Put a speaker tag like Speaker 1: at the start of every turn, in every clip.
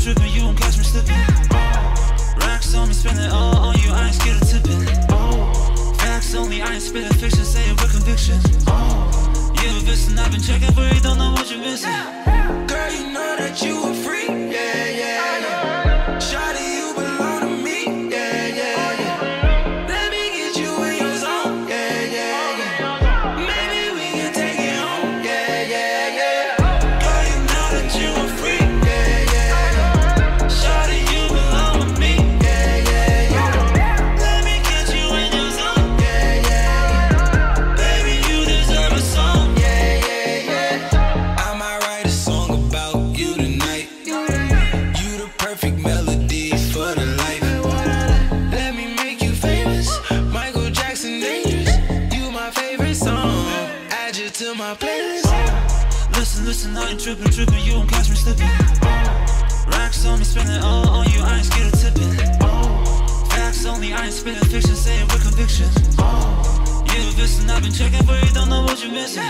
Speaker 1: Trippin', you won't catch me slipping. Racks on me, spend it all on you, I ain't scared of tipping. Facts only, I ain't spitting fiction, say it with conviction. You a listen, I've been checking for you, don't know what you're missing.
Speaker 2: Girl, you know that you a freak, yeah, yeah, yeah. Shawty, you belong to me, yeah, yeah, yeah. Let me get you in your zone, yeah, yeah, yeah. Maybe we can take it home, yeah, yeah, yeah. Girl, you know that you a freak.
Speaker 1: Listen, I ain't trippin', you won't catch me slipping. Racks on me, spend it all on you, I ain't scared of tipping. Facts only, I ain't spitting fiction, say it with conviction. You listen, I've been checking for you, don't know what you're missing.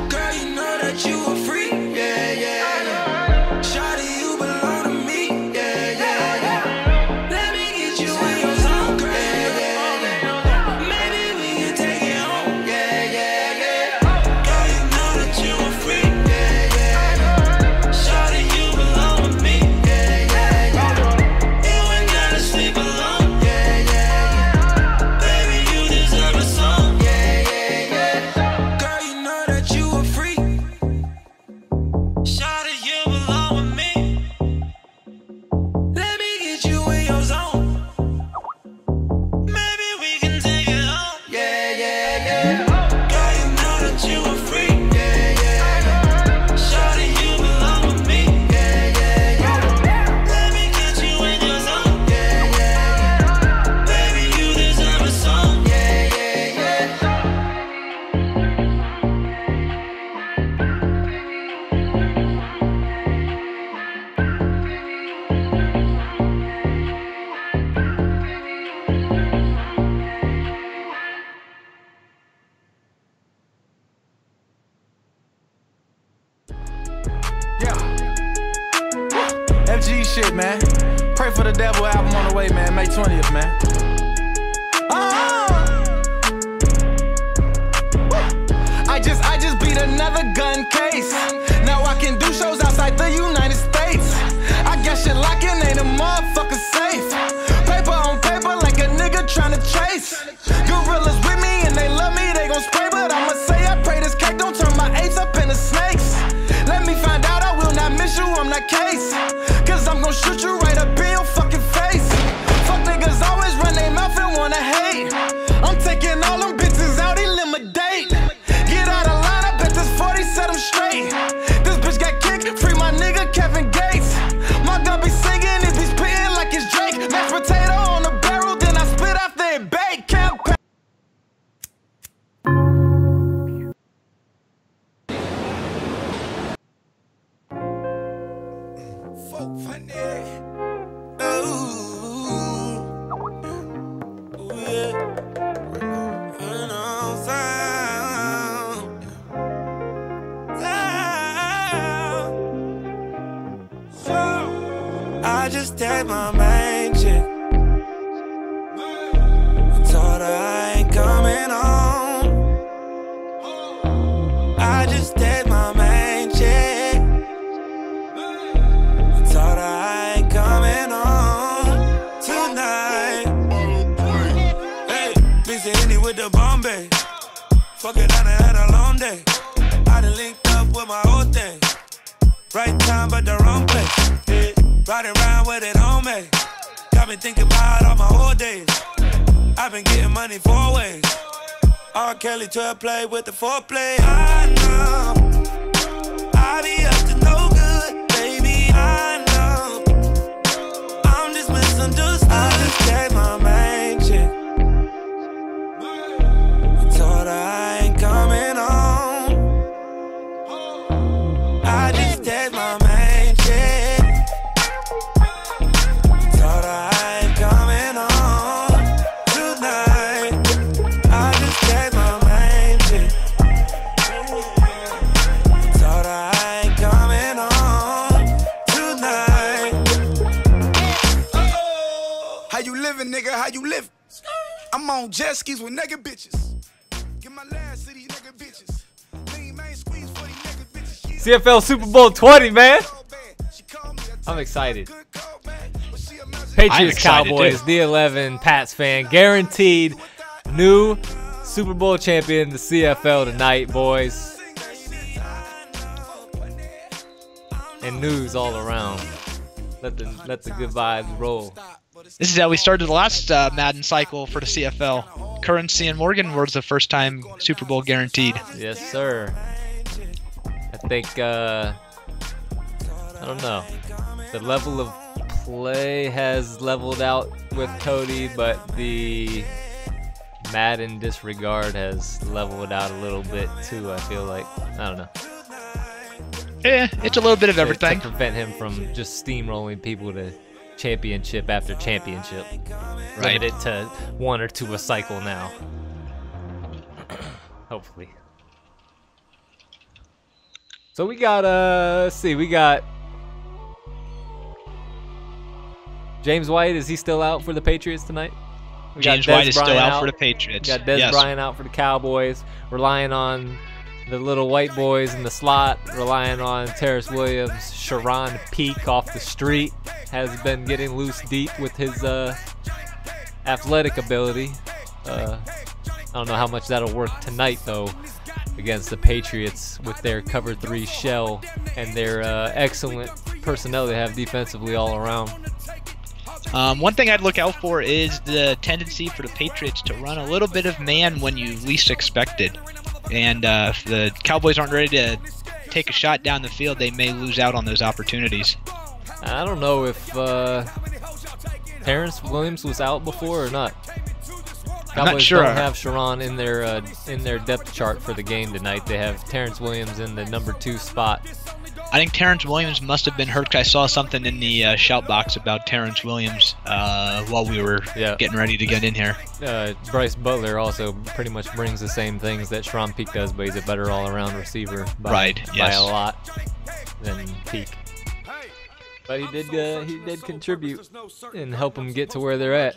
Speaker 2: Girl, you know that you a freak, yeah, yeah, yeah. Shawty, you belong to me, yeah, yeah, yeah. Let me get you in your zone, yeah, yeah, yeah. Maybe we can take it home, yeah, yeah, yeah. Girl, you know that you a freak.
Speaker 3: Shit, man. Pray for the Devil album on the way, man. May 20th, man. I just beat another gun case. Now I can do shows outside the United States. I guess shit locking ain't a motherfucker safe. Paper on paper like a nigga tryna chase. Gorillas with me and they love me, they gon' spray. But I'ma say I pray this cake don't turn my apes up into snakes. Let me find out I will not miss you, I'm not case. I'm gon' shoot you right up in your fucking face. Fuck niggas always run their mouth and wanna hate. I'm taking all them bitches out, eliminate. Get out of line, I bet this 40 set them straight. This bitch got kicked, free my nigga Kevin Gates. My gun be singing, it be spitting like it's Drake. Mashed potato on the barrel, then I spit after it bake. Campaign.
Speaker 2: I just text my main chick. I told her I ain't coming home. I just text my main chick. I told her I ain't coming home tonight. Hey, mix it Henny with the Bombay. Fuck it, I done had a long day. I done linked up with my whole thing. Right time, but the wrong place. Yeah. Riding around with it on me. Got me thinking about all my old days. I've been getting money 4 ways. R. Kelly 12 play with the foreplay. I know I be up to no good, baby. I know I'm just misunderstood. I just gave my main chick. I told her I ain't coming home. I just gave my main chick. I told her I ain't coming home tonight. I just gave my main chick. I told her I ain't coming home tonight.
Speaker 4: How you living, nigga? How you living? I'm on jet skis with nigga bitches. Get my last to these nigga bitches. Lean main squeeze for these nigga bitches.
Speaker 5: CFL Super Bowl 20, man. I'm excited. Patriots, Cowboys,
Speaker 6: too.
Speaker 5: the 11 Pats fan, guaranteed new Super Bowl champion, the CFL tonight, boys. And news all around. Let the good vibes roll.
Speaker 6: This is how we started the last Madden cycle for the CFL. Currency and Morgan was the first time Super Bowl guaranteed.
Speaker 5: Yes, sir. I think, I don't know. The level of play has leveled out with Cody, but the Madden disregard has leveled out a little bit too, I feel like. I don't know.
Speaker 6: Yeah, it's a little bit of everything.
Speaker 5: To prevent him from just steamrolling people to championship after championship.
Speaker 6: Right.
Speaker 5: Limit it to one or two a cycle now. Hopefully. So we got, let's see, we got James White. Is he still out for the Patriots tonight? We got
Speaker 6: James
Speaker 5: Des
Speaker 6: White is still
Speaker 5: Bryant
Speaker 6: out for the Patriots.
Speaker 5: We got Des
Speaker 6: Yes.
Speaker 5: Bryant out for the Cowboys. Relying on the little white boys in the slot. Relying on Terrence Williams. Sharon Peak off the street has been getting loose deep with his athletic ability. I don't know how much that'll work tonight, though, against the Patriots with their cover 3 shell and their excellent personnel they have defensively all around.
Speaker 6: One thing I'd look out for is the tendency for the Patriots to run a little bit of man when you least expected. And if the Cowboys aren't ready to take a shot down the field, they may lose out on those opportunities.
Speaker 5: I don't know if Terrence Williams was out before or not.
Speaker 6: I'm not
Speaker 5: Cowboys
Speaker 6: sure.
Speaker 5: don't have Sharon in their depth chart for the game tonight. They have Terrence Williams in the number 2 spot.
Speaker 6: I think Terrence Williams must have been hurt, 'cause I saw something in the shout box about Terrence Williams while we were getting ready to get in here.
Speaker 5: Bryce Butler also pretty much brings the same things that Sharon Peak does, but he's a better all-around receiver by a lot than Peak. But he did contribute and help them get to where they're at.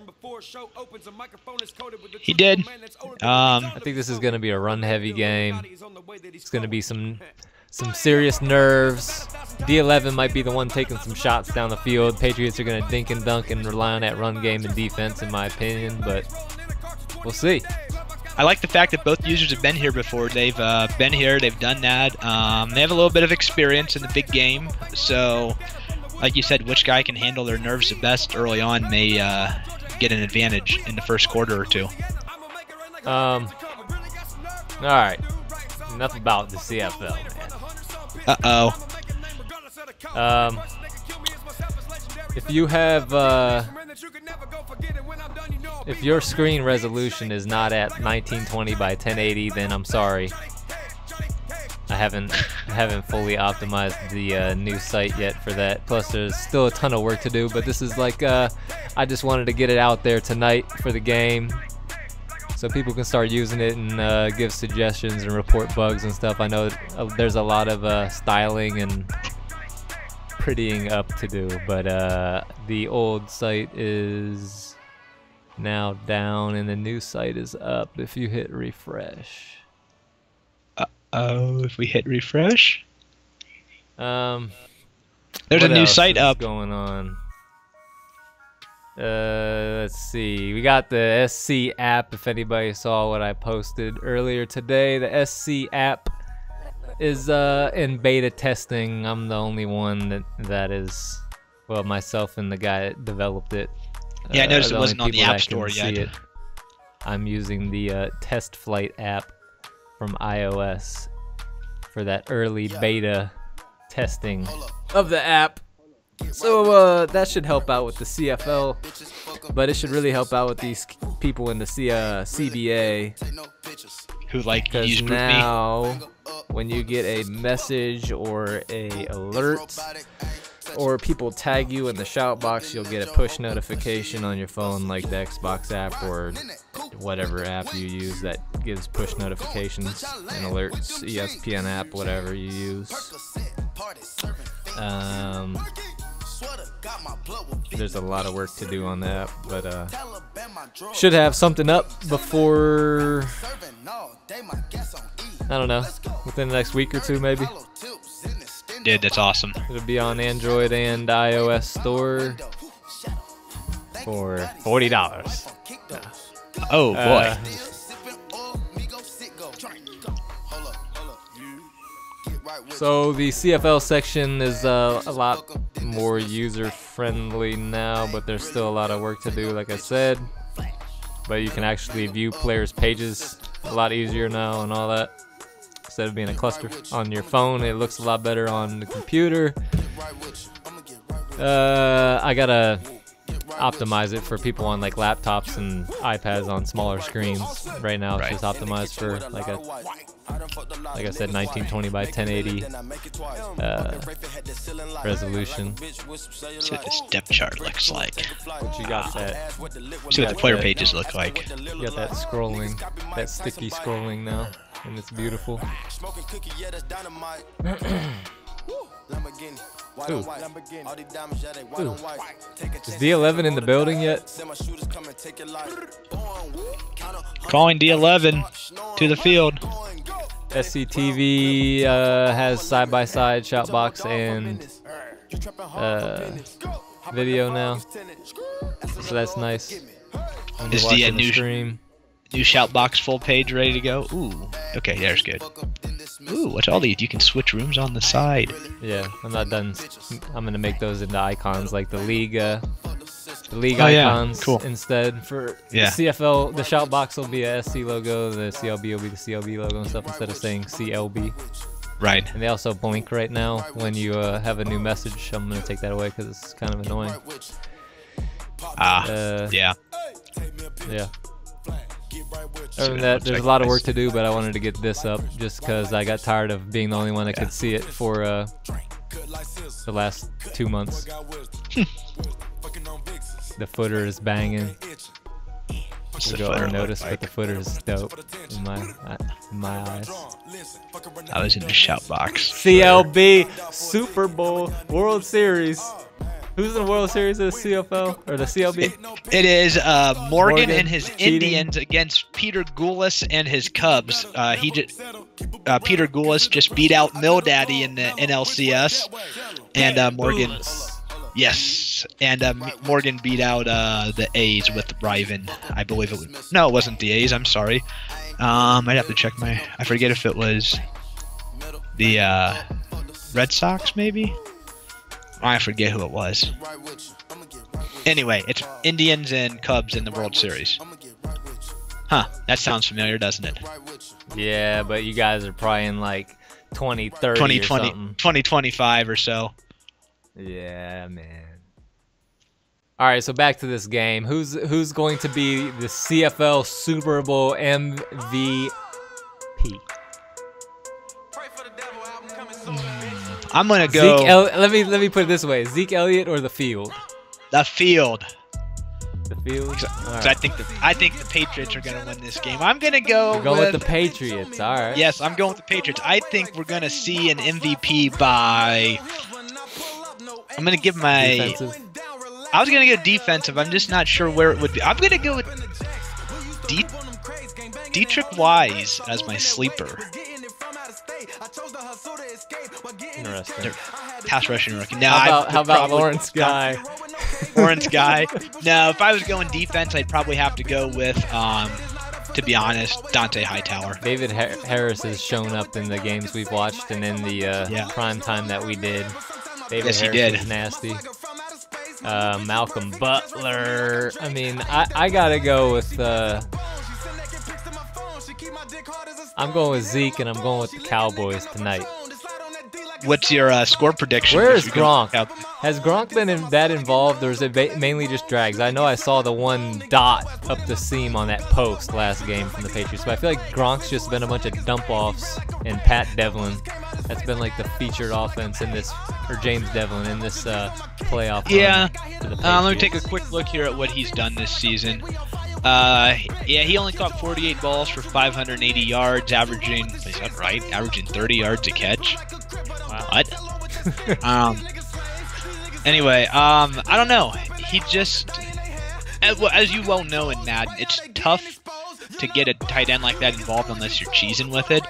Speaker 6: He did.
Speaker 5: I think this is going to be a run-heavy game. It's going to be some serious nerves. D11 might be the one taking some shots down the field. Patriots are going to dink and dunk and rely on that run game and defense, in my opinion, but we'll see.
Speaker 6: I like the fact that both users have been here before. They've been here, they've done that. They have a little bit of experience in the big game, so like you said, which guy can handle their nerves the best early on may get an advantage in the first quarter or two.
Speaker 5: All right. Enough about the CFL, man.
Speaker 6: Uh-oh.
Speaker 5: If you have, if your screen resolution is not at 1920 by 1080, then I'm sorry. I haven't fully optimized the new site yet for that. Plus, there's still a ton of work to do. But this is like, I just wanted to get it out there tonight for the game, so people can start using it and give suggestions and report bugs and stuff. I know there's a lot of styling and prettying up to do, but the old site is now down and the new site is up if you hit refresh.
Speaker 6: Oh, if we hit refresh?
Speaker 5: There's
Speaker 6: a new site up.
Speaker 5: Going on. Let's see. We got the SC app. If anybody saw what I posted earlier today, the SC app is in beta testing. I'm the only one that is, well, myself and the guy that developed it.
Speaker 6: Yeah, I noticed
Speaker 5: are
Speaker 6: it
Speaker 5: the
Speaker 6: wasn't
Speaker 5: only
Speaker 6: on the
Speaker 5: people
Speaker 6: App
Speaker 5: that can
Speaker 6: Store
Speaker 5: see
Speaker 6: yet.
Speaker 5: I'm using the Test Flight app from iOS for that early beta testing of the app. So that should help out with the CFL, but it should really help out with these people in the CBA.
Speaker 6: Who like use me?
Speaker 5: Now, when you get a message or a alert, or people tag you in the shout box, you'll get a push notification on your phone, like the Xbox app or whatever app you use that gives push notifications and alerts, ESPN app, whatever you use. There's a lot of work to do on that, but should have something up before, I don't know, within the next week or two maybe.
Speaker 6: Dude, that's awesome.
Speaker 5: It'll be on Android and iOS store for $40.
Speaker 6: Oh boy.
Speaker 5: So the CFL section is a lot more user-friendly now, but there's still a lot of work to do, like I said. But you can actually view players' pages a lot easier now and all that. Instead of being a cluster on your phone, it looks a lot better on the computer. I gotta optimize it for people on like laptops and iPads on smaller screens. Right now it's just optimized for like I said, 1920 by 1080 resolution.
Speaker 6: See what this depth chart looks like.
Speaker 5: But you got that.
Speaker 6: See what the player pages look like.
Speaker 5: You got that scrolling, that sticky scrolling now, and it's beautiful. Ooh. Ooh. Is D11 in the building yet?
Speaker 6: Calling D11 to the field.
Speaker 5: SCTV has side-by-side shoutbox and video now, so that's nice.
Speaker 6: Is the new shoutbox full page ready to go? Ooh, okay, there's good. Ooh, watch all these. You can switch rooms on the side.
Speaker 5: Yeah, I'm not done. I'm gonna make those into icons like the league icons.
Speaker 6: Yeah. Cool.
Speaker 5: Instead for the CFL. The shout box will be a SC logo. The CLB will be the CLB logo and stuff instead of saying CLB.
Speaker 6: Right.
Speaker 5: And they also blink right now when you have a new message. I'm gonna take that away because it's kind of annoying.
Speaker 6: Yeah.
Speaker 5: Yeah. Other than that, there's a lot of work to do, but I wanted to get this up just because I got tired of being the only one that could see it for the last 2 months. The footer is banging. You go unnoticed, but the footer is dope in my eyes.
Speaker 6: I was in the shout box.
Speaker 5: CLB Super Bowl World Series. Who's in the World Series of the CFL or the CLB?
Speaker 6: It is Morgan and his Indians against Peter Goulas and his Cubs. Peter Goulas just beat out Mill Daddy in the NLCS, and Morgan. Yes, and Morgan beat out the A's with Riven. I believe it was. No, it wasn't the A's. I'm sorry. I'd have to check my. I forget if it was the Red Sox, maybe. I forget who it was. Anyway, it's Indians and Cubs in the World Series. Huh, that sounds familiar, doesn't it?
Speaker 5: Yeah, but you guys are probably in like 2030 or something.
Speaker 6: 2025 or so.
Speaker 5: Yeah, man. All right, so back to this game. Who's going to be the CFL Super Bowl MVP?
Speaker 6: I'm gonna go.
Speaker 5: Let me put it this way: Zeke Elliott or the field?
Speaker 6: The field.
Speaker 5: The field.
Speaker 6: Right. I think the Patriots are gonna win this game. I'm gonna go.
Speaker 5: You're going with the Patriots. All right.
Speaker 6: Yes, I'm going with the Patriots. I think we're gonna see an MVP by. I'm gonna give my.
Speaker 5: Defensive.
Speaker 6: I was gonna go defensive. I'm just not sure where it would be. I'm gonna go with Dietrich Wise as my sleeper.
Speaker 5: Interesting.
Speaker 6: Pass rushing rookie. Now,
Speaker 5: how about Lawrence Guy?
Speaker 6: Lawrence Guy. No, if I was going defense, I'd probably have to go with, to be honest, Dante Hightower.
Speaker 5: David Harris has shown up in the games we've watched and in the prime time that we did. David Harris was nasty. Malcolm Butler. I mean, I gotta go with I'm going with Zeke, and I'm going with the Cowboys tonight.
Speaker 6: What's your score prediction?
Speaker 5: Where is Gronk? Has Gronk been that involved, or is it mainly just drags? I know I saw the one dot up the seam on that post last game from the Patriots, but I feel like Gronk's just been a bunch of dump-offs, and Pat Devlin. That's been like the featured offense in this, or James Devlin in this playoff.
Speaker 6: Yeah. Let me take a quick look here at what he's done this season. Yeah, he only caught 48 balls for 580 yards, averaging, is that right? Averaging 30 yards a catch. Wow. What? Anyway, I don't know. He just, as you well know in Madden, it's tough to get a tight end like that involved unless you're cheesing with it.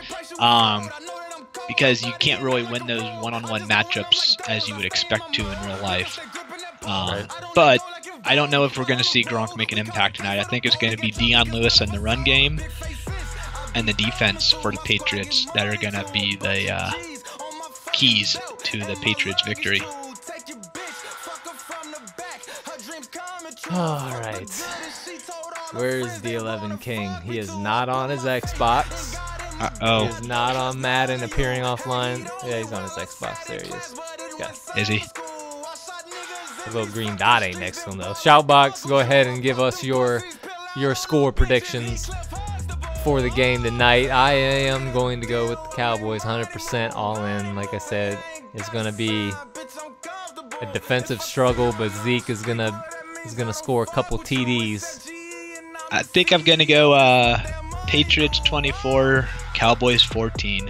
Speaker 6: Because you can't really win those one-on-one matchups as you would expect to in real life. But I don't know if we're going to see Gronk make an impact tonight. I think it's going to be Dion Lewis in the run game and the defense for the Patriots that are going to be the keys to the Patriots' victory.
Speaker 5: All right. Where's the 11 King? He is not on his Xbox.
Speaker 6: Uh-oh.
Speaker 5: He is not on Madden appearing offline. Yeah, he's on his Xbox. There he is.
Speaker 6: Is he?
Speaker 5: The little green dot ain't next to him, though. Shoutbox, go ahead and give us your score predictions for the game tonight. I am going to go with the Cowboys 100% all in. Like I said, it's going to be a defensive struggle, but Zeke is going to score a couple TDs.
Speaker 6: I think I'm going to go Patriots 24, Cowboys 14.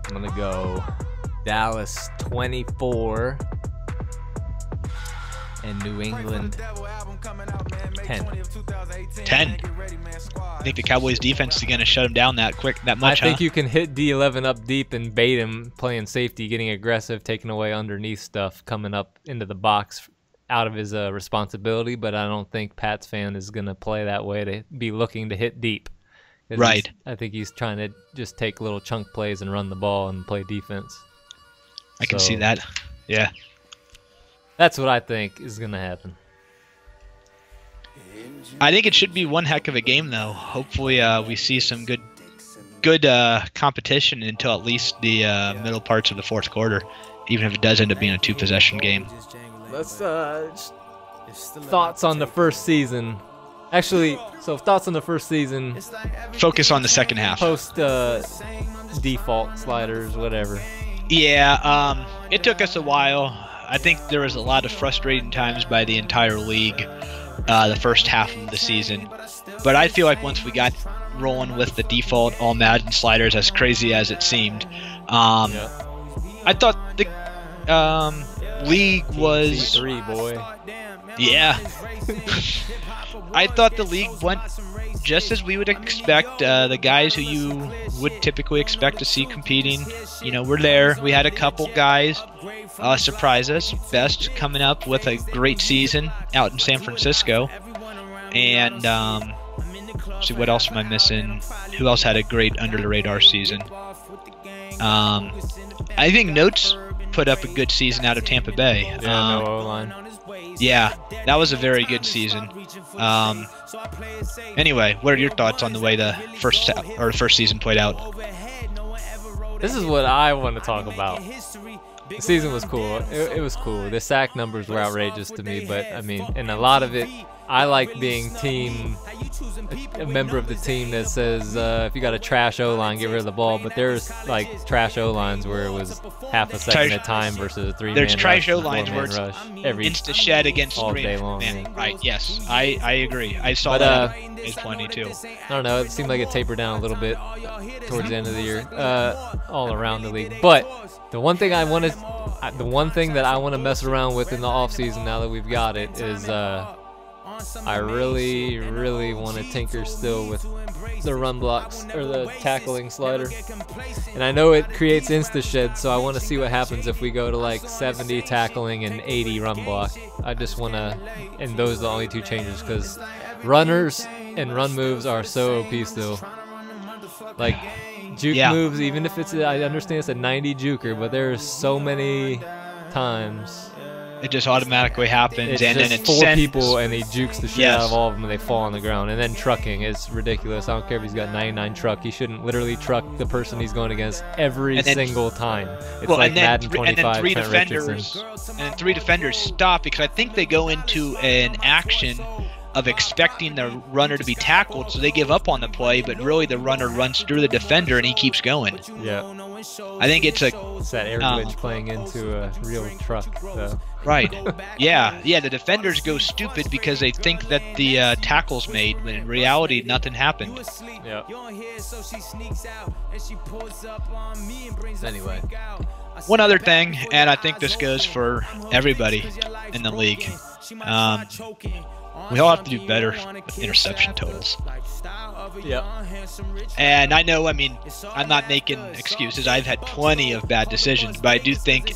Speaker 5: I'm going to go Dallas 24 and New England 10.
Speaker 6: 10? I think the Cowboys defense is going to shut him down that much,
Speaker 5: I think you can hit D11 up deep and bait him playing safety, getting aggressive, taking away underneath stuff, coming up into the box out of his responsibility, but I don't think Pat's fan is going to play that way to be looking to hit deep.
Speaker 6: Right.
Speaker 5: I think he's trying to just take little chunk plays and run the ball and play defense.
Speaker 6: I can see that. Yeah.
Speaker 5: That's what I think is going to happen.
Speaker 6: I think it should be one heck of a game, though. Hopefully we see some good competition until at least the middle parts of the fourth quarter, even if it does end up being a two-possession game.
Speaker 5: Let's thoughts on the first season. Actually, so thoughts on the first season.
Speaker 6: Focus on the second half.
Speaker 5: Post default sliders, whatever.
Speaker 6: Yeah, it took us a while. I think there was a lot of frustrating times by the entire league the first half of the season. But I feel like once we got rolling with the default all Madden sliders, as crazy as it seemed, I thought the league was
Speaker 5: C3, boy.
Speaker 6: Yeah. I thought the league went just as we would expect. The guys who you would typically expect to see competing, were there. We had a couple guys surprise us. Best coming up with a great season out in San Francisco. And see, what else am I missing? Who else had a great under-the-radar season? I think Notes put up a good season out of Tampa Bay.
Speaker 5: Yeah, no O-line.
Speaker 6: Yeah, that was a very good season. Anyway, what are your thoughts on the way the first season played out?
Speaker 5: This is what I want to talk about. The season was cool. It was cool. The sack numbers were outrageous to me, but I mean, and a lot of it, I like being a member of the team that says if you got a trash O-line, get rid of the ball. But there's like trash O-lines where it was half a second at a time versus a 3-man
Speaker 6: There's
Speaker 5: rush,
Speaker 6: trash O-lines where it's
Speaker 5: every
Speaker 6: insta shed against
Speaker 5: all
Speaker 6: three
Speaker 5: day long.
Speaker 6: man.
Speaker 5: Yeah.
Speaker 6: Right? Yes, I agree. I saw that in 22.
Speaker 5: I don't know. It seemed like it tapered down a little bit towards the end of the year, all around the league. But the one thing that I want to mess around with in the offseason now that we've got it is I really, really want to tinker still with the run blocks or the tackling slider. And I know it creates insta shed, so I want to see what happens if we go to like 70 tackling and 80 run block. I just want to, and those are the only two changes because runners and run moves are so OP still. Like juke moves, even if I understand it's a 90 juker, but there's so many times
Speaker 6: It just automatically happens,
Speaker 5: It's
Speaker 6: and
Speaker 5: just
Speaker 6: then it
Speaker 5: 4
Speaker 6: sends
Speaker 5: people, and he jukes the shit out of all of them, and they fall on the ground. And then trucking is ridiculous. I don't care if he's got 99 truck. He shouldn't literally truck the person he's going against every single time. It's like Madden 25,
Speaker 6: three
Speaker 5: Trent
Speaker 6: defenders,
Speaker 5: Richardson.
Speaker 6: and then 3 defenders stop because I think they go into an action of expecting the runner to be tackled, so they give up on the play, but really the runner runs through the defender and he keeps going.
Speaker 5: Yeah.
Speaker 6: I think it's
Speaker 5: It's that air glitch playing into a real truck, though.
Speaker 6: right. Yeah, the defenders go stupid because they think that the tackle's made, when in reality nothing happened.
Speaker 5: Yeah. Anyway.
Speaker 6: One other thing, and I think this goes for everybody in the league. We all have to do better with interception totals.
Speaker 5: Yep.
Speaker 6: And I know, I mean, I'm not making excuses. I've had plenty of bad decisions, but I do think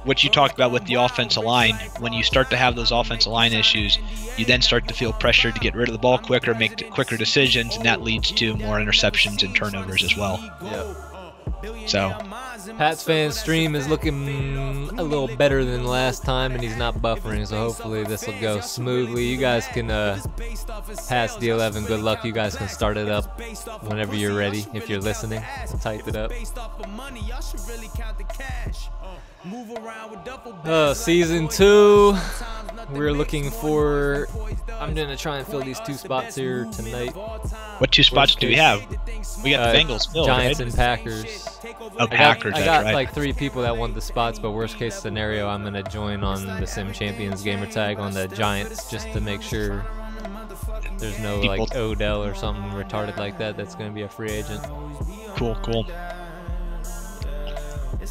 Speaker 6: what you talked about with the offensive line, when you start to have those offensive line issues, you then start to feel pressure to get rid of the ball quicker, make quicker decisions, and that leads to more interceptions and turnovers as well.
Speaker 5: Yep.
Speaker 6: So,
Speaker 5: Pats fan stream is looking a little better than last time, and he's not buffering, so hopefully this will go smoothly. You guys can pass D11. Good luck. You guys can start it up whenever you're ready. If you're listening, type it up. Season 2. We're looking for. I'm gonna try and fill these 2 spots here tonight.
Speaker 6: what 2 spots do we have? We got the Bengals filled,
Speaker 5: Giants
Speaker 6: right?
Speaker 5: and Packers.
Speaker 6: Oh, Packers,
Speaker 5: I got
Speaker 6: that's right.
Speaker 5: like 3 people that want the spots, but worst case scenario, I'm gonna join on the Sim Champions gamer tag on the Giants just to make sure there's no like Odell or something retarded like that that's gonna be a free agent.
Speaker 6: Cool.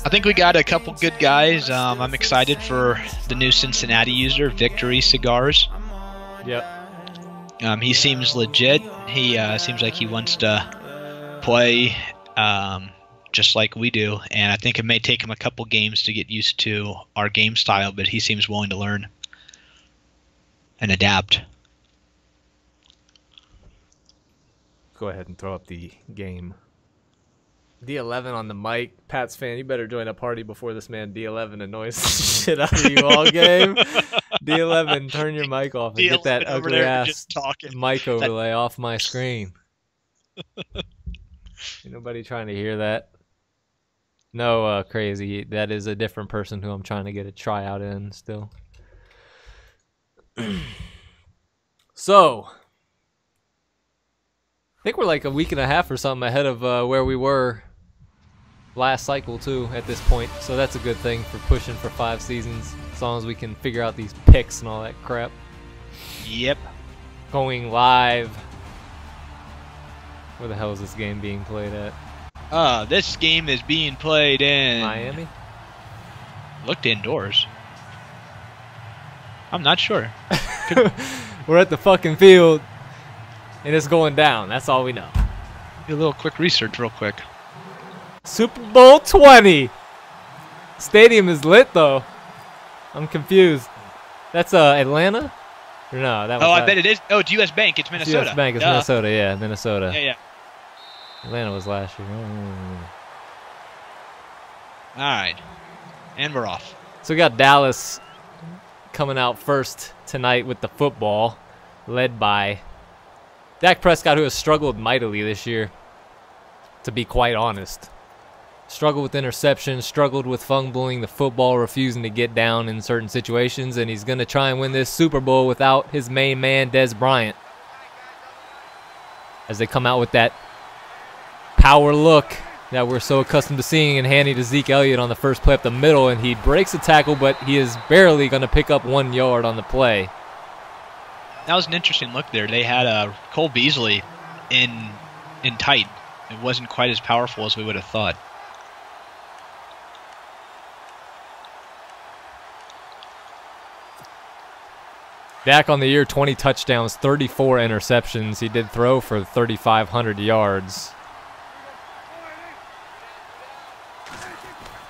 Speaker 6: I think we got a couple good guys. I'm excited for the new Cincinnati user, Victory Cigars.
Speaker 5: Yep.
Speaker 6: He seems legit. He seems like he wants to play just like we do, and I think it may take him a couple games to get used to our game style, but he seems willing to learn and adapt.
Speaker 5: Go ahead and throw up the game. D11 on the mic. Pats fan, you better join a party before this man D11 annoys the shit out of you all game. D11, turn your mic off and get that ugly ass mic overlay off my screen. Ain't nobody trying to hear that. No, crazy. That is a different person who I'm trying to get a tryout in still. So, I think we're like a week and a half or something ahead of where we were last cycle too at this point, so that's a good thing for pushing for 5 seasons, as long as we can figure out these picks and all that crap.
Speaker 6: Yep.
Speaker 5: Going live. Where the hell is this game being played at?
Speaker 6: This game is being played in
Speaker 5: Miami?
Speaker 6: Looked indoors. I'm not sure.
Speaker 5: We're at the fucking field and it's going down. That's all we know.
Speaker 6: Do a little quick research real quick.
Speaker 5: Super Bowl 20. Stadium is lit though. I'm confused. That's Atlanta? Or no, that was
Speaker 6: I bet it is. Oh, it's US Bank. It's Minnesota.
Speaker 5: US Bank. It's Minnesota. Yeah, Minnesota.
Speaker 6: Yeah.
Speaker 5: Atlanta was last year.
Speaker 6: All right. And we're off.
Speaker 5: So we got Dallas coming out first tonight with the football, led by Dak Prescott, who has struggled mightily this year, to be quite honest. Struggled with interceptions, struggled with fumbling the football, refusing to get down in certain situations, and he's going to try and win this Super Bowl without his main man, Dez Bryant. As they come out with that power look that we're so accustomed to seeing and handing to Zeke Elliott on the first play up the middle, and he breaks a tackle, but he is barely going to pick up 1 yard on the play.
Speaker 6: That was an interesting look there. They had Cole Beasley in tight. It wasn't quite as powerful as we would have thought.
Speaker 5: Dak on the year, 20 touchdowns, 34 interceptions. He did throw for 3,500 yards.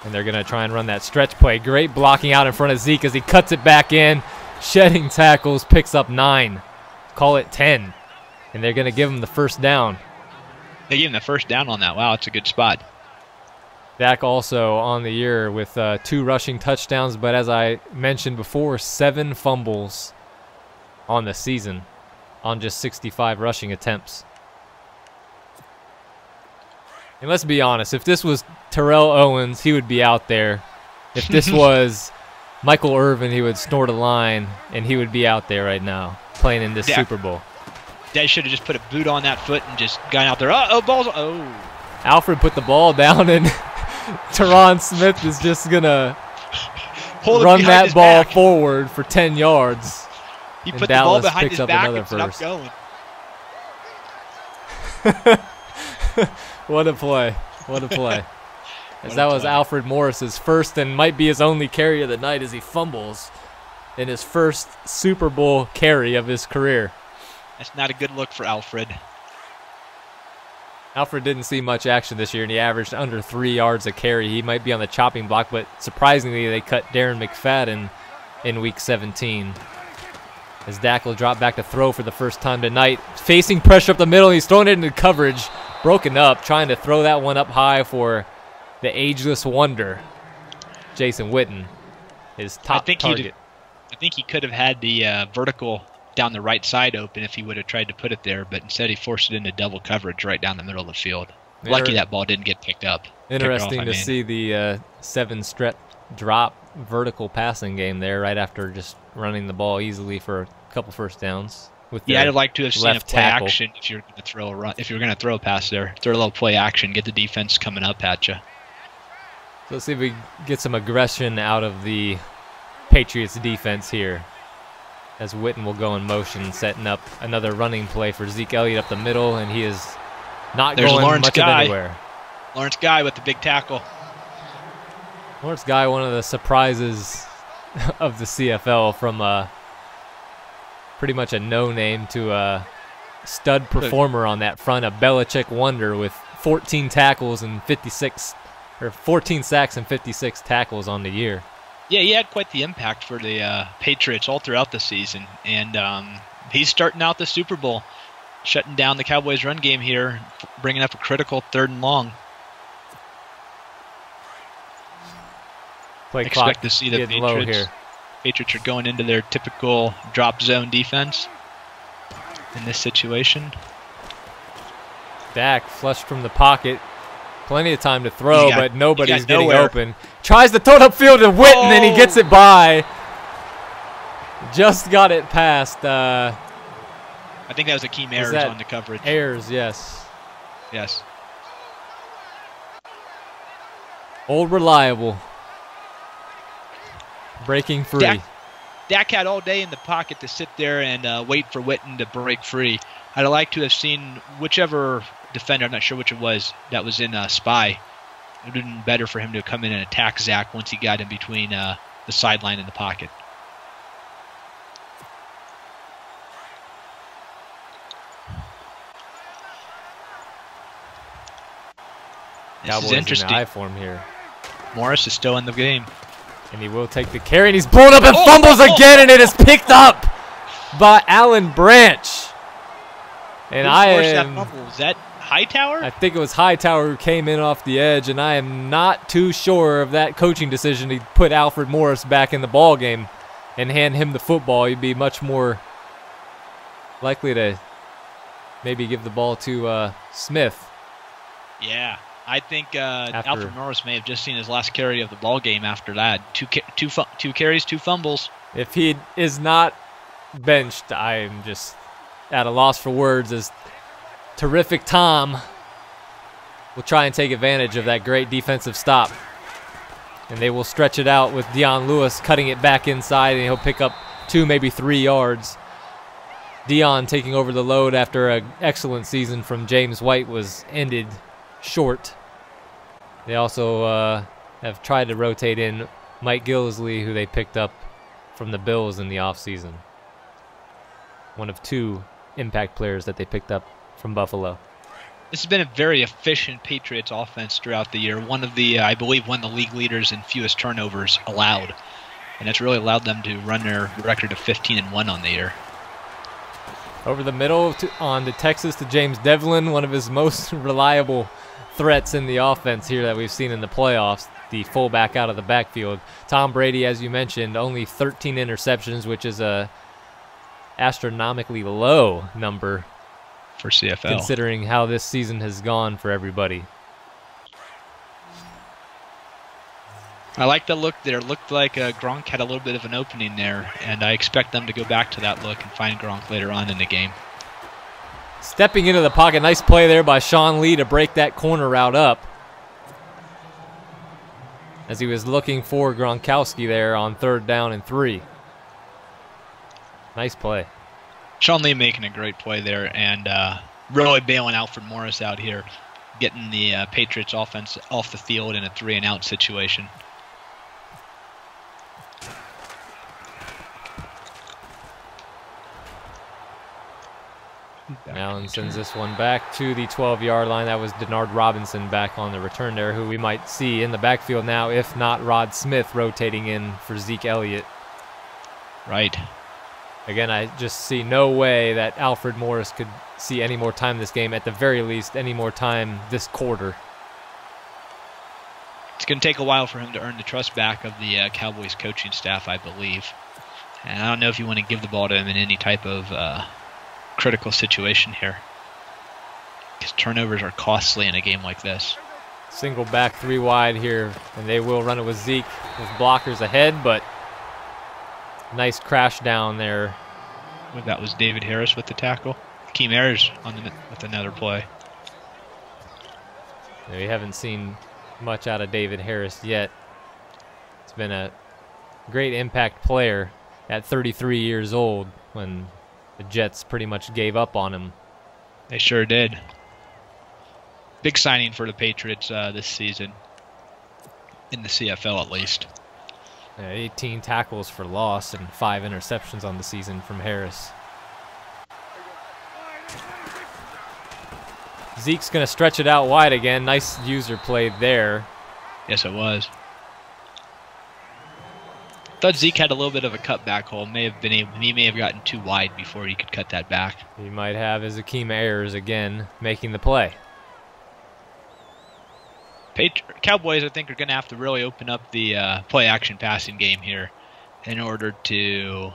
Speaker 5: And they're going to try and run that stretch play. Great blocking out in front of Zeke as he cuts it back in. Shedding tackles, picks up 9. Call it 10. And they're going to give him the first down.
Speaker 6: They gave him the first down on that. Wow, it's a good spot.
Speaker 5: Dak also on the year with 2 rushing touchdowns, but as I mentioned before, 7 fumbles on the season on just 65 rushing attempts. And let's be honest, if this was Terrell Owens, he would be out there. If this was Michael Irvin, he would snort a line, and he would be out there right now playing in this Super Bowl.
Speaker 6: They should have just put a boot on that foot and just gone out there. Uh-oh, balls. Oh.
Speaker 5: Alfred put the ball down, and Teron Smith is just going to run that ball forward for 10 yards.
Speaker 6: He put
Speaker 5: Dallas
Speaker 6: the ball behind
Speaker 5: picks
Speaker 6: his
Speaker 5: up
Speaker 6: back
Speaker 5: another
Speaker 6: and stopped
Speaker 5: first.
Speaker 6: going.
Speaker 5: What a play. What a play. As that was Alfred Morris's first and might be his only carry of the night as he fumbles in his first Super Bowl carry of his career.
Speaker 6: That's not a good look for Alfred.
Speaker 5: Alfred didn't see much action this year, and he averaged under 3 yards a carry. He might be on the chopping block, but surprisingly, they cut Darren McFadden in Week 17. As Dak will drop back to throw for the first time tonight. Facing pressure up the middle, he's throwing it into coverage. Broken up, trying to throw that one up high for the ageless wonder, Jason Witten, his top target.
Speaker 6: I think he could have had the vertical down the right side open if he would have tried to put it there, but instead he forced it into double coverage right down the middle of the field. Lucky that ball didn't get picked up.
Speaker 5: Interesting to see the 7-step drop vertical passing game there right after just running the ball easily for a couple first downs.
Speaker 6: Yeah, I'd like to have seen a play action if you're going to throw a run. If you're going to throw a pass there, throw a little play action, get the defense coming up at you.
Speaker 5: So let's see if we get some aggression out of the Patriots defense here. As Witten will go in motion, setting up another running play for Zeke Elliott up the middle, and he is not going much of anywhere.
Speaker 6: Lawrence Guy with the big tackle.
Speaker 5: Lawrence Guy, one of the surprises of the CFL, from pretty much a no-name to a stud performer on that front, a Belichick wonder with 14 tackles and 14 sacks and 56 tackles on the year.
Speaker 6: Yeah, he had quite the impact for the Patriots all throughout the season, and he's starting out the Super Bowl, shutting down the Cowboys' run game here, bringing up a critical 3rd and long. Expect to see the Patriots are going into their typical drop zone defense in this situation.
Speaker 5: Dak flushed from the pocket. Plenty of time to throw, but nobody's getting open. Tries to throw it upfield to Witten, and he gets it by. Just got it past.
Speaker 6: I think that was Akeem Ayers on the coverage.
Speaker 5: Ayers, yes.
Speaker 6: Yes.
Speaker 5: Old reliable. Breaking free.
Speaker 6: Dak had all day in the pocket to sit there and wait for Witten to break free. I'd like to have seen whichever defender, I'm not sure which it was, that was in spy. It would have been better for him to come in and attack Zach once he got in between the sideline and the pocket. This is interesting.
Speaker 5: In high form here.
Speaker 6: Morris is still in the game.
Speaker 5: And he will take the carry, and he's blown up and fumbles again, and it is picked up by Alan Branch. And
Speaker 6: Was that Hightower?
Speaker 5: I think it was Hightower who came in off the edge, and I am not too sure of that coaching decision to put Alfred Morris back in the ball game and hand him the football. You'd be much more likely to maybe give the ball to Smith.
Speaker 6: Yeah, I think Alfred Morris may have just seen his last carry of the ball game after that. Two carries, 2 fumbles.
Speaker 5: If he is not benched, I'm just at a loss for words, as terrific Tom will try and take advantage of that great defensive stop. And they will stretch it out with Dion Lewis cutting it back inside, and he'll pick up 2, maybe 3 yards. Dion taking over the load after an excellent season from James White was ended short. They also have tried to rotate in Mike Gillisley, who they picked up from the Bills in the offseason. One of 2 impact players that they picked up from Buffalo.
Speaker 6: This has been a very efficient Patriots offense throughout the year. One of the, I believe, one of the league leaders in fewest turnovers allowed. And it's really allowed them to run their record of 15-1 on the year.
Speaker 5: Over the middle on to Texas to James Devlin, one of his most reliable threats in the offense here that we've seen in the playoffs, the fullback out of the backfield. Tom Brady, as you mentioned, only 13 interceptions, which is a astronomically low number
Speaker 6: for CFL,
Speaker 5: considering how this season has gone for everybody.
Speaker 6: I like the look there. It looked like Gronk had a little bit of an opening there, and I expect them to go back to that look and find Gronk later on in the game.
Speaker 5: Stepping into the pocket, nice play there by Sean Lee to break that corner route up, as he was looking for Gronkowski there on 3rd down and 3. Nice play.
Speaker 6: Sean Lee making a great play there and really bailing Alfred Morris out here, getting the Patriots offense off the field in a 3-and-out situation.
Speaker 5: Allen sends this one back to the 12-yard line. That was Denard Robinson back on the return there, who we might see in the backfield now, if not Rod Smith rotating in for Zeke Elliott.
Speaker 6: Right.
Speaker 5: Again, I just see no way that Alfred Morris could see any more time this game, at the very least, any more time this quarter.
Speaker 6: It's going to take a while for him to earn the trust back of the Cowboys coaching staff, I believe. And I don't know if you want to give the ball to him in any type of critical situation here, because turnovers are costly in a game like this.
Speaker 5: Single back 3 wide here, and they will run it with Zeke with blockers ahead, but nice crash down there.
Speaker 6: Well, that was David Harris with the tackle. Keem Ayers with another play.
Speaker 5: We haven't seen much out of David Harris yet. It's been a great impact player at 33 years old when the Jets pretty much gave up on him.
Speaker 6: They sure did. Big signing for the Patriots this season, in the CFL at least.
Speaker 5: 18 tackles for loss and 5 interceptions on the season from Harris. Zeke's going to stretch it out wide again. Nice user play there.
Speaker 6: Yes, it was. Thought Zeke had a little bit of a cutback hole. He may have gotten too wide before he could cut that back.
Speaker 5: He might have as Akeem Ayers again making the play.
Speaker 6: Cowboys, I think, are going to have to really open up the play-action passing game here in order to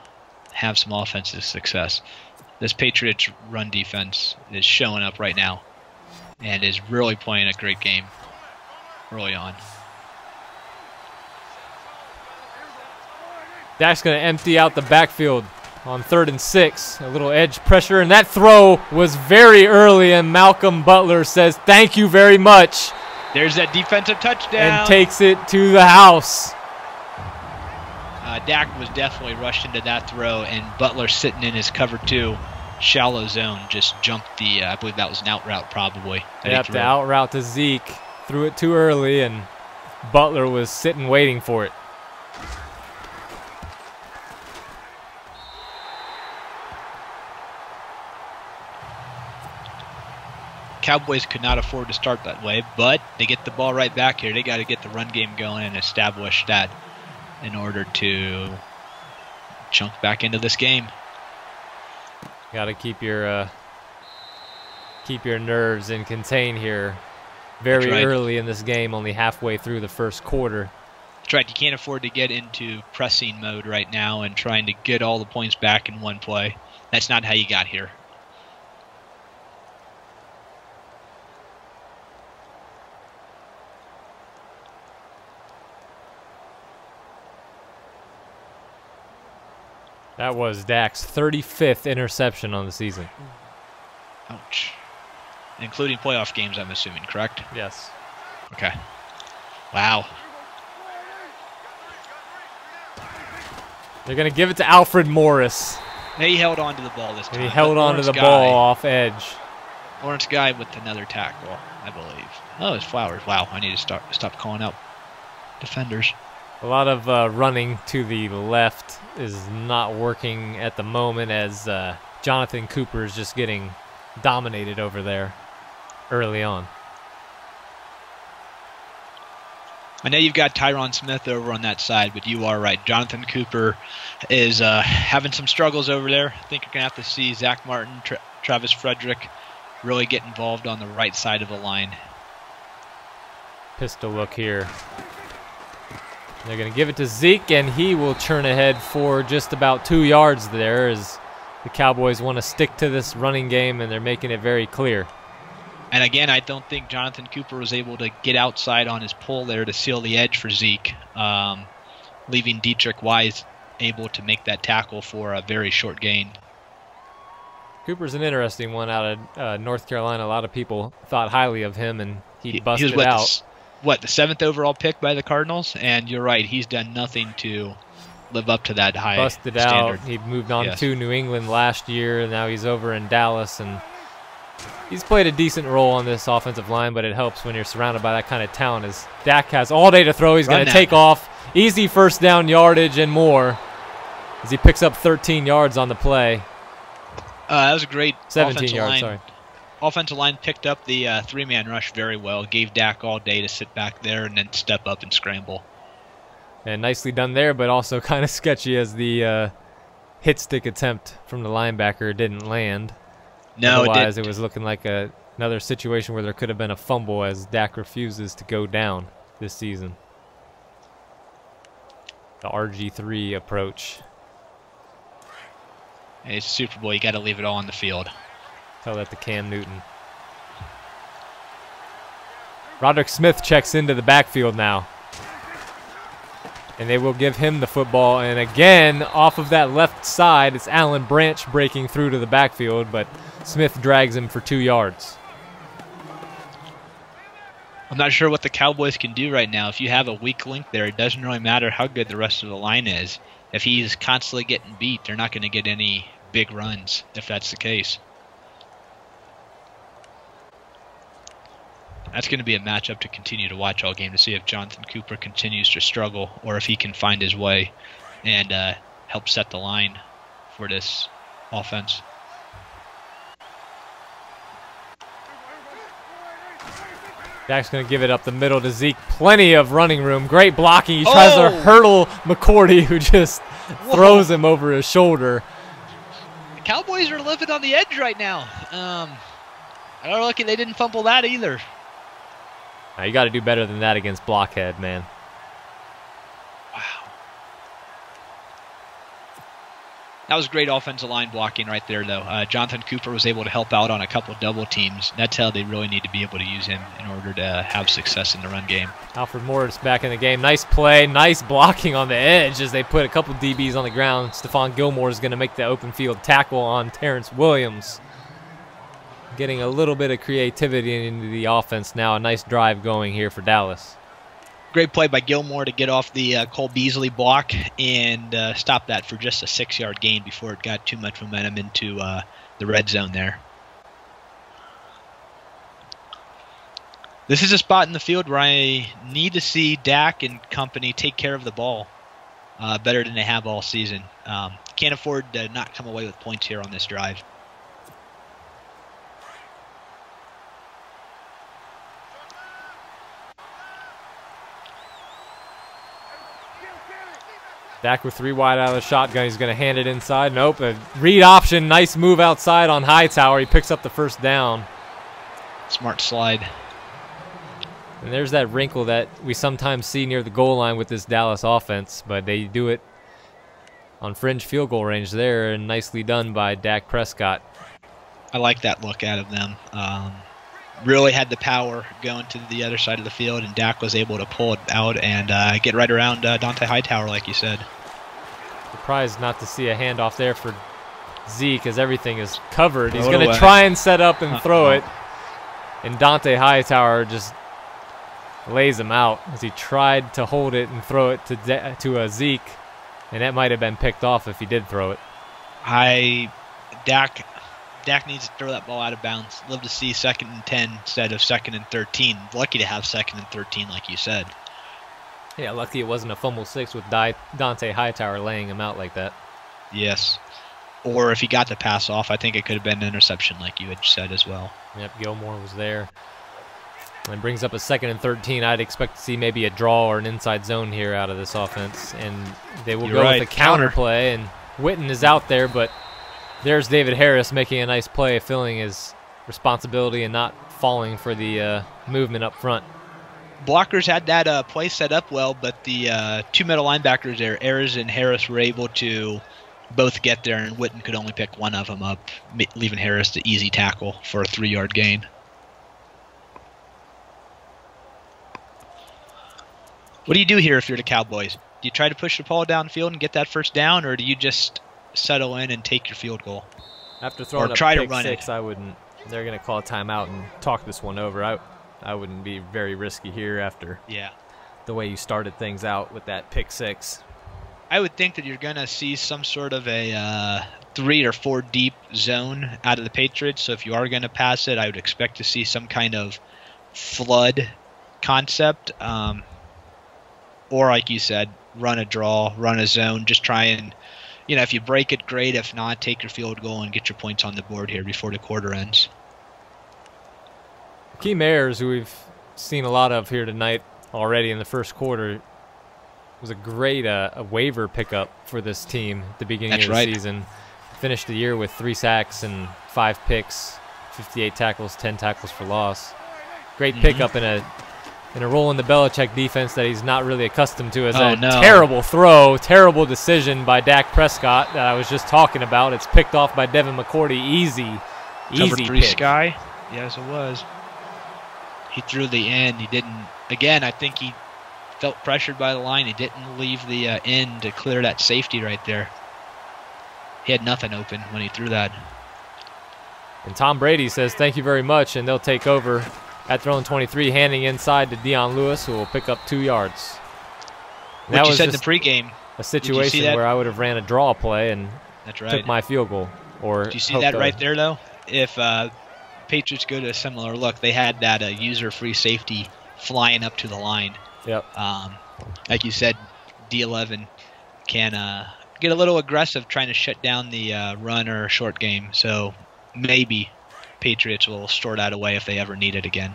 Speaker 6: have some offensive success. This Patriots run defense is showing up right now and is really playing a great game early on.
Speaker 5: Dak's going to empty out the backfield on 3rd and 6. A little edge pressure, and that throw was very early, and Malcolm Butler says thank you very much.
Speaker 6: There's that defensive touchdown.
Speaker 5: And takes it to the house.
Speaker 6: Dak was definitely rushed into that throw, and Butler, sitting in his cover 2 shallow zone, just jumped the, I believe that was an out route probably.
Speaker 5: Yep, the out route to Zeke. Threw it too early, and Butler was sitting waiting for it.
Speaker 6: Cowboys could not afford to start that way, but they get the ball right back here. They got to get the run game going and establish that in order to chunk back into this game.
Speaker 5: Got to keep your nerves in contain here. Very early in this game, only halfway through the first quarter.
Speaker 6: That's right. You can't afford to get into pressing mode right now and trying to get all the points back in one play. That's not how you got here.
Speaker 5: That was Dak's 35th interception on the season.
Speaker 6: Ouch. Including playoff games, I'm assuming, correct?
Speaker 5: Yes.
Speaker 6: Okay. Wow.
Speaker 5: They're going to give it to Alfred Morris.
Speaker 6: He held on to the ball this time.
Speaker 5: And he held on to the ball off edge.
Speaker 6: Lawrence Guy with another tackle, I believe. Oh, it's Flowers. Wow, I need to stop calling out defenders.
Speaker 5: A lot of running to the left is not working at the moment, as Jonathan Cooper is just getting dominated over there early on.
Speaker 6: I know you've got Tyron Smith over on that side, but you are right. Jonathan Cooper is having some struggles over there. I think you're going to have to see Zach Martin, Travis Frederick really get involved on the right side of the line.
Speaker 5: Pistol look here. They're going to give it to Zeke, and he will churn ahead for just about 2 yards there as the Cowboys want to stick to this running game, and they're making it very clear.
Speaker 6: And again, I don't think Jonathan Cooper was able to get outside on his pull there to seal the edge for Zeke, leaving Dietrich Wise able to make that tackle for a very short gain.
Speaker 5: Cooper's an interesting one out of North Carolina. A lot of people thought highly of him, and he busted out.
Speaker 6: The 7th overall pick by the Cardinals? And you're right, he's done nothing to live up to that high
Speaker 5: busted
Speaker 6: standard.
Speaker 5: Out. He moved on to New England last year, and now he's over in Dallas, and he's played a decent role on this offensive line, but it helps when you're surrounded by that kind of talent. As Dak has all day to throw, he's going to take off. Easy first down yardage and more as he picks up 13 yards on the play.
Speaker 6: That was a great
Speaker 5: 17 yards, sorry.
Speaker 6: Offensive line picked up the 3-man rush very well, gave Dak all day to sit back there and then step up and scramble.
Speaker 5: And nicely done there, but also kind of sketchy as the hit stick attempt from the linebacker didn't land.
Speaker 6: No,
Speaker 5: otherwise, it was looking like another situation where there could have been a fumble as Dak refuses to go down this season. The RG3 approach.
Speaker 6: Hey, it's Super Bowl. You got to leave it all on the field.
Speaker 5: Tell that to Cam Newton. Roderick Smith checks into the backfield now. And they will give him the football. And again, off of that left side, it's Alan Branch breaking through to the backfield, but Smith drags him for 2 yards.
Speaker 6: I'm not sure what the Cowboys can do right now. If you have a weak link there, it doesn't really matter how good the rest of the line is. If he's constantly getting beat, they're not going to get any big runs if that's the case. That's going to be a matchup to continue to watch all game to see if Jonathan Cooper continues to struggle or if he can find his way and help set the line for this offense.
Speaker 5: Dak's going to give it up the middle to Zeke. Plenty of running room. Great blocking. He tries to hurdle McCourty, who just throws him over his shoulder.
Speaker 6: The Cowboys are living on the edge right now. I don't know, they didn't fumble that either.
Speaker 5: Now, you got to do better than that against Blockhead, man.
Speaker 6: Wow. That was great offensive line blocking right there, though. Jonathan Cooper was able to help out on a couple double teams. That's how they really need to be able to use him in order to have success in the run game.
Speaker 5: Alfred Morris back in the game. Nice play, nice blocking on the edge as they put a couple DBs on the ground. Stephon Gilmore is going to make the open field tackle on Terrence Williams. Getting a little bit of creativity into the offense now. A nice drive going here for Dallas.
Speaker 6: Great play by Gilmore to get off the Cole Beasley block and stop that for just a 6-yard gain before it got too much momentum into the red zone there. This is a spot in the field where I need to see Dak and company take care of the ball better than they have all season. Can't afford to not come away with points here on this drive.
Speaker 5: Dak with 3 wide out of the shotgun. He's going to hand it inside. Nope. A read option. Nice move outside on Hightower. He picks up the first down.
Speaker 6: Smart slide.
Speaker 5: And there's that wrinkle that we sometimes see near the goal line with this Dallas offense, but they do it on fringe field goal range there, and nicely done by Dak Prescott.
Speaker 6: I like that look out of them. Really had the power going to the other side of the field, and Dak was able to pull it out and get right around Dante Hightower, like you said.
Speaker 5: Surprised not to see a handoff there for Zeke as everything is covered. He's going to try and set up and throw it, and Dante Hightower just lays him out as he tried to hold it and throw it to Zeke, and that might have been picked off if he did throw it.
Speaker 6: Dak needs to throw that ball out of bounds. Love to see 2nd and 10 instead of 2nd and 13. Lucky to have 2nd and 13, like you said.
Speaker 5: Yeah, lucky it wasn't a fumble 6 with Dante Hightower laying him out like that.
Speaker 6: Yes. Or if he got the pass off, I think it could have been an interception, like you had said as well.
Speaker 5: Yep, Gilmore was there. And brings up a 2nd and 13. I'd expect to see maybe a draw or an inside zone here out of this offense. And they will go with the counter play. And Witten is out there, but there's David Harris making a nice play, filling his responsibility and not falling for the movement up front.
Speaker 6: Blockers had that play set up well, but the 2 middle linebackers there, Ayers and Harris, were able to both get there, and Witten could only pick one of them up, leaving Harris the easy tackle for a 3-yard gain. What do you do here if you're the Cowboys? Do you try to push the ball downfield and get that first down, or do you just settle in and take your field goal?
Speaker 5: After throwing
Speaker 6: or try
Speaker 5: a
Speaker 6: to
Speaker 5: pick
Speaker 6: run
Speaker 5: six,
Speaker 6: it?
Speaker 5: I wouldn't. They're going to call a timeout and talk this one over. I wouldn't be very risky here after the way you started things out with that pick 6.
Speaker 6: I would think that you're going to see some sort of a 3 or 4 deep zone out of the Patriots. So if you are going to pass it, I would expect to see some kind of flood concept. Or like you said, run a draw, run a zone, just try and, if you break it, great. If not, take your field goal and get your points on the board here before the quarter ends.
Speaker 5: Key Ayers, who we've seen a lot of here tonight already in the first quarter, was a great a waiver pickup for this team at the beginning of the season. Finished the year with 3 sacks and 5 picks, 58 tackles, 10 tackles for loss. Great pickup in a role in the Belichick defense that he's not really accustomed to. As terrible throw, terrible decision by Dak Prescott that I was just talking about. It's picked off by Devin McCourty. Easy
Speaker 6: Cover 3
Speaker 5: pick.
Speaker 6: Sky. Yes, it was. He threw the end. He didn't. Again, I think he felt pressured by the line. He didn't leave the end to clear that safety right there. He had nothing open when he threw that.
Speaker 5: And Tom Brady says thank you very much, and they'll take over at throwing 23, handing inside to Dion Lewis, who will pick up 2 yards.
Speaker 6: And that was said in the pregame.
Speaker 5: A situation where I would have ran a draw play and took my field goal. Or
Speaker 6: do you see that right there, though? If Patriots go to a similar look, they had that user-free safety flying up to the line.
Speaker 5: Yep.
Speaker 6: Like you said, D11 can get a little aggressive trying to shut down the run or short game. So maybe Patriots will store that away if they ever need it again.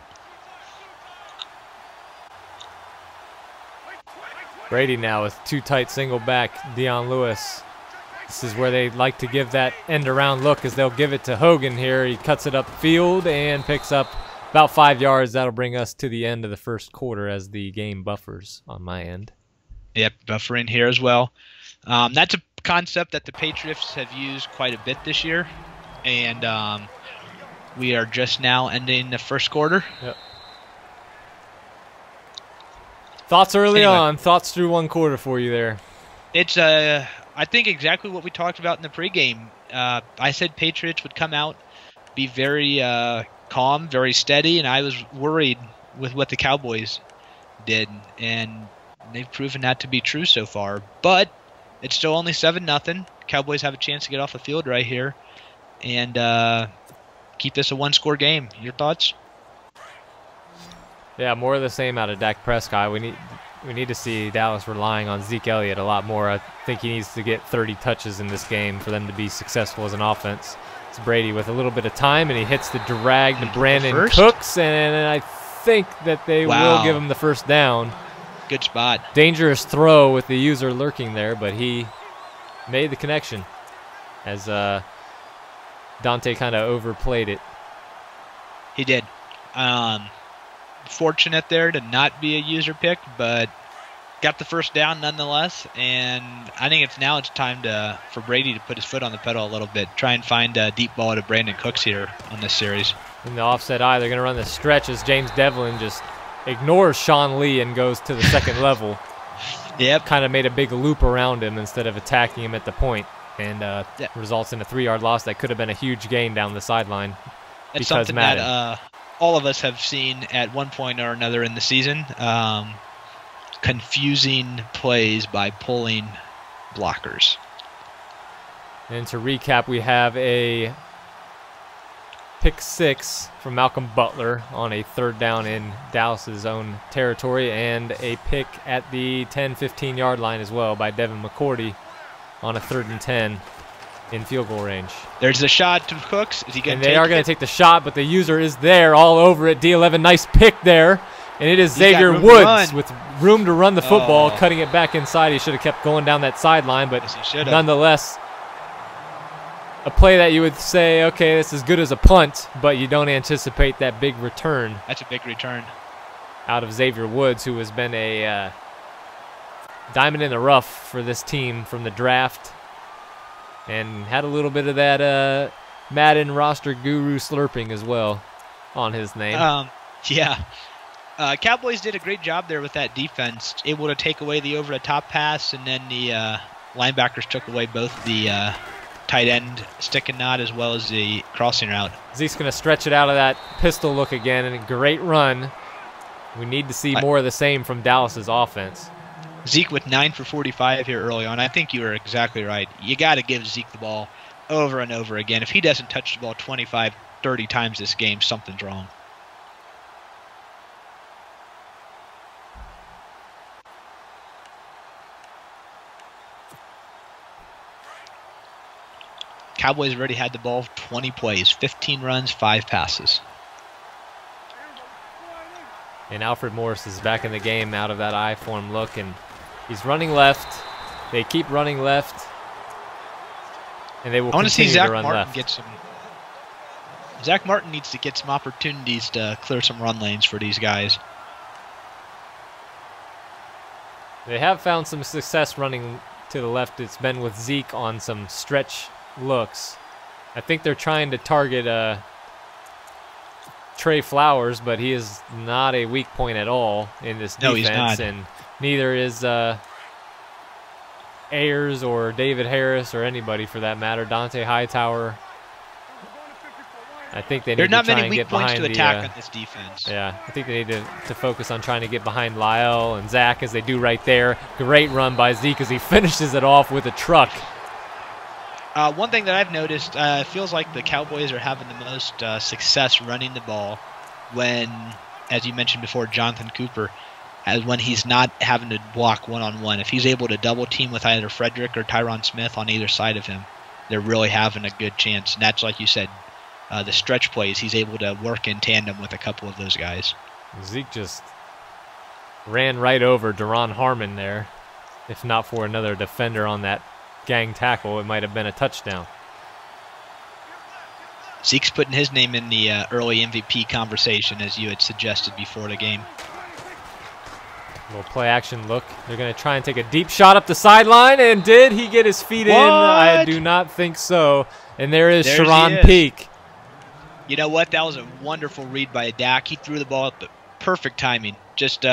Speaker 5: Brady now with 2 tight single back, Dion Lewis. This is where they like to give that end around look, as they'll give it to Hogan here. He cuts it upfield and picks up about 5 yards. That'll bring us to the end of the first quarter as the game buffers on my end.
Speaker 6: Yep, buffering here as well. That's a concept that the Patriots have used quite a bit this year. And we are just now ending the first quarter.
Speaker 5: Yep. Thoughts early on. Thoughts through 1 quarter for you there.
Speaker 6: It's I think exactly what we talked about in the pregame. I said Patriots would come out, be very calm, very steady, and I was worried with what the Cowboys did, and they've proven that to be true so far. But it's still only 7-0. Cowboys have a chance to get off the field right here and keep this a 1-score game. Your thoughts?
Speaker 5: Yeah, more of the same out of Dak Prescott. We need to see Dallas relying on Zeke Elliott a lot more. I think he needs to get 30 touches in this game for them to be successful as an offense. It's Brady with a little bit of time, and he hits the drag to Brandon Cooks, and I think that they will give him the first down.
Speaker 6: Good spot. Dangerous
Speaker 5: throw with the user lurking there, but he made the connection as Dante kind of overplayed it.
Speaker 6: He did. Fortunate there to not be a user pick, but got the first down nonetheless. And I think it's time for Brady to put his foot on the pedal a little bit, try and find a deep ball to Brandon Cooks here on this series.
Speaker 5: In the offset eye, they're going to run the stretch as James Devlin just ignores Sean Lee and goes to the second level.
Speaker 6: Yep.
Speaker 5: Kind of made a big loop around him instead of attacking him at the point, and results in a 3-yard loss that could have been a huge gain down the sideline.
Speaker 6: It's something that all of us have seen at one point or another in the season. Confusing plays by pulling blockers.
Speaker 5: And to recap, we have a pick 6 from Malcolm Butler on a 3rd down in Dallas's own territory, and a pick at the 10-15 yard line as well by Devin McCourty on a 3rd and 10. in field goal range.
Speaker 6: There's a shot to Cooks. Is he going to take it?
Speaker 5: And they are going to take the shot, but the user is there all over it. D11, nice pick there. And it is Xavier Woods with room to run the football, cutting it back inside. He should have kept going down that sideline, but nonetheless, a play that you would say, okay, this is good as a punt, but you don't anticipate that big return.
Speaker 6: That's a big return.
Speaker 5: Out of Xavier Woods, who has been a diamond in the rough for this team from the draft and had a little bit of that Madden roster guru slurping as well on his name.
Speaker 6: Yeah. Cowboys did a great job there with that defense, able to take away the over-the-top pass, and then the linebackers took away both the tight end stick and nod as well as the crossing route.
Speaker 5: Zeke's going to stretch it out of that pistol look again, and a great run. We need to see more of the same from Dallas's offense.
Speaker 6: Zeke with 9 for 45 here early on. I think you were exactly right. You got to give Zeke the ball over and over again. If he doesn't touch the ball 25, 30 times this game, something's wrong. Cowboys already had the ball 20 plays, 15 runs, 5 passes.
Speaker 5: And Alfred Morris is back in the game out of that I-form look, and he's running left. They keep running left, and they will continue to run left.
Speaker 6: Zach Martin needs to get some opportunities to clear some run lanes for these guys.
Speaker 5: They have found some success running to the left. It's been with Zeke on some stretch looks. I think they're trying to target Trey Flowers, but he is not a weak point at all in this defense.
Speaker 6: No, he's not.
Speaker 5: And neither is Ayers or David Harris or anybody for that matter. Dante Hightower. I think they need to try and get behind the...
Speaker 6: There are not many weak points to attack on this defense.
Speaker 5: Yeah, I think they need to focus on trying to get behind Lyle and Zach as they do right there. Great run by Zeke as he finishes it off with a truck.
Speaker 6: One thing that I've noticed, it feels like the Cowboys are having the most success running the ball when, as you mentioned before, Jonathan Cooper, when he's not having to block one-on-one. If he's able to double team with either Frederick or Tyron Smith on either side of him, they're really having a good chance. And that's, like you said, the stretch plays, he's able to work in tandem with a couple of those guys.
Speaker 5: Zeke just ran right over Deron Harmon there. If not for another defender on that gang tackle, it might have been a touchdown.
Speaker 6: Zeke's putting his name in the early MVP conversation, as you had suggested before the game.
Speaker 5: Little play action look. They're going to try and take a deep shot up the sideline, and did he get his feet in? I do not think so. And there is Sharon Peak.
Speaker 6: You know what? That was a wonderful read by Dak. He threw the ball at the perfect timing. Just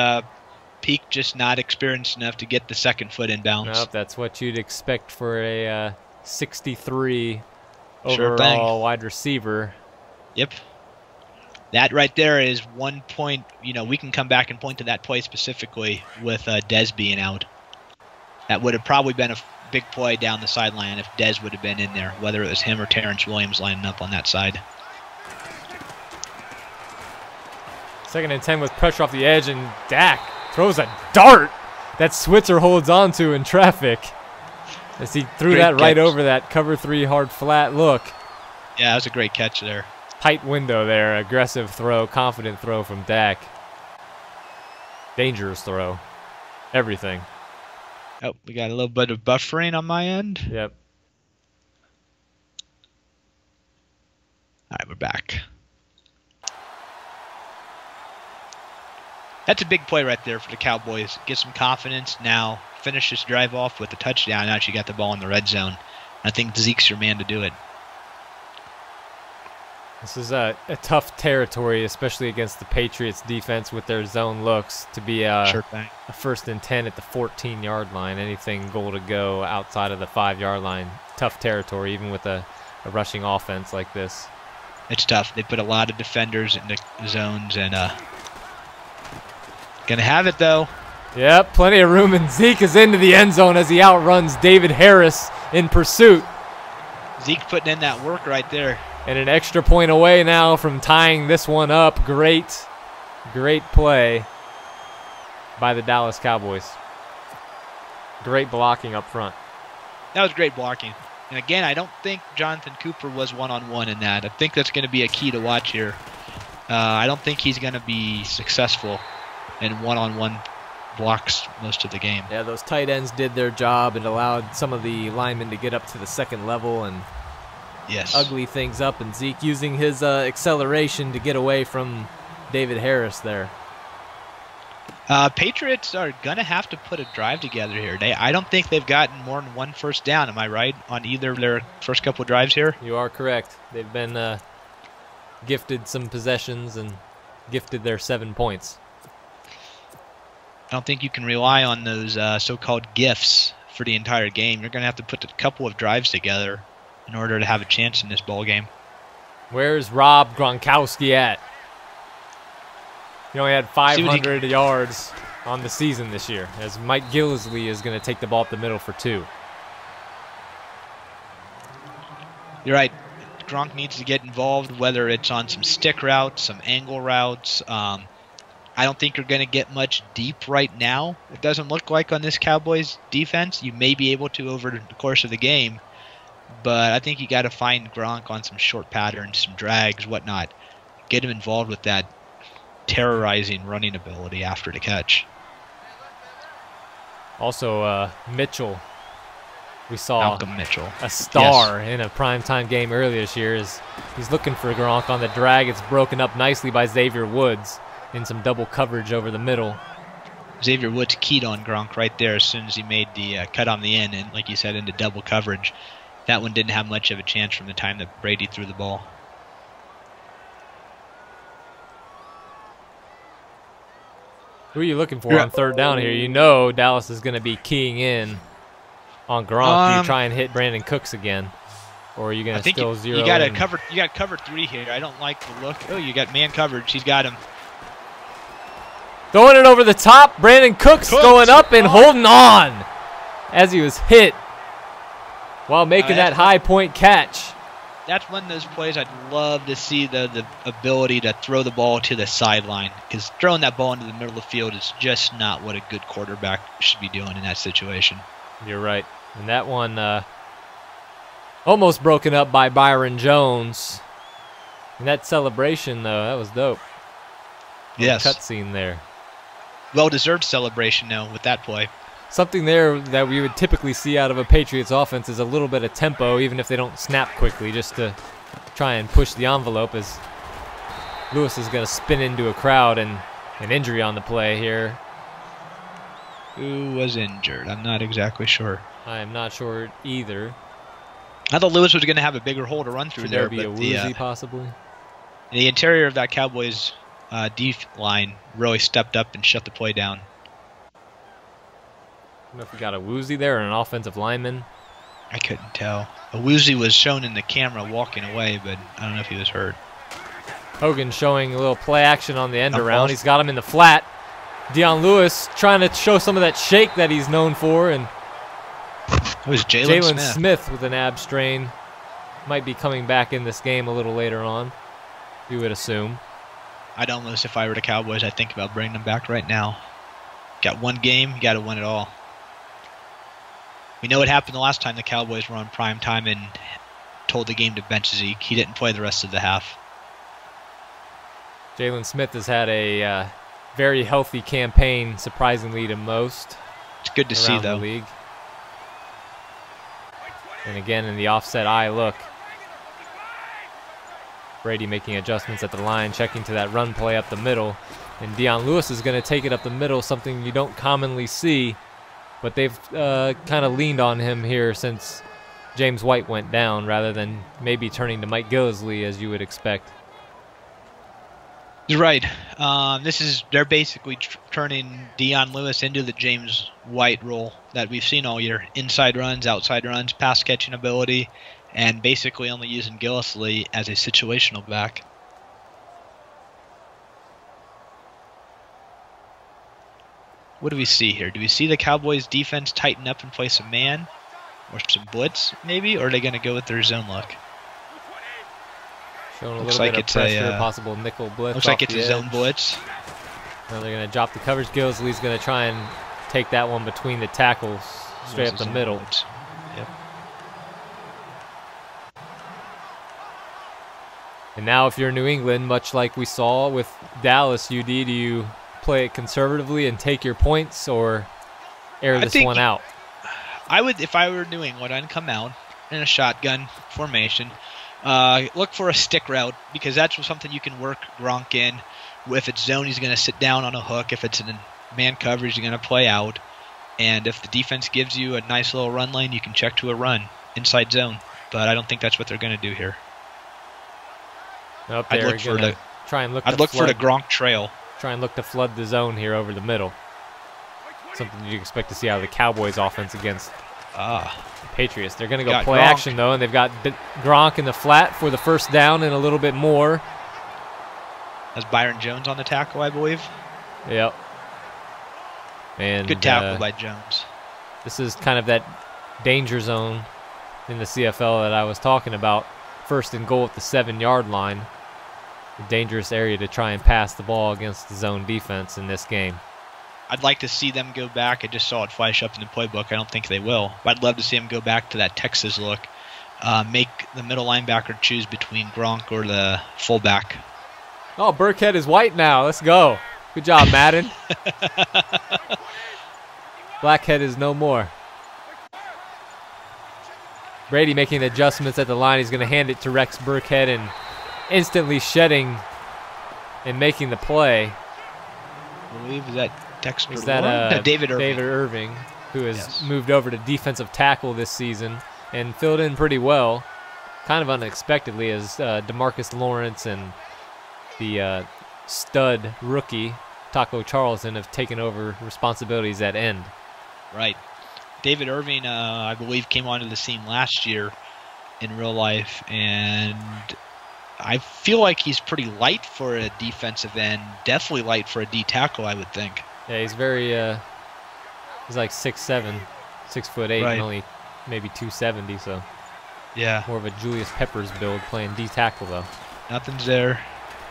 Speaker 6: Peak just not experienced enough to get the second foot in bounds.
Speaker 5: Nope, that's what you'd expect for a 63 overall wide receiver.
Speaker 6: Yep. That right there is one point. You know, we can come back and point to that play specifically with Dez being out. That would have probably been a big play down the sideline if Dez would have been in there, whether it was him or Terrence Williams lining up on that side.
Speaker 5: 2nd and 10 with pressure off the edge, and Dak throws a dart that Switzer holds on to in traffic as he threw that right over that cover 3 hard flat look.
Speaker 6: Yeah, that was a great catch there.
Speaker 5: Tight window there, aggressive throw, confident throw from Dak. Dangerous throw. Everything.
Speaker 6: Oh, we got a little bit of buffering on my end.
Speaker 5: Yep.
Speaker 6: All right, we're back. That's a big play right there for the Cowboys. Get some confidence now. Finish this drive off with a touchdown. Now you got the ball in the red zone. I think Zeke's your man to do it.
Speaker 5: This is a tough territory, especially against the Patriots defense with their zone looks, to be a 1st and 10 at the 14-yard line. Anything goal to go outside of the 5-yard line. Tough territory, even with a rushing offense like this.
Speaker 6: It's tough. They put a lot of defenders in the zones, and gonna have it though.
Speaker 5: Yep, plenty of room, and Zeke is into the end zone as he outruns David Harris in pursuit.
Speaker 6: Zeke putting in that work right there.
Speaker 5: And an extra point away now from tying this one up. Great play by the Dallas Cowboys. Great blocking up front.
Speaker 6: That was great blocking. And again, I don't think Jonathan Cooper was one-on-one in that. I think that's going to be a key to watch here. I don't think he's going to be successful in one-on-one blocks most of the game.
Speaker 5: Yeah, those tight ends did their job and allowed some of the linemen to get up to the second level and ugly things up. And Zeke using his acceleration to get away from David Harris there.
Speaker 6: Patriots are going to have to put a drive together here. I don't think they've gotten more than one first down. Am I right on either of their first couple of drives here?
Speaker 5: You are correct. They've been gifted some possessions and gifted their 7 points.
Speaker 6: I don't think you can rely on those so-called gifts for the entire game. You're going to have to put a couple of drives together in order to have a chance in this ball game.
Speaker 5: Where's Rob Gronkowski at? He only had 500 yards on the season this year, as Mike Gillislee is going to take the ball up the middle for 2.
Speaker 6: You're right. Gronk needs to get involved, whether it's on some stick routes, some angle routes. I don't think you're going to get much deep right now. It doesn't look like on this Cowboys defense. You may be able to over the course of the game, but I think you got to find Gronk on some short patterns, some drags, whatnot. Get him involved with that terrorizing running ability after the catch.
Speaker 5: Also, Mitchell. We saw
Speaker 6: Malcolm Mitchell,
Speaker 5: a star in a primetime game earlier this year. He's looking for Gronk on the drag. It's broken up nicely by Xavier Woods in some double coverage over the middle.
Speaker 6: Xavier Woods keyed on Gronk right there as soon as he made the cut on the end, and like you said, into double coverage. That one didn't have much of a chance from the time that Brady threw the ball.
Speaker 5: Who are you looking for on third down here? You know Dallas is going to be keying in on Gronk. Do you try and hit Brandon Cooks again? Or are you going to still zero in?
Speaker 6: You got cover 3 here. I don't like the look. Oh, you got man coverage. He's got him.
Speaker 5: Throwing it over the top. Brandon Cooks going up and holding on as he was hit while making that high point catch.
Speaker 6: That's one of those plays I'd love to see, the ability to throw the ball to the sideline, because throwing that ball into the middle of the field is just not what a good quarterback should be doing in that situation.
Speaker 5: You're right. And that one almost broken up by Byron Jones. And that celebration, though, that was dope.
Speaker 6: Yes.
Speaker 5: Cutscene there.
Speaker 6: Well-deserved celebration, though, with that play.
Speaker 5: Something there that we would typically see out of a Patriots offense is a little bit of tempo, even if they don't snap quickly, just to try and push the envelope, as Lewis is going to spin into a crowd and an injury on the play here.
Speaker 6: Who was injured? I'm not exactly sure.
Speaker 5: I am not sure either.
Speaker 6: I thought Lewis was going to have a bigger hole to run through there.
Speaker 5: Could there be a woozy possibly?
Speaker 6: The interior of that Cowboys deep line really stepped up and shut the play down.
Speaker 5: I don't know if we got a woozy there or an offensive lineman.
Speaker 6: I couldn't tell. A woozy was shown in the camera walking away, but I don't know if he was hurt.
Speaker 5: Hogan showing a little play action on the end around. He's got him in the flat. Dion Lewis trying to show some of that shake that he's known for, and
Speaker 6: it was Jalen
Speaker 5: Smith with an ab strain. Might be coming back in this game a little later on, you would assume.
Speaker 6: I'd almost, if I were the Cowboys, I'd think about bringing them back right now. Got one game, you got to win it all. We know what happened the last time the Cowboys were on prime time and told the game to bench Zeke. He didn't play the rest of the half.
Speaker 5: Jalen Smith has had a very healthy campaign, surprisingly to most.
Speaker 6: It's good to see, though.
Speaker 5: The league. And again, in the offset eye look, Brady making adjustments at the line, checking to that run play up the middle. And Dion Lewis is going to take it up the middle, something you don't commonly see. But they've kind of leaned on him here since James White went down, rather than maybe turning to Mike Gillislee as you would expect.
Speaker 6: You're right. They're basically turning Dion Lewis into the James White role that we've seen all year. Inside runs, outside runs, pass catching ability, and basically only using Gillislee as a situational back. What do we see here? Do we see the Cowboys defense tighten up and play some man? Or some blitz, maybe? Or are they going to go with their zone look?
Speaker 5: Showing a little bit of pressure, possible nickel blitz.
Speaker 6: Looks like it's a zone blitz.
Speaker 5: Now they're going to drop the coverage. Gillislee's going to try and take that one between the tackles, straight up the middle.
Speaker 6: Yep.
Speaker 5: And now if you're New England, much like we saw with Dallas UD, do you play it conservatively and take your points or air this one out?
Speaker 6: I would, if I were New England, I'd come out in a shotgun formation. Look for a stick route because that's something you can work Gronk in. If it's zone, he's going to sit down on a hook. If it's in man coverage, he's going to play out. And if the defense gives you a nice little run lane, you can check to a run inside zone. But I don't think that's what they're going to do here.
Speaker 5: I'd look for the
Speaker 6: Gronk trail.
Speaker 5: Try and look to flood the zone here over the middle. Something you'd expect to see out of the Cowboys offense against the Patriots. They're going to go play
Speaker 6: Gronk.
Speaker 5: action, though, and they've got Gronk in the flat for the first down and a little bit more.
Speaker 6: That's Byron Jones on the tackle, I believe.
Speaker 5: Yep. And
Speaker 6: good tackle by Jones.
Speaker 5: This is kind of that danger zone in the CFL that I was talking about. First and goal at the 7-yard line. A dangerous area to try and pass the ball against the zone defense in this game.
Speaker 6: I'd like to see them go back. I just saw it flash up in the playbook. I don't think they will. But I'd love to see them go back to that Texas look. Make the middle linebacker choose between Gronk or the fullback.
Speaker 5: Oh, Burkhead is white now. Let's go. Good job, Madden. Blackhead is no more. Brady making adjustments at the line. He's going to hand it to Rex Burkhead and instantly shedding and making the play.
Speaker 6: I believe that Dexter
Speaker 5: is that
Speaker 6: no, David Irving.
Speaker 5: David Irving, who has moved over to defensive tackle this season and filled in pretty well, kind of unexpectedly, as DeMarcus Lawrence and the stud rookie Taco Charlton have taken over responsibilities at end.
Speaker 6: Right. David Irving, I believe, came onto the scene last year in real life, and I feel like he's pretty light for a defensive end. Definitely light for a D tackle, I would think.
Speaker 5: Yeah, he's very, he's like 6'7", 6'8", and only maybe 270, so
Speaker 6: yeah,
Speaker 5: more of a Julius Peppers build playing D tackle though.
Speaker 6: Nothing's there.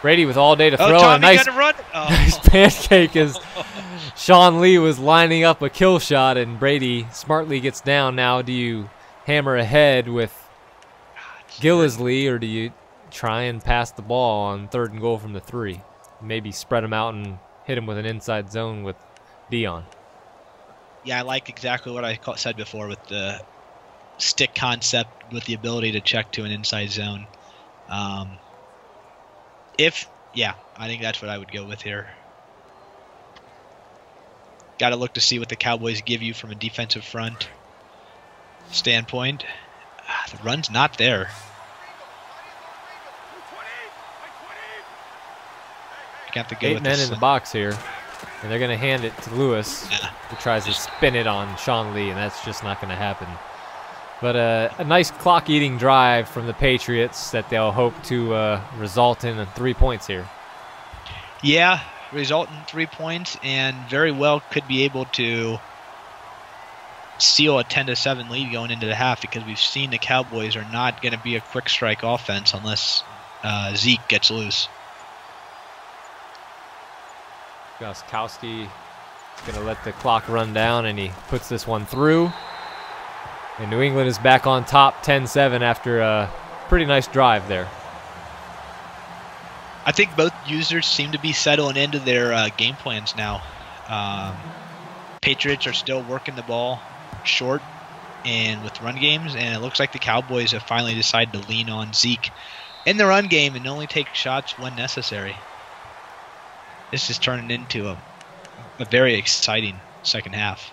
Speaker 5: Brady with all day to throw.
Speaker 6: Tommy
Speaker 5: A nice,
Speaker 6: got to run.
Speaker 5: Nice pancake as Sean Lee was lining up a kill shot, and Brady smartly gets down. Now, do you hammer ahead with Gillisley, or do you try and pass the ball on 3rd and goal from the 3? Maybe spread him out and hit him with an inside zone with Dion.
Speaker 6: Yeah, I like exactly what I said before with the stick concept with the ability to check to an inside zone. I think that's what I would go with here. Got to look to see what the Cowboys give you from a defensive front standpoint. The run's not there. Got to go
Speaker 5: 8 men in the box here, and they're going to hand it to Lewis, who tries to spin it on Sean Lee, and that's just not going to happen. But a nice clock-eating drive from the Patriots that they'll hope to result in 3 points here.
Speaker 6: Yeah, result in 3 points, and very well could be able to seal a 10-7 lead going into the half, because we've seen the Cowboys are not going to be a quick strike offense unless Zeke gets loose.
Speaker 5: Gostkowski is going to let the clock run down, and he puts this one through. And New England is back on top 10-7 after a pretty nice drive there.
Speaker 6: I think both users seem to be settling into their game plans now. Patriots are still working the ball short and with run games, and it looks like the Cowboys have finally decided to lean on Zeke in the run game and only take shots when necessary. This is turning into a very exciting second half.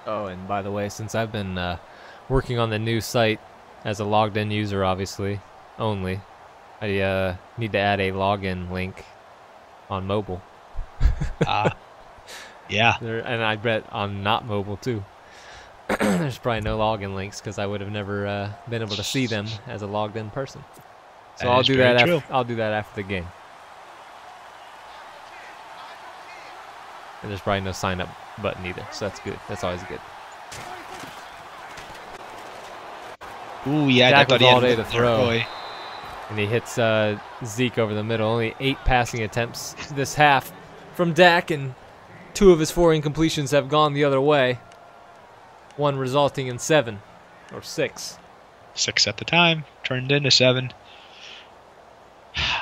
Speaker 5: Oh, and by the way, since I've been working on the new site as a logged-in user, obviously, only, I need to add a login link on mobile.
Speaker 6: Yeah.
Speaker 5: And I bet on not mobile, too. There's probably no login links because I would have never been able to see them as a logged-in person. So I'll do that after the game. And there's probably no sign-up button either, so that's good. That's always good.
Speaker 6: Ooh, yeah,
Speaker 5: Dak
Speaker 6: I thought
Speaker 5: with
Speaker 6: he
Speaker 5: all
Speaker 6: had
Speaker 5: day to throw. And he hits Zeke over the middle. Only 8 passing attempts this half from Dak, and 2 of his 4 incompletions have gone the other way. 1 resulting in 7 or 6.
Speaker 6: 6 at the time, turned into 7.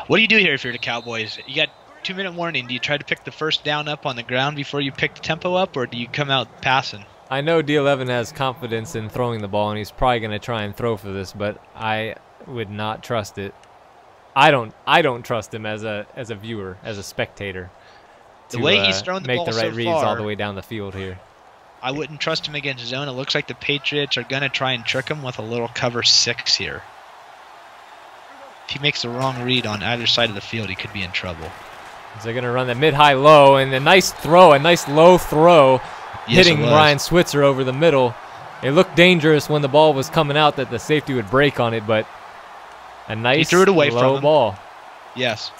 Speaker 6: What do you do here if you're the Cowboys? You got 2-minute warning. Do you try to pick the first down up on the ground before you pick the tempo up, or do you come out passing?
Speaker 5: I know D11 has confidence in throwing the ball, and he's probably going to try and throw for this, but I would not trust it. I don't trust him as a viewer, as a spectator.
Speaker 6: The way he's thrown the ball
Speaker 5: make the right
Speaker 6: so
Speaker 5: reads
Speaker 6: far,
Speaker 5: all the way down the field here.
Speaker 6: I wouldn't trust him against zone. It looks like the Patriots are going to try and trick him with a little cover 6 here. If he makes the wrong read on either side of the field, he could be in trouble.
Speaker 5: So they're going to run the mid-high-low, and a nice throw, a nice low throw, hitting Ryan Switzer over the middle. It looked dangerous when the ball was coming out that the safety would break on it, but a nice
Speaker 6: he threw it away
Speaker 5: low
Speaker 6: from him.
Speaker 5: ball.
Speaker 6: Yes.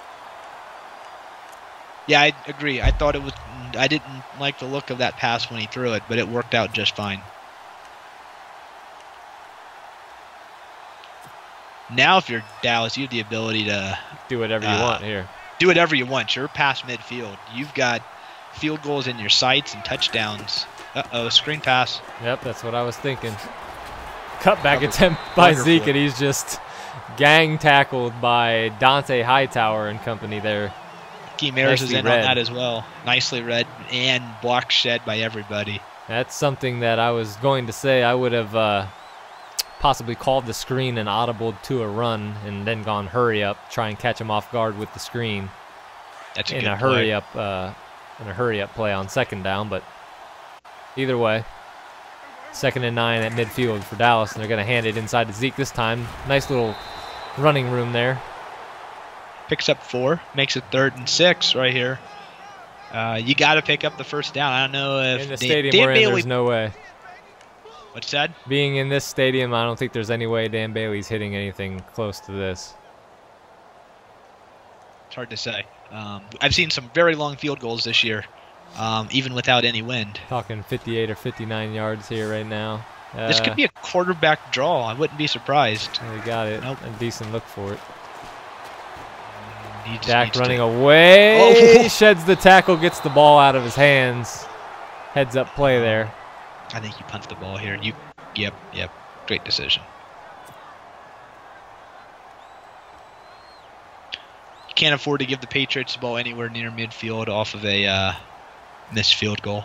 Speaker 6: Yeah, I agree. I thought it was. I didn't like the look of that pass when he threw it, but it worked out just fine. Now, if you're Dallas, you have the ability to
Speaker 5: do whatever you want here.
Speaker 6: Do whatever you want. You're past midfield. You've got field goals in your sights and touchdowns. Uh-oh, screen pass.
Speaker 5: Yep, that's what I was thinking. Cutback attempt by Zeke, and he's just gang tackled by Dante Hightower and company there.
Speaker 6: Key Maris is in on that as well. Nicely read and block shed by everybody.
Speaker 5: That's something that I was going to say. I would have possibly called the screen and audible to a run and then gone hurry up, try and catch him off guard with the screen.
Speaker 6: That's a
Speaker 5: in
Speaker 6: good
Speaker 5: a
Speaker 6: play.
Speaker 5: hurry up play on 2nd down, but either way, 2nd and 9 at midfield for Dallas, and they're going to hand it inside to Zeke this time. Nice little running room there.
Speaker 6: Picks up 4, makes it 3rd and 6 right here. You got to pick up the first down. I don't know if
Speaker 5: in the stadium we're in, there's no way.
Speaker 6: What's that?
Speaker 5: Being in this stadium, I don't think there's any way Dan Bailey's hitting anything close to this.
Speaker 6: It's hard to say. I've seen some very long field goals this year, even without any wind.
Speaker 5: Talking 58 or 59 yards here right now.
Speaker 6: This could be a quarterback draw. I wouldn't be surprised.
Speaker 5: We got it.
Speaker 6: Nope.
Speaker 5: A decent look for it.
Speaker 6: Dak
Speaker 5: running away. Oh. Sheds the tackle, gets the ball out of his hands. Heads up play there.
Speaker 6: I think you punt the ball here. Yep. Great decision. You can't afford to give the Patriots the ball anywhere near midfield off of a missed field goal.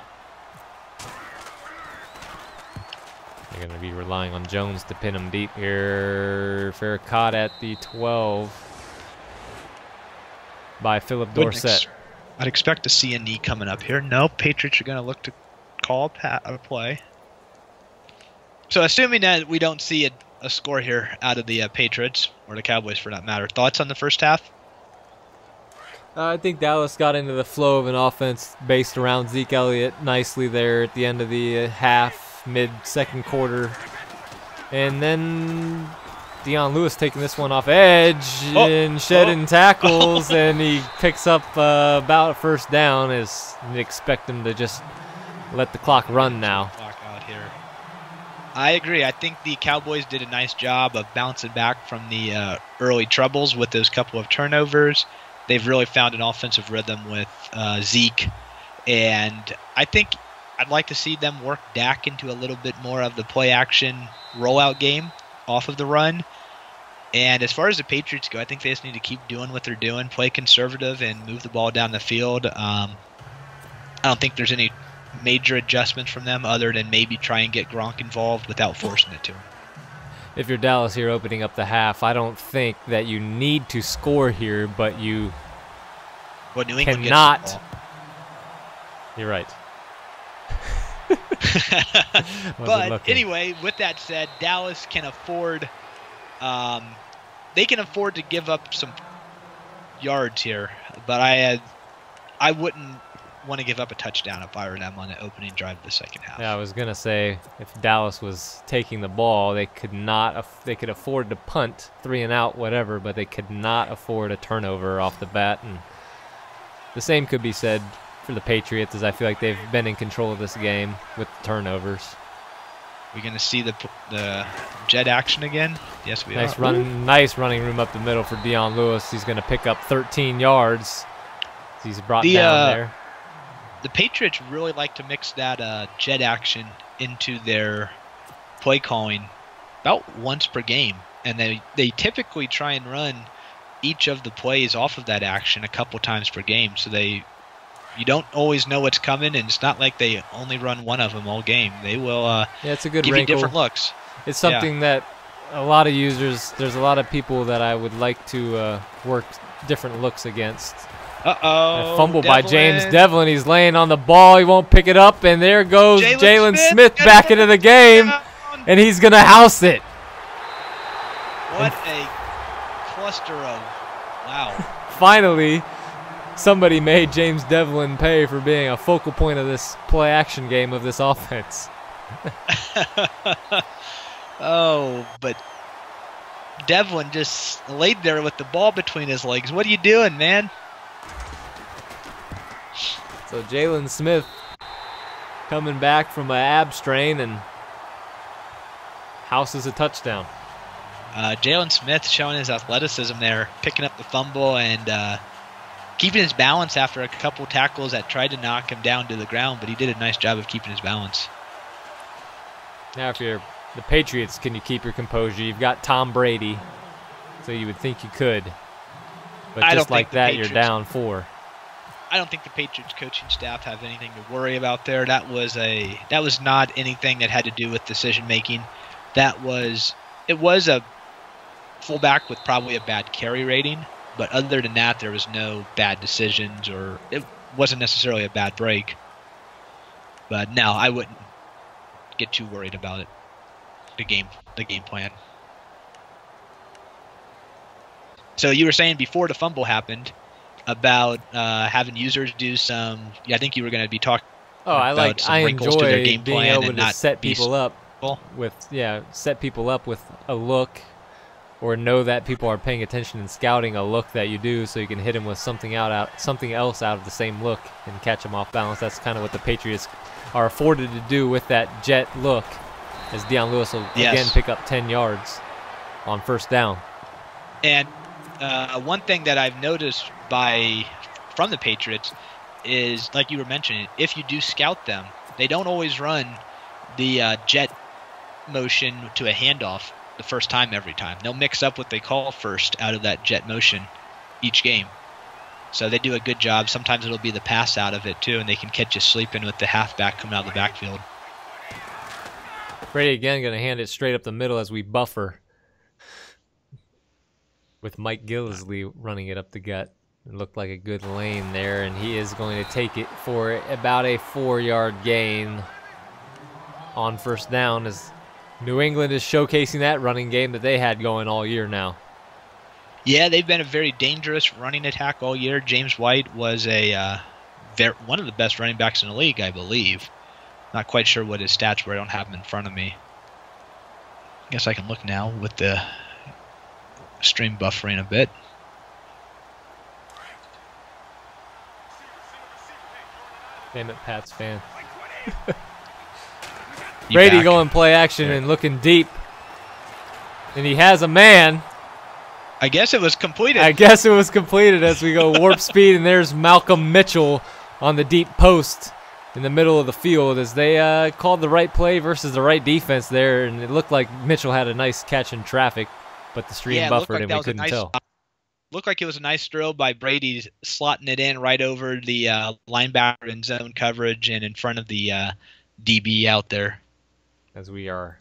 Speaker 5: They're going to be relying on Jones to pin him deep here. Fair caught at the 12 by Philip Dorsett.
Speaker 6: I'd expect to see a knee coming up here. No, Patriots are going to look to call a play. So assuming that we don't see a score here out of the Patriots, or the Cowboys for that matter, thoughts on the first half?
Speaker 5: I think Dallas got into the flow of an offense based around Zeke Elliott nicely there at the end of the half, mid-second quarter. And then Dion Lewis taking this one off edge and shedding tackles, and he picks up about a first down as you expect him to just let the clock run now.
Speaker 6: Clock out here. I agree. I think the Cowboys did a nice job of bouncing back from the early troubles with those couple of turnovers. They've really found an offensive rhythm with Zeke, and I think I'd like to see them work Dak into a little bit more of the play-action rollout game off of the run. And as far as the Patriots go, I think they just need to keep doing what they're doing, play conservative, and move the ball down the field. I don't think there's any major adjustments from them other than maybe try and get Gronk involved without forcing it to him.
Speaker 5: If you're Dallas here opening up the half, I don't think that you need to score here, but you
Speaker 6: New England
Speaker 5: cannot.
Speaker 6: Gets the ball.
Speaker 5: You're right.
Speaker 6: But anyway, with that said, Dallas can afford they can afford to give up some yards here, but I wouldn't want to give up a touchdown if I were them on the opening drive of the second half.
Speaker 5: Yeah, I was gonna say if Dallas was taking the ball, they could afford to punt 3 and out, whatever, but they could not afford a turnover off the bat. And the same could be said for the Patriots, as I feel like they've been in control of this game with the turnovers.
Speaker 6: We're gonna see the jet action again. Yes, we are.
Speaker 5: Nice running room up the middle for Dion Lewis. He's gonna pick up 13 yards. He's brought down there.
Speaker 6: The Patriots really like to mix that jet action into their play calling about once per game, and they typically try and run each of the plays off of that action a couple times per game, so you don't always know what's coming, and it's not like they only run one of them all game. They will
Speaker 5: yeah, it's a good
Speaker 6: give
Speaker 5: wrinkle.
Speaker 6: you different looks.
Speaker 5: It's something that a lot of users, there's a lot of people that I would like to work different looks against.
Speaker 6: Uh-oh.
Speaker 5: A fumble by James Devlin. He's laying on the ball. He won't pick it up, and there goes Jalen Smith back into the game, and he's going to house it.
Speaker 6: What a cluster of, wow.
Speaker 5: Finally, somebody made James Devlin pay for being a focal point of this play-action game of this offense.
Speaker 6: Oh, but Devlin just laid there with the ball between his legs. What are you doing, man?
Speaker 5: So Jalen Smith coming back from an ab strain and houses a touchdown.
Speaker 6: Jalen Smith showing his athleticism there, picking up the fumble and keeping his balance after a couple tackles that tried to knock him down to the ground, but he did a nice job of keeping his balance.
Speaker 5: Now, if you're the Patriots, can you keep your composure? You've got Tom Brady, so you would think you could. But just like that, you're down 4.
Speaker 6: I don't think the Patriots coaching staff have anything to worry about there. That was not anything that had to do with decision making. It was a fullback with probably a bad carry rating, but other than that, there was no bad decisions, or it wasn't necessarily a bad break. But no, I wouldn't get too worried about it. The game plan. So you were saying before the fumble happened about having users do some. Yeah, I think you were going to be talking.
Speaker 5: Oh, I enjoy being able to set people up with a look, or know that people are paying attention and scouting a look that you do, so you can hit them with something else out of the same look and catch them off balance. That's kind of what the Patriots are afforded to do with that jet look, as Deion Lewis will again pick up 10 yards on first down.
Speaker 6: And one thing that I've noticed from the Patriots is, like you were mentioning, if you do scout them, they don't always run the jet motion to a handoff the first time every time. They'll mix up what they call first out of that jet motion each game. So they do a good job. Sometimes it'll be the pass out of it too, and they can catch you sleeping with the halfback coming out of the backfield.
Speaker 5: Brady again going to hand it straight up the middle as we buffer, with Mike Gillisley running it up the gut. It looked like a good lane there, and he is going to take it for about a 4-yard gain on first down, as New England is showcasing that running game that they had going all year now.
Speaker 6: Yeah, they've been a very dangerous running attack all year. James White was one of the best running backs in the league, I believe. Not quite sure what his stats were. I don't have them in front of me. I guess I can look now with the stream buffering a bit.
Speaker 5: Damn it, Pats fan. Brady going play action and looking deep. And he has a man.
Speaker 6: I guess it was completed.
Speaker 5: I guess it was completed as we go warp speed, and there's Malcolm Mitchell on the deep post in the middle of the field, as they called the right play versus the right defense there, and it looked like Mitchell had a nice catch in traffic, but the stream buffered and we couldn't tell.
Speaker 6: Looked like it was a nice throw by Brady, slotting it in right over the linebacker in zone coverage and in front of the DB out there.
Speaker 5: As we are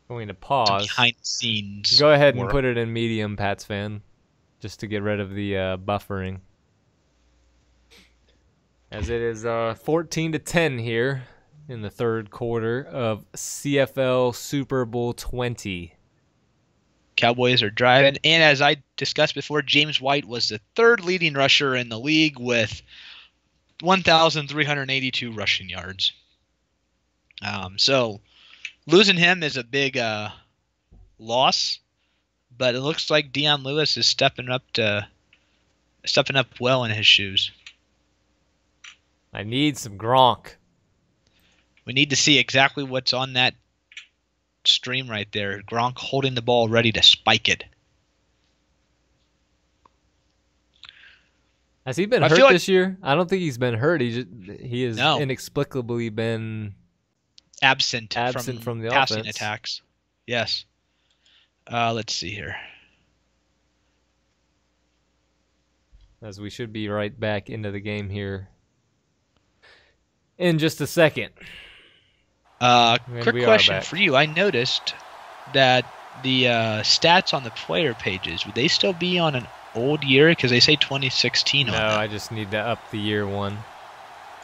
Speaker 5: going to pause.
Speaker 6: Behind the scenes.
Speaker 5: Go ahead and put it in medium, Pats fan, just to get rid of the buffering. As it is 14-10 here in the third quarter of CFL Super Bowl 20.
Speaker 6: Cowboys are driving, and as I discussed before, James White was the third leading rusher in the league with 1,382 rushing yards. So losing him is a big loss, but it looks like Deion Lewis is stepping up well in his shoes.
Speaker 5: I need some Gronk.
Speaker 6: We need to see exactly what's on that stream right there. Gronk holding the ball ready to spike it.
Speaker 5: Has he been hurt this year? I don't think he's been hurt. He has inexplicably been
Speaker 6: absent
Speaker 5: from the
Speaker 6: passing
Speaker 5: offense.
Speaker 6: attacks. Yes. Let's see here.
Speaker 5: As we should be right back into the game here in just a second.
Speaker 6: Quick question for you. I noticed that the stats on the player pages, would they still be on an old year? Because they say 2016 on
Speaker 5: No,
Speaker 6: them.
Speaker 5: I just need to up the year one.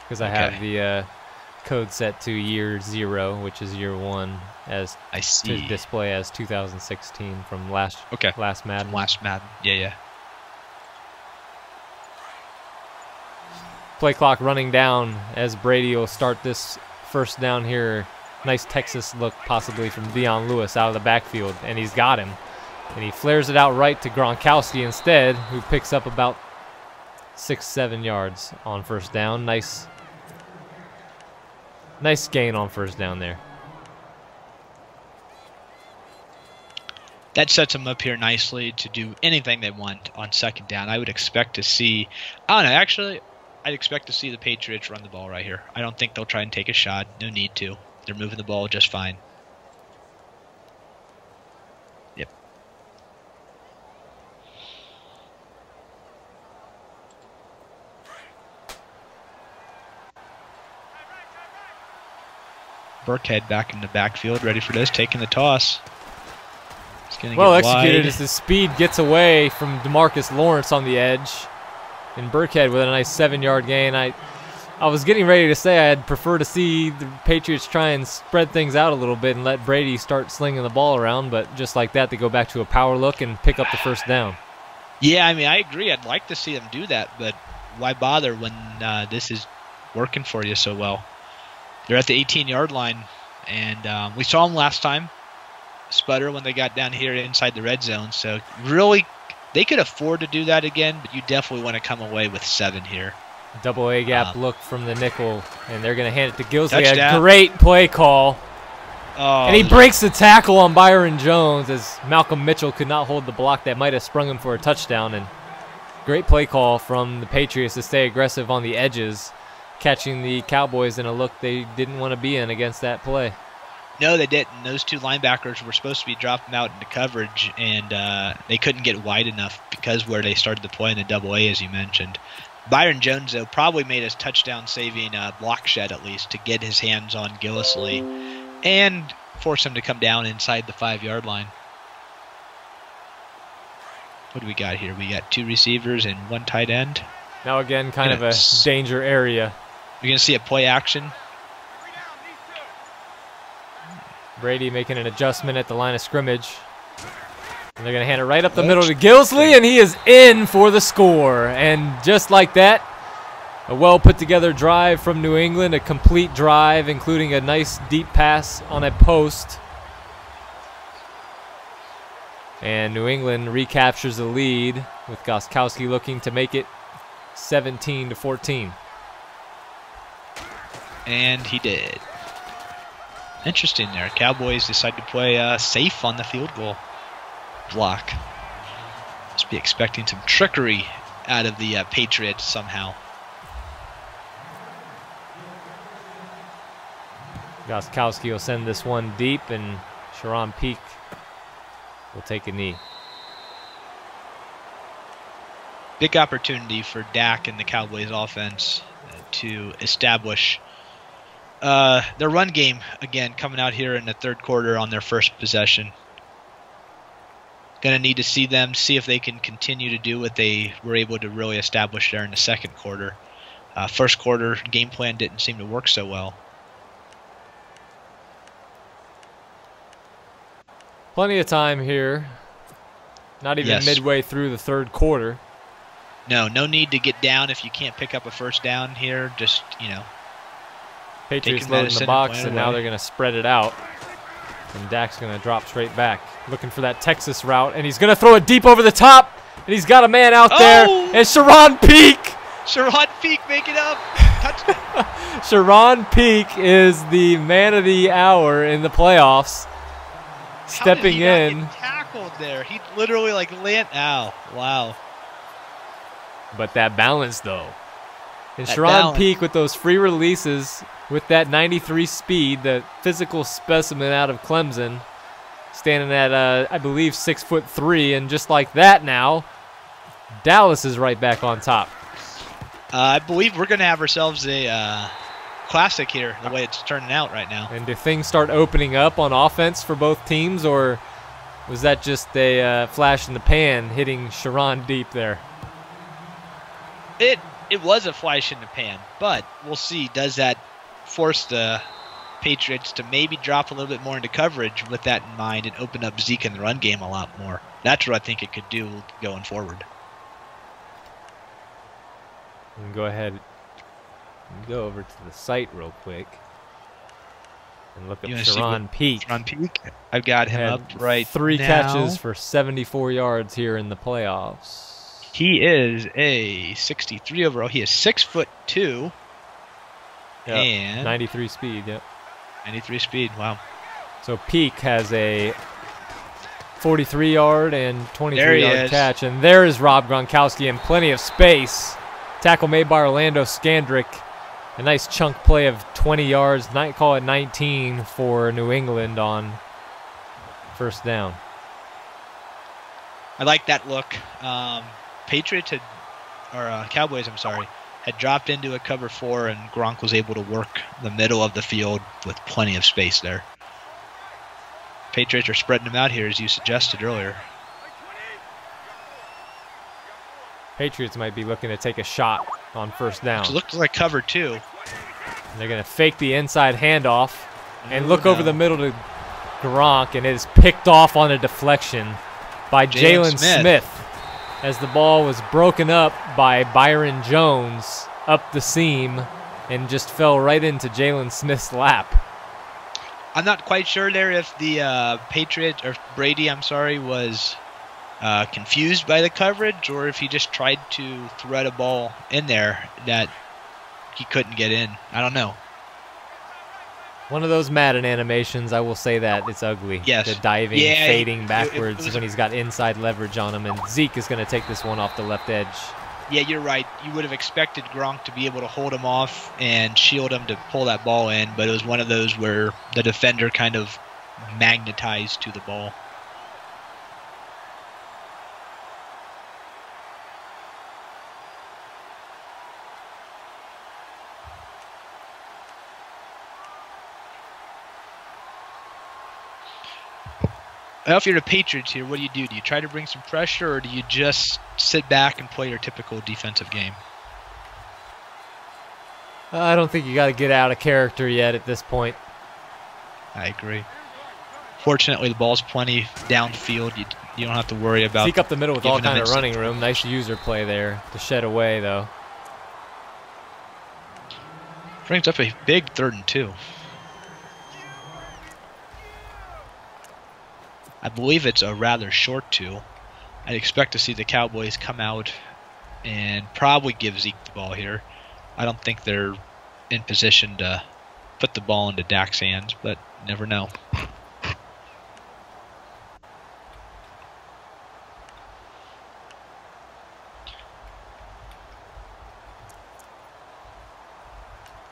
Speaker 5: Because I have the code set to year 0, which is year 1, as
Speaker 6: I see.
Speaker 5: to display as 2016 from last Madden.
Speaker 6: Last Madden. Yeah.
Speaker 5: Play clock running down as Brady will start this first down here. Nice Texas look possibly from Dion Lewis out of the backfield, and he's got him. And he flares it out right to Gronkowski instead, who picks up about 6-7 yards on first down. Nice gain on first down there.
Speaker 6: That sets them up here nicely to do anything they want on second down. I would expect to see, I don't know, actually, I'd expect to see the Patriots run the ball right here. I don't think they'll try and take a shot. No need to. They're moving the ball just fine. Yep. Burkhead back in the backfield, ready for this, taking the toss.
Speaker 5: Well executed as the speed gets away from DeMarcus Lawrence on the edge. And Burkhead with a nice 7-yard gain. I was getting ready to say I'd prefer to see the Patriots try and spread things out a little bit and let Brady start slinging the ball around, but just like that, they go back to a power look and pick up the first down.
Speaker 6: Yeah, I mean, I agree. I'd like to see them do that, but why bother when this is working for you so well? They're at the 18-yard line, and we saw them last time sputter when they got down here inside the red zone, so really they could afford to do that again, but you definitely want to come away with 7 here.
Speaker 5: Double A gap look from the nickel, and they're going to hand it to Gilsley.
Speaker 6: Touchdown.
Speaker 5: A great play call.
Speaker 6: Oh,
Speaker 5: and he breaks the tackle on Byron Jones as Malcolm Mitchell could not hold the block that might have sprung him for a touchdown. And great play call from the Patriots to stay aggressive on the edges, catching the Cowboys in a look they didn't want to be in against that play.
Speaker 6: No, they didn't. Those two linebackers were supposed to be dropping out into coverage, and they couldn't get wide enough because where they started the play in the double A, as you mentioned. Byron Jones, though, probably made his touchdown-saving block shed, at least, to get his hands on Gillisley and force him to come down inside the 5-yard line. What do we got here? We got 2 receivers and 1 tight end.
Speaker 5: Now, again, kind of a danger area.
Speaker 6: You're going to see a play action.
Speaker 5: Brady making an adjustment at the line of scrimmage. And they're going to hand it right up the middle to Gilsley, and he is in for the score. And just like that, a well-put-together drive from New England, a complete drive, including a nice deep pass on a post. And New England recaptures the lead with Gostkowski looking to make it 17-14.
Speaker 6: And he did. Interesting there. Cowboys decide to play safe on the field goal block. Must be expecting some trickery out of the Patriots somehow.
Speaker 5: Gostkowski will send this one deep, and Sharon Peak will take a knee.
Speaker 6: Big opportunity for Dak and the Cowboys offense to establish their run game again, coming out here in the third quarter on their first possession. Going to need to see them, see if they can continue to do what they were able to really establish there in the second quarter. First quarter game plan didn't seem to work so well.
Speaker 5: Plenty of time here. Not even midway through the third quarter.
Speaker 6: No need to get down if you can't pick up a first down here. Just,
Speaker 5: Patriots loading the box, and now they're going to spread it out. And Dak's going to drop straight back, looking for that Texas route. And he's going to throw it deep over the top. And he's got a man out there. And Sharon Peak.
Speaker 6: Sharon Peak, make it up. Touchdown.
Speaker 5: Sharon Peak is the man of the hour in the playoffs. Stepping in.
Speaker 6: Not get tackled there. He literally land. Ow. Wow.
Speaker 5: But that balance, though. And Sharon Peak with those free releases, with that 93 speed, the physical specimen out of Clemson, standing at, I believe, 6'3", and just like that now, Dallas is right back on top.
Speaker 6: I believe we're going to have ourselves a classic here, the way it's turning out right now.
Speaker 5: And do things start opening up on offense for both teams, or was that just a flash in the pan hitting Sharon deep there?
Speaker 6: It was a flash in the pan, but we'll see. Does that force the Patriots to maybe drop a little bit more into coverage with that in mind and open up Zeke in the run game a lot more? That's what I think it could do going forward.
Speaker 5: And go ahead and go over to the site real quick and look up Sharon Peak.
Speaker 6: Sharon Peak. I've got him up right
Speaker 5: 3
Speaker 6: now.
Speaker 5: catches for 74 yards here in the playoffs.
Speaker 6: He is a 63 overall. He is 6'2".
Speaker 5: Yep.
Speaker 6: And
Speaker 5: 93 speed, yep.
Speaker 6: 93 speed, wow.
Speaker 5: So Peak has a 43-yard and 23-yard catch. And there is Rob Gronkowski in plenty of space. Tackle made by Orlando Scandrick. A nice chunk play of 20 yards. Call it 19 for New England on first down.
Speaker 6: I like that look. Cowboys, had dropped into a cover 4, and Gronk was able to work the middle of the field with plenty of space there. Patriots are spreading them out here, as you suggested earlier.
Speaker 5: Patriots might be looking to take a shot on first down.
Speaker 6: It looks like cover 2.
Speaker 5: And they're going to fake the inside handoff and look over the middle to Gronk, and it is picked off on a deflection by Jalen Smith as the ball was broken up by Byron Jones up the seam and just fell right into Jalen Smith's lap.
Speaker 6: I'm not quite sure there if the Brady was confused by the coverage, or if he just tried to thread a ball in there that he couldn't get in. I don't know.
Speaker 5: One of those Madden animations, I will say that. It's ugly.
Speaker 6: Yes.
Speaker 5: The diving, fading backwards when he's got inside leverage on him, and Zeke is going to take this one off the left edge.
Speaker 6: Yeah, you're right. You would have expected Gronk to be able to hold him off and shield him to pull that ball in, but it was one of those where the defender kind of magnetized to the ball. Well, if you're the Patriots here, what do you do? Do you try to bring some pressure, or do you just sit back and play your typical defensive game?
Speaker 5: I don't think you got to get out of character yet at this point.
Speaker 6: I agree. Fortunately, the ball's plenty downfield. You don't have to worry about
Speaker 5: Zeke up the middle with all kind of running room. Nice user play there to shed away, though.
Speaker 6: Brings up a big 3rd and 2. I believe it's a rather short 2. I'd expect to see the Cowboys come out and probably give Zeke the ball here. I don't think they're in position to put the ball into Dak's hands, but you never know.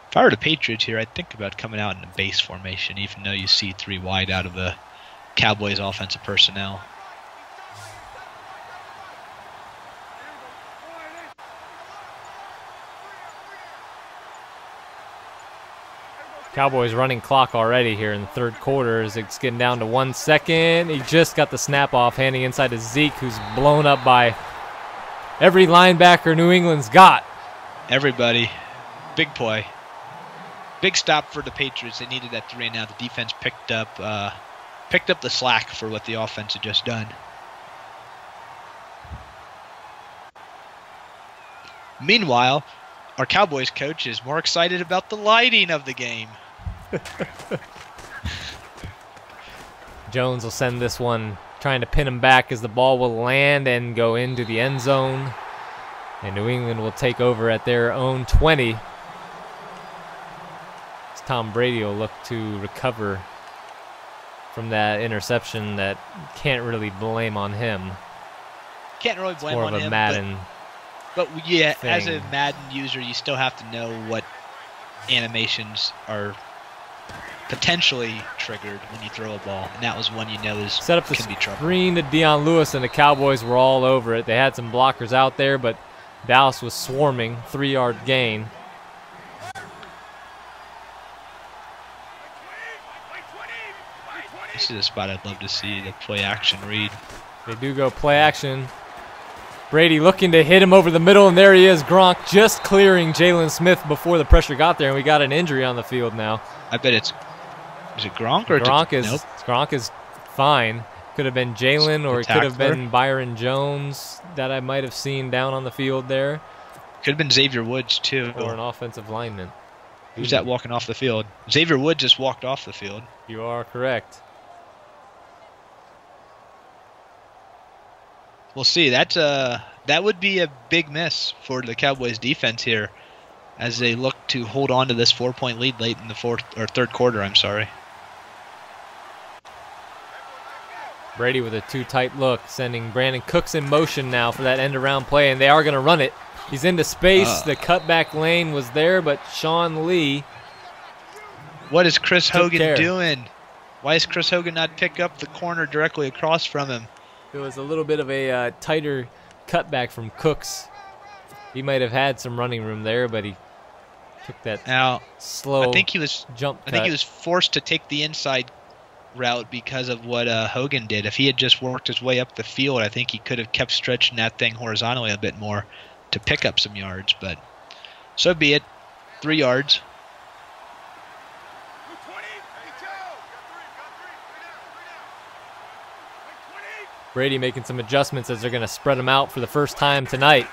Speaker 6: If I were the Patriots here, I'd think about coming out in a base formation, even though you see 3 wide out of the Cowboys offensive personnel.
Speaker 5: Cowboys running clock already here in the 3rd quarter as it's getting down to 1 second. He just got the snap off, handing inside to Zeke, who's blown up by every linebacker New England's got.
Speaker 6: Everybody. Big play. Big stop for the Patriots. They needed that 3 and out. The defense picked up the slack for what the offense had just done. Meanwhile, our Cowboys coach is more excited about the lighting of the game.
Speaker 5: Jones will send this one, trying to pin him back as the ball will land and go into the end zone. And New England will take over at their own 20. As Tom Brady will look to recover from that interception that can't really blame on him.
Speaker 6: Can't really blame
Speaker 5: more
Speaker 6: on
Speaker 5: of a
Speaker 6: him,
Speaker 5: Madden
Speaker 6: but yeah,
Speaker 5: thing.
Speaker 6: As a Madden user, you still have to know what animations are potentially triggered when you throw a ball, and that was one you know is
Speaker 5: Set up the
Speaker 6: can be trouble.
Speaker 5: screen to Dion Lewis, and the Cowboys were all over it. They had some blockers out there, but Dallas was swarming. 3-yard gain.
Speaker 6: This is a spot I'd love to see, the play action read.
Speaker 5: They do go play action. Brady looking to hit him over the middle, and there he is. Gronk just clearing Jalen Smith before the pressure got there, and we got an injury on the field now.
Speaker 6: I bet it's, is it Gronk or
Speaker 5: Gronk
Speaker 6: nope.
Speaker 5: is fine. Could have been Jalen, or it could have
Speaker 6: tackler.
Speaker 5: been Byron Jones that I might have seen down on the field there,
Speaker 6: Could have been Xavier Woods too.
Speaker 5: or an offensive lineman.
Speaker 6: Who's that walking off the field? Xavier Woods just walked off the field.
Speaker 5: You are correct.
Speaker 6: We'll see. That would be a big miss for the Cowboys defense here, as they look to hold on to this 4-point lead late in the third quarter. I'm sorry.
Speaker 5: Brady with a too tight look, sending Brandon Cooks in motion now for that end around play, and they are going to run it. He's into space. The cutback lane was there, but Sean Lee.
Speaker 6: What is Chris
Speaker 5: Took
Speaker 6: Hogan
Speaker 5: care.
Speaker 6: doing? Why is Chris Hogan not pick up the corner directly across from him?
Speaker 5: It was a little bit of a tighter cutback from Cooks. He might have had some running room there, but he took that
Speaker 6: Now,
Speaker 5: slow
Speaker 6: I think he was
Speaker 5: jump cut.
Speaker 6: I think he was forced to take the inside route because of what Hogan did. If he had just worked his way up the field, I think he could have kept stretching that thing horizontally a bit more to pick up some yards. But so be it. 3 yards.
Speaker 5: Brady making some adjustments as they're going to spread him out for the first time tonight.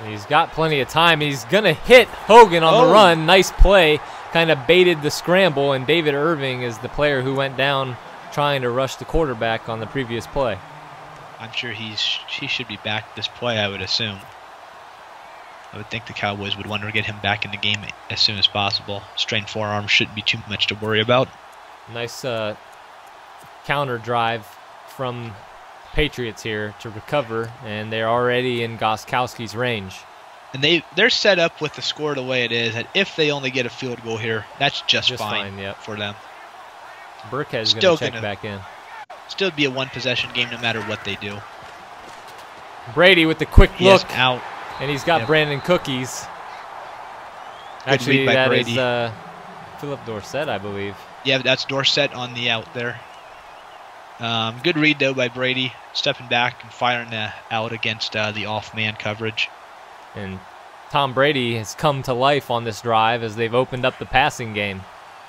Speaker 5: And he's got plenty of time. He's going to hit Hogan on the run. Nice play. Kind of baited the scramble, and David Irving is the player who went down trying to rush the quarterback on the previous play.
Speaker 6: I'm sure he should be back this play, I would assume. I would think the Cowboys would want to get him back in the game as soon as possible. Strained forearm shouldn't be too much to worry about.
Speaker 5: Nice counter drive from Patriots here to recover, and they're already in Gostkowski's range.
Speaker 6: And they're set up with the score the way it is, that if they only get a field goal here, that's just fine
Speaker 5: yep.
Speaker 6: for them.
Speaker 5: Burkhead is
Speaker 6: Still
Speaker 5: going to check
Speaker 6: gonna
Speaker 5: back in.
Speaker 6: Still be a one-possession game no matter what they do.
Speaker 5: Brady with the quick
Speaker 6: He is
Speaker 5: look,
Speaker 6: out.
Speaker 5: and he's got
Speaker 6: Yep.
Speaker 5: Brandon Cookies.
Speaker 6: Good
Speaker 5: Actually,
Speaker 6: read by
Speaker 5: that
Speaker 6: Brady.
Speaker 5: is Philip Dorsett, I believe.
Speaker 6: Yeah, that's Dorsett on the out there. Good read, though, by Brady. Stepping back and firing out against the off-man coverage.
Speaker 5: And Tom Brady has come to life on this drive as they've opened up the passing game.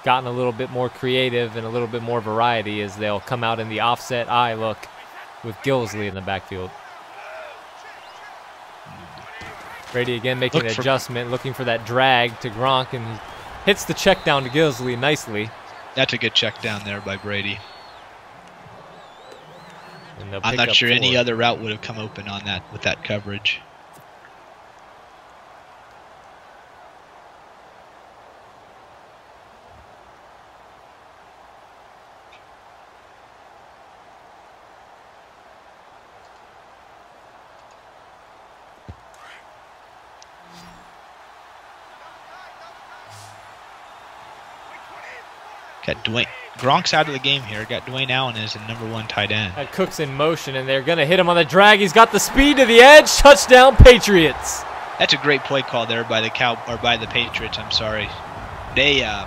Speaker 5: Gotten a little bit more creative and a little bit more variety as they'll come out in the offset eye look with Gillisley in the backfield. Brady again making an adjustment, looking for that drag to Gronk, and he hits the check down to Gillisley nicely.
Speaker 6: That's a good check down there by Brady.
Speaker 5: And they'll
Speaker 6: I'm
Speaker 5: pick
Speaker 6: not
Speaker 5: up
Speaker 6: sure any
Speaker 5: 4.
Speaker 6: other route would have come open on that with that coverage. Got Dwayne. Gronk's out of the game here. Got Dwayne Allen as the #1 tight end.
Speaker 5: Had Cooks in motion, and they're going to hit him on the drag. He's got the speed to the edge. Touchdown, Patriots.
Speaker 6: That's a great play call there by the Patriots. I'm sorry. That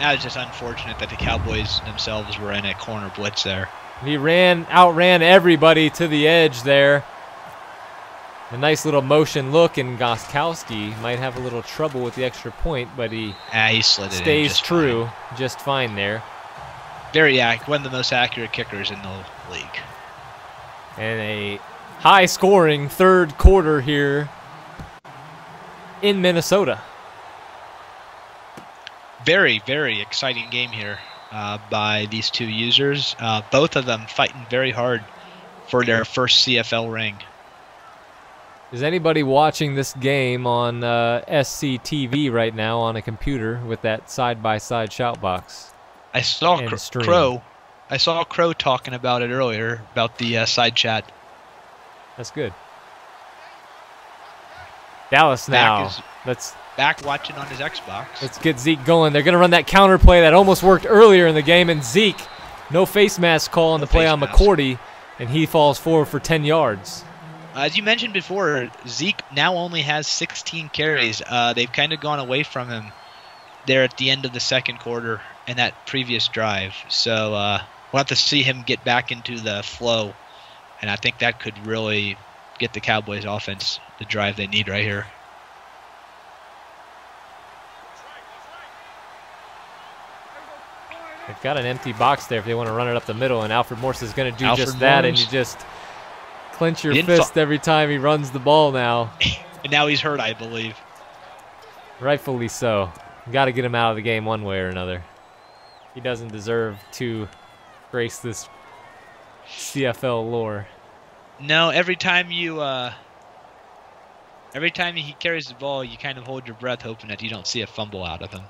Speaker 6: was just unfortunate that the Cowboys themselves were in a corner blitz there.
Speaker 5: He outran everybody to the edge there. A nice little motion look, and Gostkowski might have a little trouble with the extra point, but he
Speaker 6: slid it in
Speaker 5: stays
Speaker 6: just
Speaker 5: true
Speaker 6: fine.
Speaker 5: just fine there.
Speaker 6: Very accurate, one of the most accurate kickers in the league.
Speaker 5: And a high-scoring third quarter here in Minnesota.
Speaker 6: Very, very exciting game here by these two users. Both of them fighting very hard for their first CFL ring.
Speaker 5: Is anybody watching this game on SCTV right now on a computer with that side-by-side shout box?
Speaker 6: I saw Crow. I saw Crow talking about it earlier about the side chat.
Speaker 5: That's good. Dallas now. Let's
Speaker 6: back watching on his Xbox.
Speaker 5: Let's get Zeke going. They're going to run that counter play that almost worked earlier in the game, and Zeke, no face mask call on the play on McCourty, and he falls forward for 10 yards.
Speaker 6: As you mentioned before, Zeke now only has 16 carries. They've kind of gone away from him there at the end of the second quarter and that previous drive. So we'll have to see him get back into the flow, and I think that could really get the Cowboys offense the drive they need right here.
Speaker 5: They've got an empty box there if they want to run it up the middle, and Alfred Morse is going to do
Speaker 6: Alfred
Speaker 5: just that, and
Speaker 6: Morse.
Speaker 5: you just clench your fist every time he runs the ball now.
Speaker 6: And now he's hurt, I believe.
Speaker 5: Rightfully so. Got to get him out of the game one way or another. He doesn't deserve to grace this CFL lore.
Speaker 6: No, every time he carries the ball, you kind of hold your breath hoping that you don't see a fumble out of him.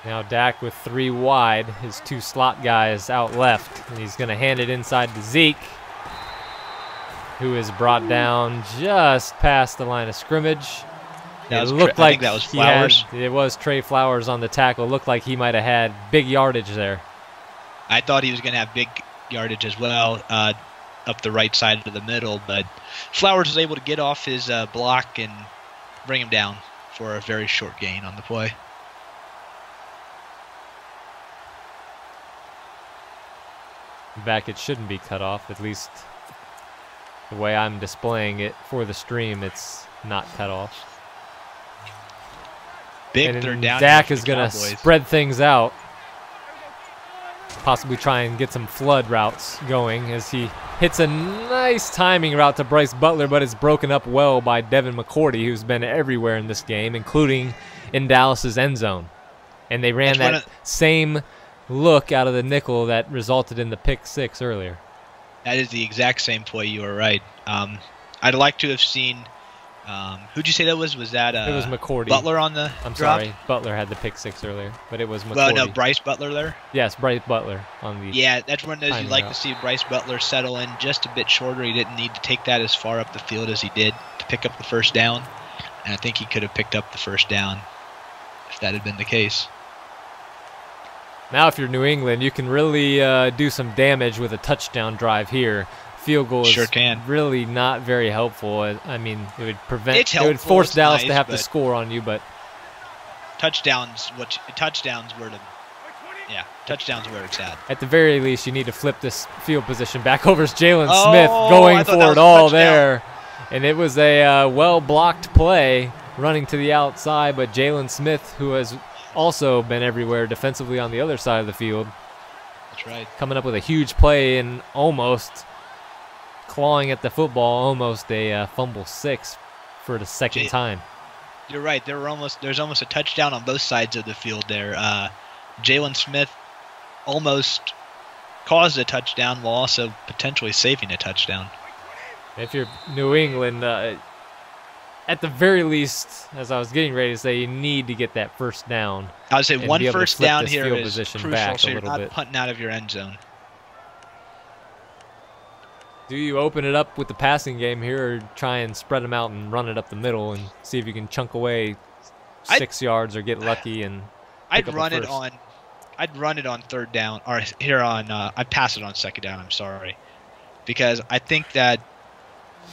Speaker 5: Now Dak with 3 wide, his 2 slot guys out left, and he's going to hand it inside to Zeke, who is brought down just past the line of scrimmage.
Speaker 6: That was
Speaker 5: looked
Speaker 6: I
Speaker 5: like
Speaker 6: think that was Flowers.
Speaker 5: It was Trey Flowers on the tackle. Looked like he might have had big yardage there.
Speaker 6: I thought he was going to have big yardage as well up the right side of the middle, but Flowers was able to get off his block and bring him down for a very short gain on the play.
Speaker 5: Back, it shouldn't be cut off, at least the way I'm displaying it for the stream. It's not cut off.
Speaker 6: Big
Speaker 5: And
Speaker 6: third down.
Speaker 5: Dak
Speaker 6: for
Speaker 5: is
Speaker 6: the
Speaker 5: going to
Speaker 6: Cowboys.
Speaker 5: spread things out, possibly try and get some flood routes going as he hits a nice timing route to Bryce Butler, but it's broken up well by Devin McCourty, who's been everywhere in this game, including in Dallas's end zone. And they ran that same look out of the nickel that resulted in the pick 6 earlier.
Speaker 6: That is the exact same play. You were right. I'd like to have seen. Who'd you say that was? Was that
Speaker 5: it was McCourty.
Speaker 6: Butler on the
Speaker 5: I'm
Speaker 6: drop?
Speaker 5: sorry, Butler had the pick 6 earlier, but it was McCourty.
Speaker 6: Well, no, Bryce Butler there.
Speaker 5: Yes, Bryce Butler on the.
Speaker 6: Yeah, that's one of those you'd like
Speaker 5: route.
Speaker 6: to see Bryce Butler settle in just a bit shorter. He didn't need to take that as far up the field as he did to pick up the first down, and I think he could have picked up the first down if that had been the case.
Speaker 5: Now, if you're New England, you can really do some damage with a touchdown drive here. Field goal is
Speaker 6: Sure can.
Speaker 5: really not very helpful. I mean, it would prevent.
Speaker 6: It's
Speaker 5: it would
Speaker 6: helpful,
Speaker 5: force
Speaker 6: it's
Speaker 5: Dallas
Speaker 6: nice,
Speaker 5: to have to
Speaker 6: but
Speaker 5: score on you, but
Speaker 6: touchdowns where it's at.
Speaker 5: at the very least, you need to flip this field position back over to Jalen
Speaker 6: Oh,
Speaker 5: Smith
Speaker 6: I
Speaker 5: going
Speaker 6: thought that
Speaker 5: for
Speaker 6: was
Speaker 5: it
Speaker 6: a
Speaker 5: all
Speaker 6: touchdown.
Speaker 5: there, and it was a well-blocked play running to the outside, but Jalen Smith, who has also been everywhere defensively on the other side of the field,
Speaker 6: That's right.
Speaker 5: coming up with a huge play and almost clawing at the football, almost a fumble 6 for the second time.
Speaker 6: You're right. There's almost a touchdown on both sides of the field there. Jalen Smith almost caused a touchdown while also potentially saving a touchdown.
Speaker 5: If you're New England, at the very least, as I was getting ready to say, you need to get that first down.
Speaker 6: I would say
Speaker 5: and
Speaker 6: one
Speaker 5: be able to
Speaker 6: first
Speaker 5: flip
Speaker 6: down
Speaker 5: this
Speaker 6: here
Speaker 5: field
Speaker 6: is
Speaker 5: position
Speaker 6: crucial,
Speaker 5: back
Speaker 6: so
Speaker 5: a
Speaker 6: you're
Speaker 5: little
Speaker 6: not
Speaker 5: bit.
Speaker 6: punting out of your end zone.
Speaker 5: Do you open it up with the passing game here, or try and spread them out and run it up the middle and see if you can chunk away 6 yards or get lucky and pick up a first?
Speaker 6: I'd run it on third down, or here on. I'd pass it on second down. I'm sorry, because I think that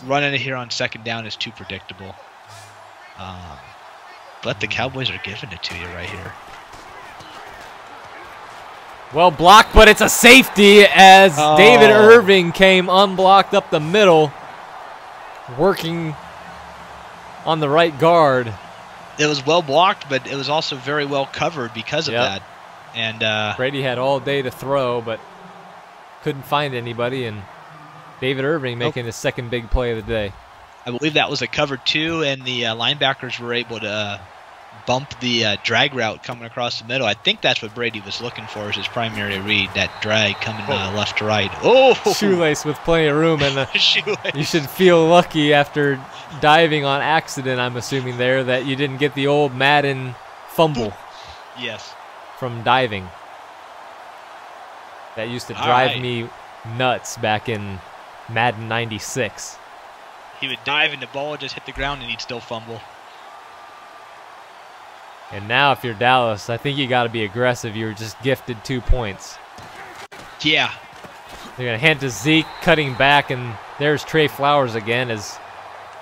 Speaker 6: running it here on second down is too predictable. But the Cowboys are giving it to you right here.
Speaker 5: Well blocked, but it's a safety as David Irving came unblocked up the middle, working on the right guard.
Speaker 6: It was well blocked, but it was also very well covered because of that. And
Speaker 5: Brady had all day to throw, but couldn't find anybody, and David Irving making his second big play of the day.
Speaker 6: I believe that was a cover 2, and the linebackers were able to bump the drag route coming across the middle. I think that's what Brady was looking for as his primary read, that drag coming left to right. Oh!
Speaker 5: Shoelace with plenty of room, and
Speaker 6: Shoelace.
Speaker 5: you should feel lucky after diving on accident, I'm assuming there, that you didn't get the old Madden fumble.
Speaker 6: Yes.
Speaker 5: from diving. That used to drive me nuts back in Madden 96.
Speaker 6: He would dive and the ball would just hit the ground and he'd still fumble.
Speaker 5: And now if you're Dallas, I think you got to be aggressive. You were just gifted 2 points.
Speaker 6: Yeah.
Speaker 5: They're going to hand to Zeke, cutting back, and there's Trey Flowers again as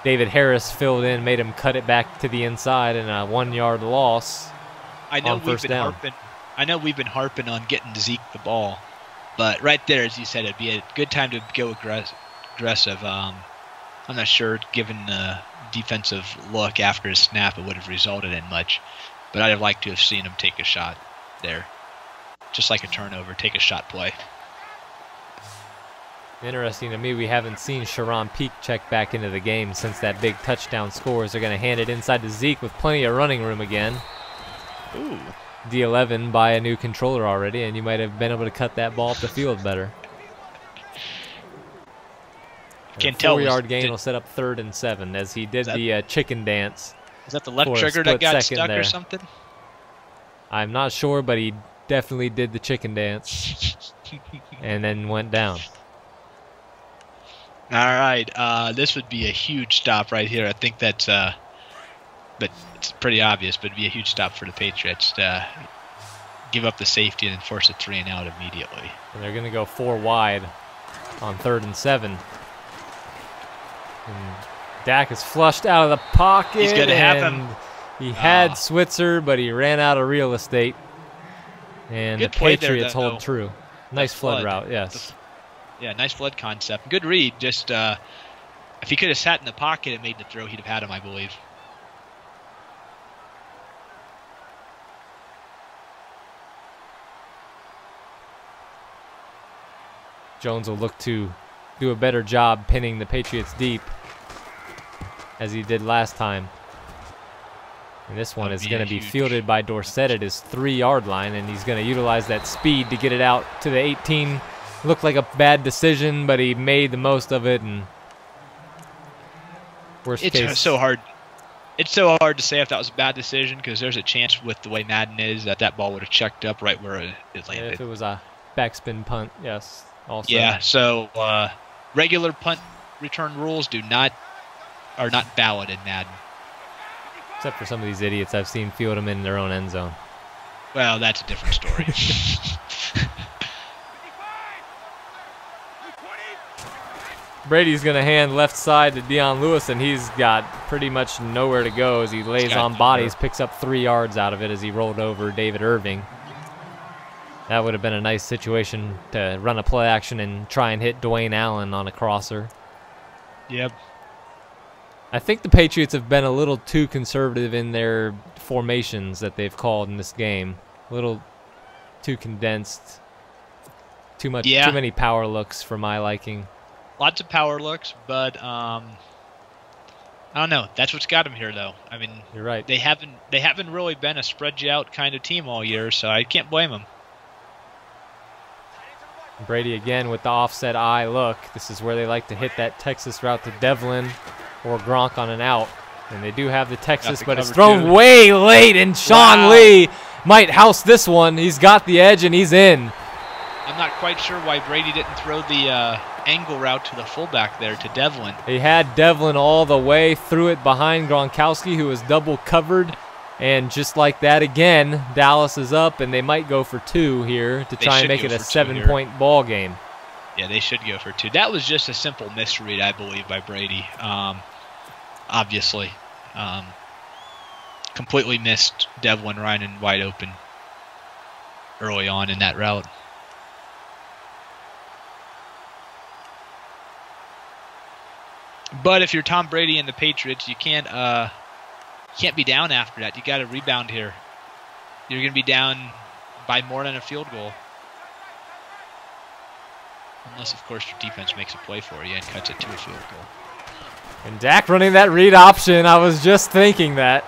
Speaker 5: David Harris filled in, made him cut it back to the inside, and a 1-yard loss on first down.
Speaker 6: I know we've been harping on getting Zeke the ball, but right there, as you said, it'd be a good time to go aggressive. I'm not sure, given the defensive look after his snap, it would have resulted in much, but I'd have liked to have seen him take a shot there. Just like a turnover, take a shot play.
Speaker 5: Interesting to me, we haven't seen Sharon Peak check back into the game since that big touchdown scores. They're going to hand it inside to Zeke with plenty of running room again.
Speaker 6: Ooh.
Speaker 5: D11 by a new controller already, and you might have been able to cut that ball up the field better.
Speaker 6: Can't tell.
Speaker 5: 4-yard gain will set up 3rd and 7 as he did the chicken dance.
Speaker 6: Is that the left trigger that got stuck or something?
Speaker 5: I'm not sure, but he definitely did the chicken dance and then went down.
Speaker 6: All right, this would be a huge stop right here. I think that's, but it's pretty obvious, but it'd be a huge stop for the Patriots to give up the safety and then force a 3 and out immediately.
Speaker 5: And they're going to go 4 wide on 3rd and 7. And Dak is flushed out of the pocket.
Speaker 6: He's going to have him.
Speaker 5: He had Switzer, but he ran out of real estate. And the Patriots hold true. Nice flood route, yes.
Speaker 6: Yeah, nice flood concept. Good read. Just if he could have sat in the pocket and made the throw, he'd have had him, I believe.
Speaker 5: Jones will look to do a better job pinning the Patriots deep as he did last time. And this one is going to be fielded by Dorsett at his 3-yard line, and he's going to utilize that speed to get it out to the 18. Looked like a bad decision, but he made the most of it. And worst case,
Speaker 6: it's so hard. It's so hard to say if that was a bad decision because there's a chance with the way Madden is that ball would have checked up right where it landed.
Speaker 5: If it was a backspin punt, yes. Also.
Speaker 6: Yeah. So regular punt return rules are not valid in Madden.
Speaker 5: Except for some of these idiots I've seen field them in their own end zone.
Speaker 6: Well, that's a different story.
Speaker 5: Brady's going to hand left side to Dion Lewis, and he's got pretty much nowhere to go as he lays on bodies, picks up 3 yards out of it as he rolled over David Irving. That would have been a nice situation to run a play action and try and hit Dwayne Allen on a crosser.
Speaker 6: Yep.
Speaker 5: I think the Patriots have been a little too conservative in their formations that they've called in this game. A little too condensed. Too many power looks for my liking.
Speaker 6: Lots of power looks, but I don't know. That's what's got them here, though. I mean,
Speaker 5: you're right.
Speaker 6: They haven't really been a spread you out kind of team all year, so I can't blame them.
Speaker 5: Brady again with the offset eye look. This is where they like to hit that Texas route to Devlin or Gronk on an out. And they do have the Texas, but it's thrown way late, and Sean Lee might house this one. He's got the edge, and he's in.
Speaker 6: I'm not quite sure why Brady didn't throw the angle route to the fullback there to Devlin.
Speaker 5: He had Devlin all the way, threw it behind Gronkowski, who was double covered. And just like that again, Dallas is up, and they might go for 2 here to try and make it a 7-point ball game.
Speaker 6: Yeah, they should go for 2. That was just a simple misread, I believe, by Brady. Obviously. Completely missed Devlin Ryan wide open early on in that route. But if you're Tom Brady and the Patriots, you can't be down after that. You got to rebound here. You're going to be down by more than a field goal. Unless, of course, your defense makes a play for you and cuts it to a field goal.
Speaker 5: And Dak running that read option. I was just thinking that.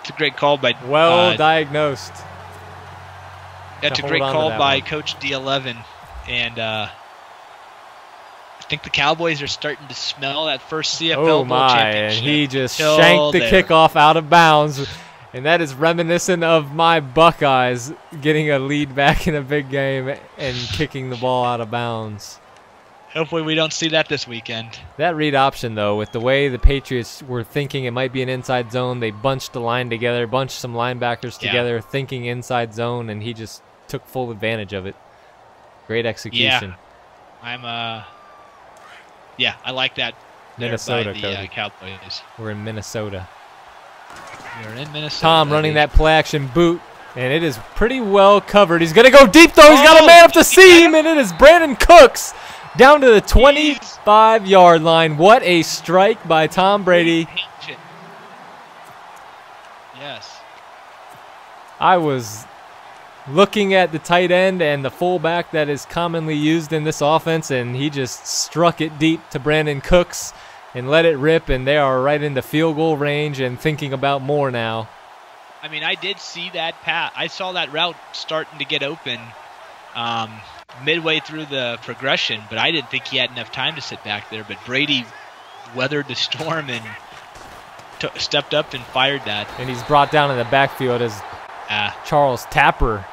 Speaker 6: It's a great call by...
Speaker 5: Well diagnosed.
Speaker 6: That's a great call by Coach D11. And I think the Cowboys are starting to smell that first CFL Bowl championship.
Speaker 5: And he just shanked the kickoff out of bounds. And that is reminiscent of my Buckeyes getting a lead back in a big game and kicking the ball out of bounds.
Speaker 6: Hopefully we don't see that this weekend.
Speaker 5: That read option, though, with the way the Patriots were thinking it might be an inside zone, they bunched the line together, bunched some linebackers together, thinking inside zone, and he just took full advantage of it. Great execution.
Speaker 6: Yeah, I like that.
Speaker 5: Minnesota,
Speaker 6: by the,
Speaker 5: Cody.
Speaker 6: Cowboys.
Speaker 5: We're in Minnesota.
Speaker 6: We're in Minnesota.
Speaker 5: Tom running that play action boot, and it is pretty well covered. He's going to go deep, though. He's got a man up the seam, and it is Brandon Cooks down to the 25-yard line. What a strike by Tom Brady.
Speaker 6: Yes.
Speaker 5: I was looking at the tight end and the fullback that is commonly used in this offense, and he just struck it deep to Brandon Cooks and let it rip, and they are right into field goal range and thinking about more now.
Speaker 6: I mean, I did see that pass. I saw that route starting to get open midway through the progression, but I didn't think he had enough time to sit back there. But Brady weathered the storm and stepped up and fired that.
Speaker 5: And he's brought down in the backfield as Charles Tapper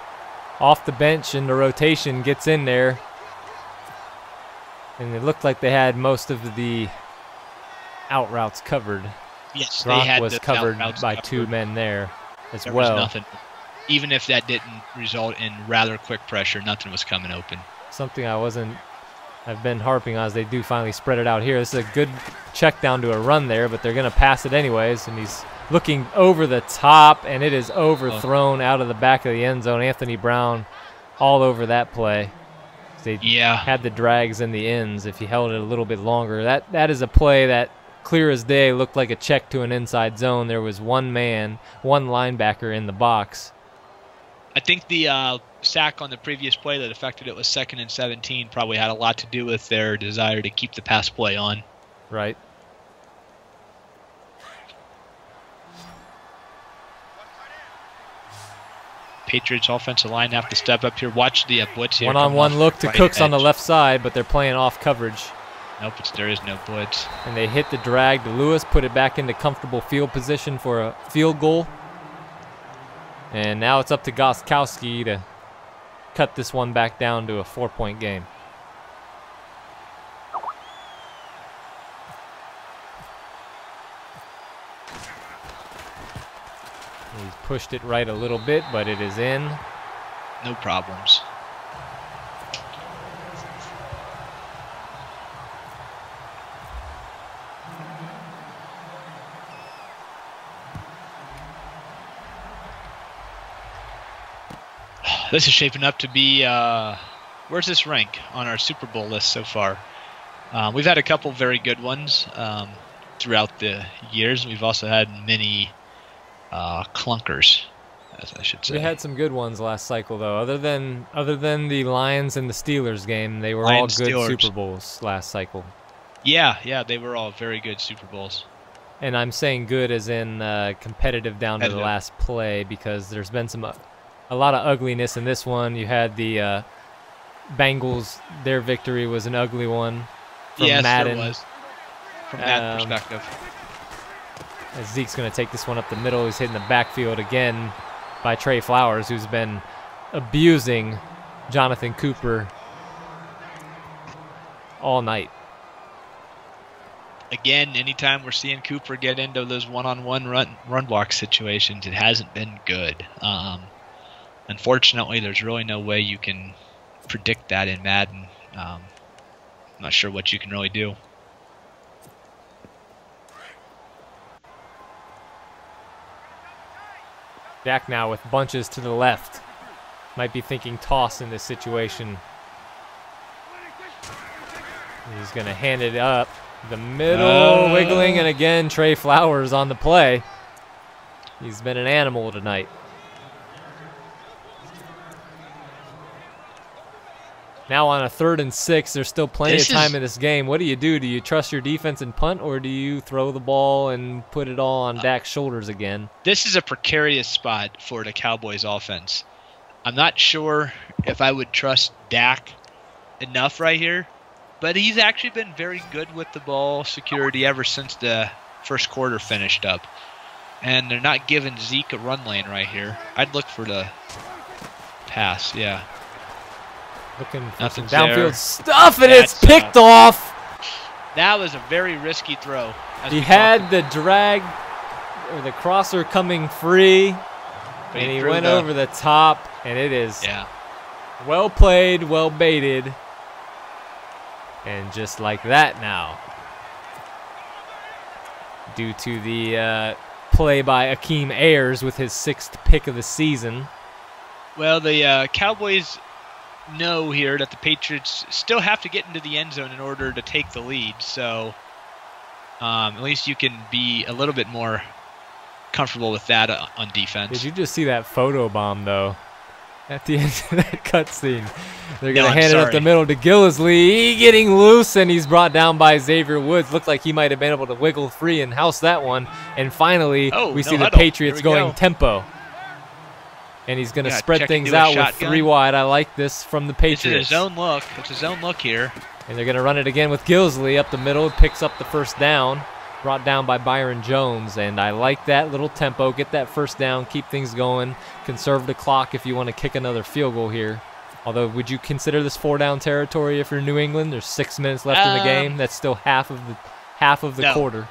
Speaker 5: off the bench in the rotation gets in there. And it looked like they had most of the out routes covered.
Speaker 6: Yes,
Speaker 5: Gronk
Speaker 6: they had
Speaker 5: was
Speaker 6: the
Speaker 5: covered by
Speaker 6: covered.
Speaker 5: 2 men there as
Speaker 6: There
Speaker 5: well.
Speaker 6: was nothing. Even if that didn't result in rather quick pressure, nothing was coming open.
Speaker 5: Something I've been harping on is they do finally spread it out here. This is a good check down to a run there, but they're going to pass it anyways, and he's looking over the top, and it is overthrown out of the back of the end zone. Anthony Brown all over that play. They had the drags in the ends. If he held it a little bit longer, that is a play that clear as day looked like a check to an inside zone. There was one linebacker in the box.
Speaker 6: I think the sack on the previous play that affected it was 2nd and 17 probably had a lot to do with their desire to keep the pass play on.
Speaker 5: Right.
Speaker 6: Patriots offensive line have to step up here. Watch the blitz here.
Speaker 5: One-on-one look to Cooks on the left side, but they're playing off coverage.
Speaker 6: Nope, there is no blitz.
Speaker 5: And they hit the drag to Lewis, put it back into comfortable field position for a field goal. And now it's up to Gostkowski to cut this one back down to a 4-point game. He's pushed it right a little bit, but it is in.
Speaker 6: No problems. This is shaping up to be, where's this rank on our Super Bowl list so far? We've had a couple very good ones throughout the years. We've also had many clunkers, as I should say.
Speaker 5: We had some good ones last cycle, though. Other than the Lions and the Steelers game, they were all good Super Bowls last cycle.
Speaker 6: Yeah, they were all very good Super Bowls.
Speaker 5: And I'm saying good as in competitive down to the last play, because there's been a lot of ugliness in this one. You had the Bengals, their victory was an ugly one from Madden.
Speaker 6: There was. From that perspective.
Speaker 5: As Zeke's going to take this one up the middle. He's hitting the backfield again by Trey Flowers, who's been abusing Jonathan Cooper all night.
Speaker 6: Again, anytime we're seeing Cooper get into those one-on-one run block situations, it hasn't been good. Unfortunately, there's really no way you can predict that in Madden. I'm not sure what you can really do.
Speaker 5: Dak now with bunches to the left. Might be thinking toss in this situation. He's going to hand it up the middle, wiggling, and again Trey Flowers on the play. He's been an animal tonight. Now on a 3rd and 6, there's still plenty of time in this game. What do? Do you trust your defense and punt, or do you throw the ball and put it all on Dak's shoulders again?
Speaker 6: This is a precarious spot for the Cowboys offense. I'm not sure if I would trust Dak enough right here, but he's actually been very good with the ball security ever since the first quarter finished up. And they're not giving Zeke a run lane right here. I'd look for the pass, yeah.
Speaker 5: Looking for some
Speaker 6: Nothing's
Speaker 5: downfield
Speaker 6: there.
Speaker 5: stuff, and it's
Speaker 6: That's,
Speaker 5: picked off.
Speaker 6: That was a very risky throw.
Speaker 5: He had the drag, or the crosser coming free,
Speaker 6: But
Speaker 5: and he
Speaker 6: threw
Speaker 5: went over the top, and it is well played, well baited. And just like that now, due to the play by Akeem Ayers with his 6th pick of the season.
Speaker 6: Well, the Cowboys know here that the Patriots still have to get into the end zone in order to take the lead. So at least you can be a little bit more comfortable with that on defense.
Speaker 5: Did you just see that photo bomb, though? At the end of that cutscene, they're going to hand it up the middle to Gillisley. Getting loose, and he's brought down by Xavier Woods. Looked like he might have been able to wiggle free and house that one. And finally, we see the Patriots going tempo. And he's going to spread things out with 3 wide. I like this from the Patriots.
Speaker 6: It's a zone look. It's a zone look here.
Speaker 5: And they're going to run it again with Gillisley up the middle. Picks up the first down. Brought down by Byron Jones, and I like that little tempo. Get that first down, keep things going, conserve the clock if you want to kick another field goal here. Although, would you consider this 4-down territory if you're New England? There's 6 minutes left in the game. That's still half of the quarter.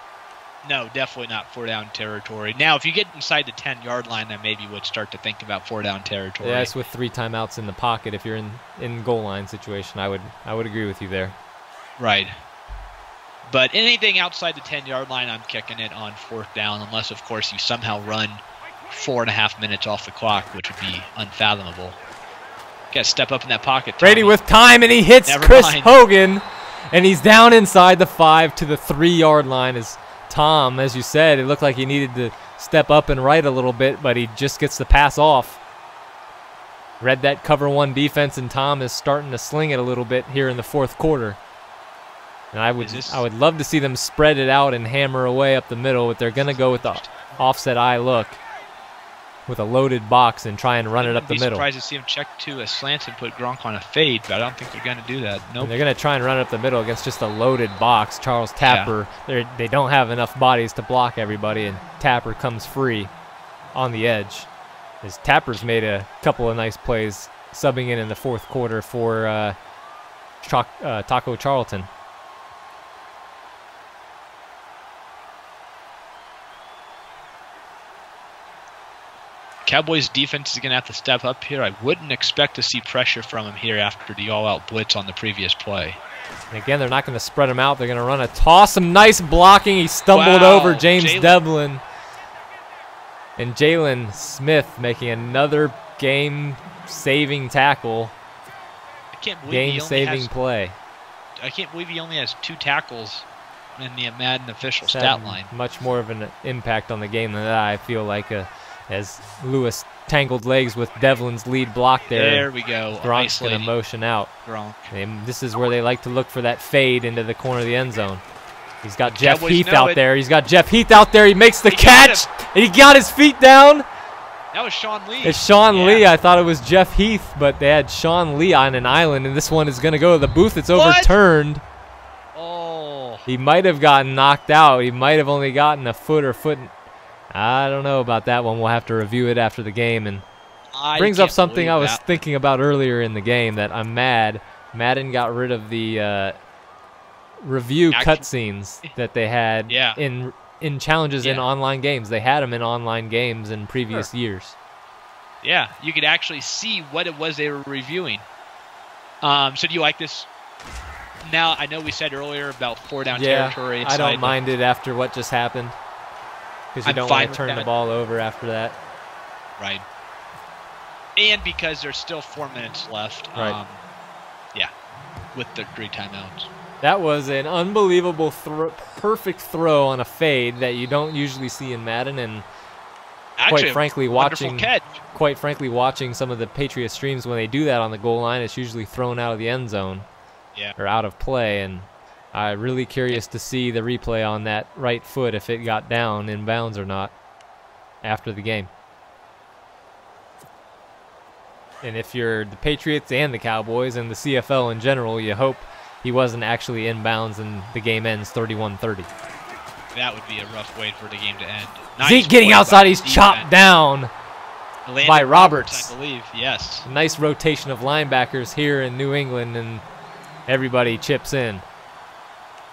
Speaker 6: No, definitely not 4-down territory. Now, if you get inside the 10-yard line, then maybe you would start to think about 4-down territory.
Speaker 5: Yeah, it's with 3 timeouts in the pocket. If you're in goal line situation, I would agree with you there.
Speaker 6: Right. But anything outside the 10-yard line, I'm kicking it on 4th down, unless, of course, you somehow run 4.5 minutes off the clock, which would be unfathomable. Got to step up in that pocket, Tommy.
Speaker 5: Brady with time, and he hits Chris Hogan, and he's down inside the 5 to the 3-yard line. As Tom, as you said, it looked like he needed to step up and right a little bit, but he just gets the pass off. Read that cover 1 defense, and Tom is starting to sling it a little bit here in the 4th quarter. And I would love to see them spread it out and hammer away up the middle, but they're going to go with the offset eye look with a loaded box and try and run it up the middle.
Speaker 6: I'd be surprised to see them check to a slant and put Gronk on a fade, but I don't think they're going to do that. Nope.
Speaker 5: And they're going to try and run it up the middle against just a loaded box. Charles Tapper, they don't have enough bodies to block everybody, and Tapper comes free on the edge. As Tapper's made a couple of nice plays subbing in the 4th quarter for Taco Charlton.
Speaker 6: Cowboys defense is going to have to step up here. I wouldn't expect to see pressure from him here after the all-out blitz on the previous play.
Speaker 5: And again, they're not going to spread him out. They're going to run a toss. Some nice blocking. He stumbled over James Devlin. And Jalen Smith making another game-saving tackle. Game-saving play.
Speaker 6: I can't believe he only has 2 tackles in the Madden official stat line.
Speaker 5: Much more of an impact on the game than that, I feel like. As Lewis tangled legs with Devlin's lead block there.
Speaker 6: There we go.
Speaker 5: Gronk's going to motion out.
Speaker 6: Gronk.
Speaker 5: And this is where they like to look for that fade into the corner of the end zone. He's got Jeff Heath out there. He's got Jeff Heath out there. He makes the catch. And he got his feet down.
Speaker 6: That was Sean Lee.
Speaker 5: It's Sean Lee. I thought it was Jeff Heath, but they had Sean Lee on an island, and this one is going to go to the booth. It's overturned.
Speaker 6: Oh.
Speaker 5: He might have gotten knocked out. He might have only gotten a foot or foot. I don't know about that one. We'll have to review it after the game. And brings up something I was thinking about earlier in the game, that I'm mad. Madden got rid of the review cutscenes that they had in challenges in online games. They had them in online games in previous years.
Speaker 6: Yeah, you could actually see what it was they were reviewing. So do you like this? Now, I know we said earlier about 4-down territory.
Speaker 5: I don't mind it after what just happened. Because you don't want to turn the ball over after that.
Speaker 6: Right. And because there's still 4 minutes left.
Speaker 5: Right.
Speaker 6: Yeah, with the 3 timeouts.
Speaker 5: That was an unbelievable perfect throw on a fade that you don't usually see in Madden. And
Speaker 6: actually,
Speaker 5: quite frankly, watching some of the Patriots streams, when they do that on the goal line, it's usually thrown out of the end zone.
Speaker 6: Yeah.
Speaker 5: Or out of play. And I'm really curious to see the replay on that right foot, if it got down in bounds or not after the game. And if you're the Patriots and the Cowboys and the CFL in general, you hope he wasn't actually in bounds and the game ends 31-30.
Speaker 6: That would be a rough way for the game to end. Nice
Speaker 5: Zeke getting
Speaker 6: play
Speaker 5: outside.
Speaker 6: by
Speaker 5: He's
Speaker 6: defense.
Speaker 5: chopped down
Speaker 6: Landon
Speaker 5: by Roberts.
Speaker 6: I believe, yes.
Speaker 5: Nice rotation of linebackers here in New England, and everybody chips in.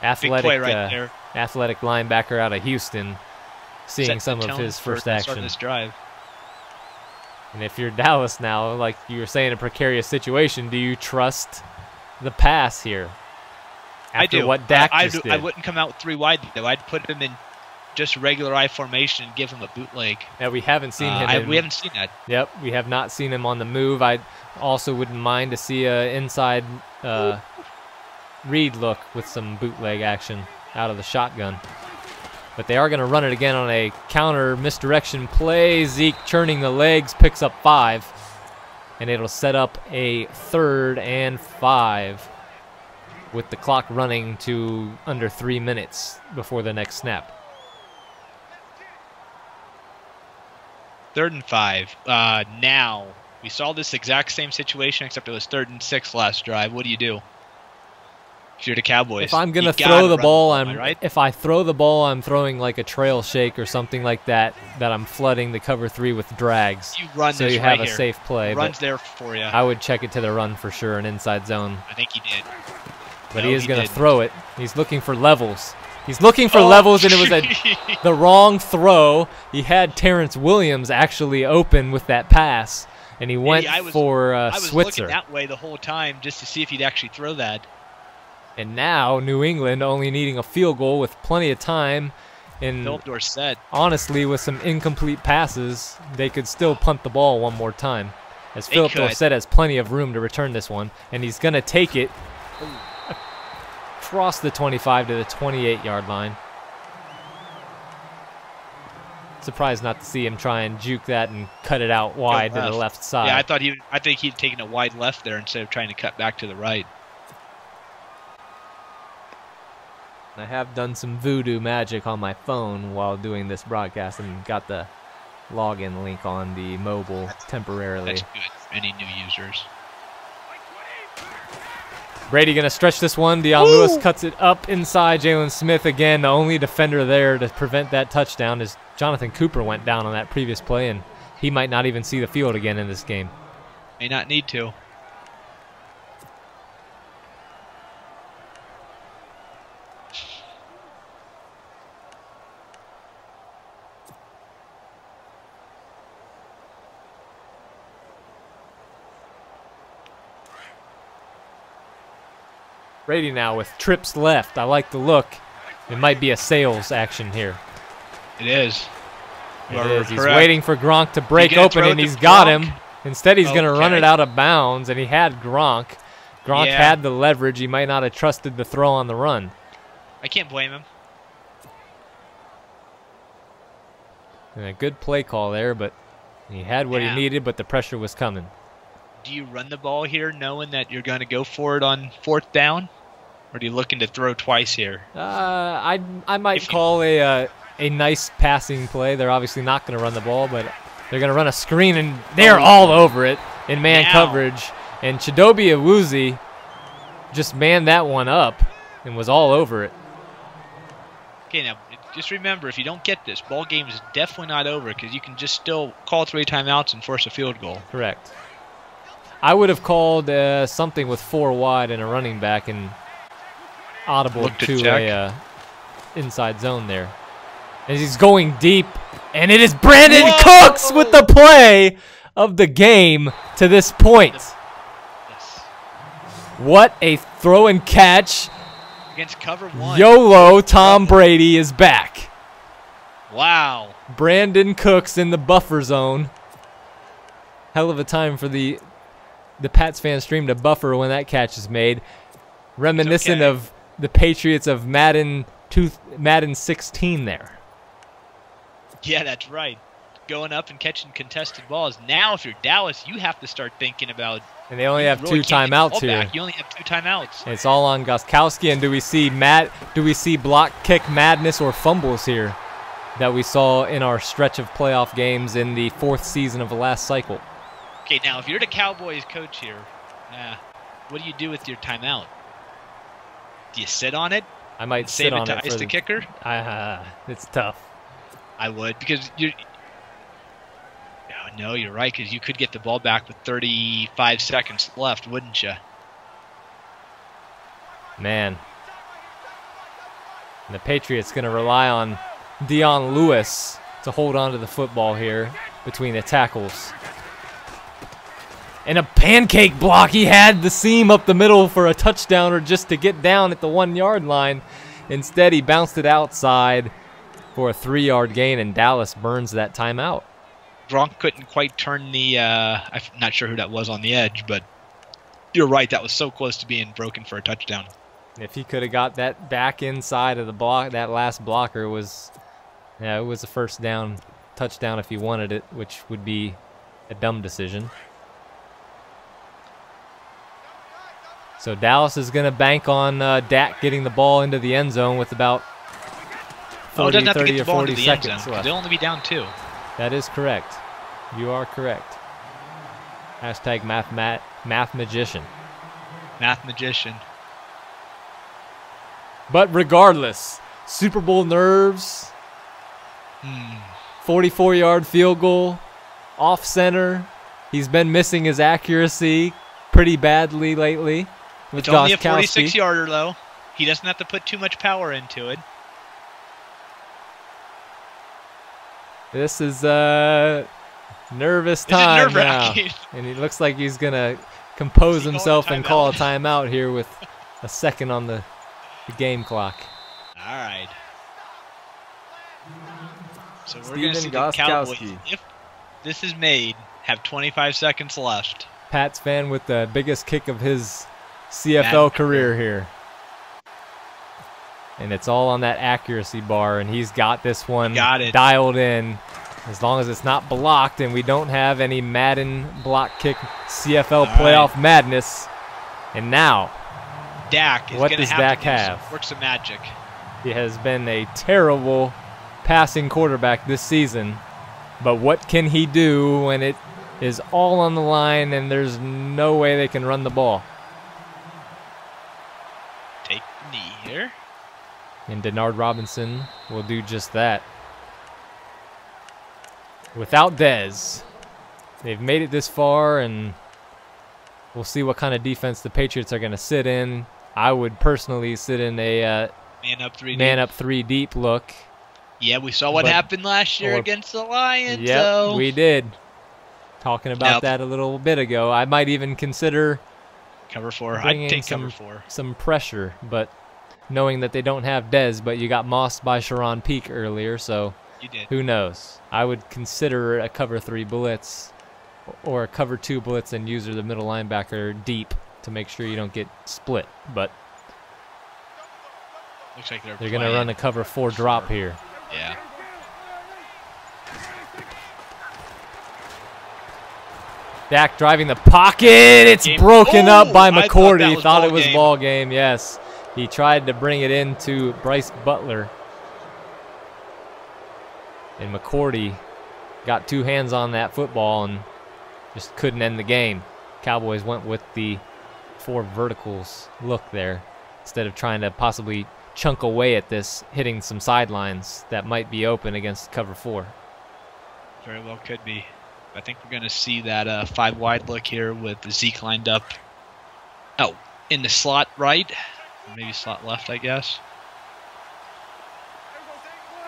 Speaker 6: Big play right there.
Speaker 5: Athletic linebacker out of Houston, seeing
Speaker 6: Set
Speaker 5: some
Speaker 6: the
Speaker 5: of
Speaker 6: tone
Speaker 5: his
Speaker 6: for
Speaker 5: first
Speaker 6: starting
Speaker 5: action.
Speaker 6: this drive.
Speaker 5: And if you're Dallas now, like you were saying, a precarious situation, do you trust the pass here? After
Speaker 6: I do.
Speaker 5: What Dak just did.
Speaker 6: I wouldn't come out 3 wide though. I'd put him in just regular I formation and give him a bootleg.
Speaker 5: Yeah, we haven't seen him.
Speaker 6: We haven't seen that.
Speaker 5: Yep, we have not seen him on the move. I also wouldn't mind to see a inside read look with some bootleg action out of the shotgun. But they are going to run it again on a counter misdirection play. Zeke churning the legs, picks up 5. And it'll set up a 3rd and 5 with the clock running to under 3 minutes before the next snap.
Speaker 6: 3rd and 5. Now, we saw this exact same situation, except it was 3rd and 6 last drive. What do you do? If you're the Cowboys,
Speaker 5: if I'm gonna
Speaker 6: throw
Speaker 5: throw the ball,
Speaker 6: right?
Speaker 5: If I throw the ball, I'm throwing like a trail shake or something like that. That I'm flooding the cover 3 with drags.
Speaker 6: You run
Speaker 5: so
Speaker 6: this
Speaker 5: you
Speaker 6: right
Speaker 5: have a
Speaker 6: here.
Speaker 5: safe play.
Speaker 6: The run's there for you.
Speaker 5: I would check it to the run for sure, an inside zone.
Speaker 6: I think he did.
Speaker 5: But
Speaker 6: No,
Speaker 5: he is gonna
Speaker 6: didn't.
Speaker 5: throw it. He's looking for levels. He's looking for levels, and it was the wrong throw. He had Terrence Williams actually open with that pass, and he went for
Speaker 6: I was
Speaker 5: Switzer.
Speaker 6: looking that way the whole time just to see if he'd actually throw that.
Speaker 5: And now New England only needing a field goal with plenty of time. And
Speaker 6: Philip Dorsett.
Speaker 5: honestly, with some incomplete passes, they could still punt the ball one more time. As Philip Dorsett has plenty of room to return this one, and he's going to take it across the 25 to the 28-yard line. Surprised not to see him try and juke that and cut it out wide to the left side.
Speaker 6: Yeah, I think he'd taken a wide left there instead of trying to cut back to the right.
Speaker 5: I have done some voodoo magic on my phone while doing this broadcast and got the login link on the mobile temporarily.
Speaker 6: That's good for any new users.
Speaker 5: Brady going to stretch this one. Deion Lewis cuts it up inside. Jalen Smith again, the only defender there to prevent that touchdown, as Jonathan Cooper went down on that previous play, and he might not even see the field again in this game.
Speaker 6: May not need to.
Speaker 5: Brady now with trips left. I like the look. It might be a sales action here.
Speaker 6: It is.
Speaker 5: It is. He's waiting for Gronk to break open, and he's got him. Instead, he's going to run it out of bounds, and he had Gronk. Gronk had the leverage. He might not have trusted the throw on the run.
Speaker 6: I can't blame him.
Speaker 5: And a good play call there, but he had what he needed, but the pressure was coming.
Speaker 6: Do you run the ball here knowing that you're going to go for it on 4th down? Or are you looking to throw twice here?
Speaker 5: I might call a nice passing play. They're obviously not going to run the ball, but they're going to run a screen, and they're all over it in man coverage. And Chidobe Awuzie just manned that one up and was all over it.
Speaker 6: Okay, now, just remember, if you don't get this, ball game is definitely not over because you can just still call 3 timeouts and force a field goal.
Speaker 5: Correct. I would have called something with 4 wide and a running back and audible to a inside zone there. As he's going deep, and it is Brandon Cooks with the play of the game to this point.
Speaker 6: Yes.
Speaker 5: What a throw and catch.
Speaker 6: Against cover 1.
Speaker 5: YOLO, Tom Brady is back.
Speaker 6: Wow.
Speaker 5: Brandon Cooks in the buffer zone. Hell of a time for the Pats fan stream to buffer when that catch is made. Reminiscent of the Patriots of Madden 16 there.
Speaker 6: Yeah, that's right. Going up and catching contested balls. Now, if you're Dallas, you have to start thinking about.
Speaker 5: And they only have 2 timeouts here.
Speaker 6: You only have 2 timeouts.
Speaker 5: And it's all on Gostkowski. And do we see block kick madness or fumbles here that we saw in our stretch of playoff games in the 4th season of the last cycle?
Speaker 6: Okay, now if you're the Cowboys coach here, what do you do with your timeout? Do you sit on it?
Speaker 5: I might
Speaker 6: Save
Speaker 5: sit
Speaker 6: it
Speaker 5: on
Speaker 6: to
Speaker 5: it
Speaker 6: ice
Speaker 5: for
Speaker 6: the kicker?
Speaker 5: it's tough.
Speaker 6: I would, because you. Oh, no, you're right, because you could get the ball back with 35 seconds left, wouldn't you?
Speaker 5: Man. And the Patriots going to rely on Dion Lewis to hold on to the football here between the tackles. And a pancake block. He had the seam up the middle for a touchdown or just to get down at the 1-yard line. Instead, he bounced it outside for a 3-yard gain, and Dallas burns that timeout.
Speaker 6: Gronk couldn't quite turn the, I'm not sure who that was on the edge, but you're right, that was so close to being broken for a touchdown.
Speaker 5: If he could have got that back inside of the block, that last blocker was, yeah, it was a first down touchdown if he wanted it, which would be a dumb decision. So Dallas is going to bank on Dak getting the ball into the end zone with about 40, 30 or 40 seconds left.
Speaker 6: They'll only be down 2.
Speaker 5: That is correct. You are correct. Hashtag math magician.
Speaker 6: Math magician.
Speaker 5: But regardless, Super Bowl nerves, 44-yard field goal, off center. He's been missing his accuracy pretty badly lately.
Speaker 6: It's only a 46-yarder, though. He doesn't have to put too much power into it.
Speaker 5: This is a nervous time now. And it looks like he's going to compose himself and call a timeout here with a second on the game clock.
Speaker 6: All right. So we're going to see the Cowboys, if this is made, have 25 seconds left.
Speaker 5: Pats fan with the biggest kick of his CFL career here. And it's all on that accuracy bar, and he's got this one dialed in. As long as it's not blocked and we don't have any Madden block kick CFL playoff madness. And now,
Speaker 6: Dak is
Speaker 5: what does Dak have?
Speaker 6: Work some magic.
Speaker 5: He has been a terrible passing quarterback this season. But what can he do when it is all on the line and there's no way they can run the ball?
Speaker 6: Take the knee here.
Speaker 5: And Denard Robinson will do just that. Without Dez, they've made it this far, and we'll see what kind of defense the Patriots are going to sit in. I would personally sit in a man up three deep look.
Speaker 6: Yeah, we saw what happened last year against the Lions.
Speaker 5: Yeah, we did. Talking about that a little bit ago. I might even consider
Speaker 6: cover 4. I'd take cover 4.
Speaker 5: Some pressure, but knowing that they don't have Dez, but you got mossed by Sharon Peak earlier, so
Speaker 6: you did.
Speaker 5: Who knows? I would consider a cover 3 blitz or a cover 2 blitz and use the middle linebacker deep to make sure you don't get split. But
Speaker 6: looks like
Speaker 5: they're going to run a cover 4 drop here.
Speaker 6: Yeah.
Speaker 5: Dak driving the pocket. It's broken up by McCourty. Thought it was ball game. Yes. He tried to bring it into Bryce Butler. And McCourty got 2 hands on that football and just couldn't end the game. Cowboys went with the 4 verticals look there instead of trying to possibly chunk away at this, hitting some sidelines that might be open against cover 4.
Speaker 6: Very well could be. I think we're going to see that 5 wide look here with Zeke lined up. Oh, in the slot right. Maybe slot left, I guess.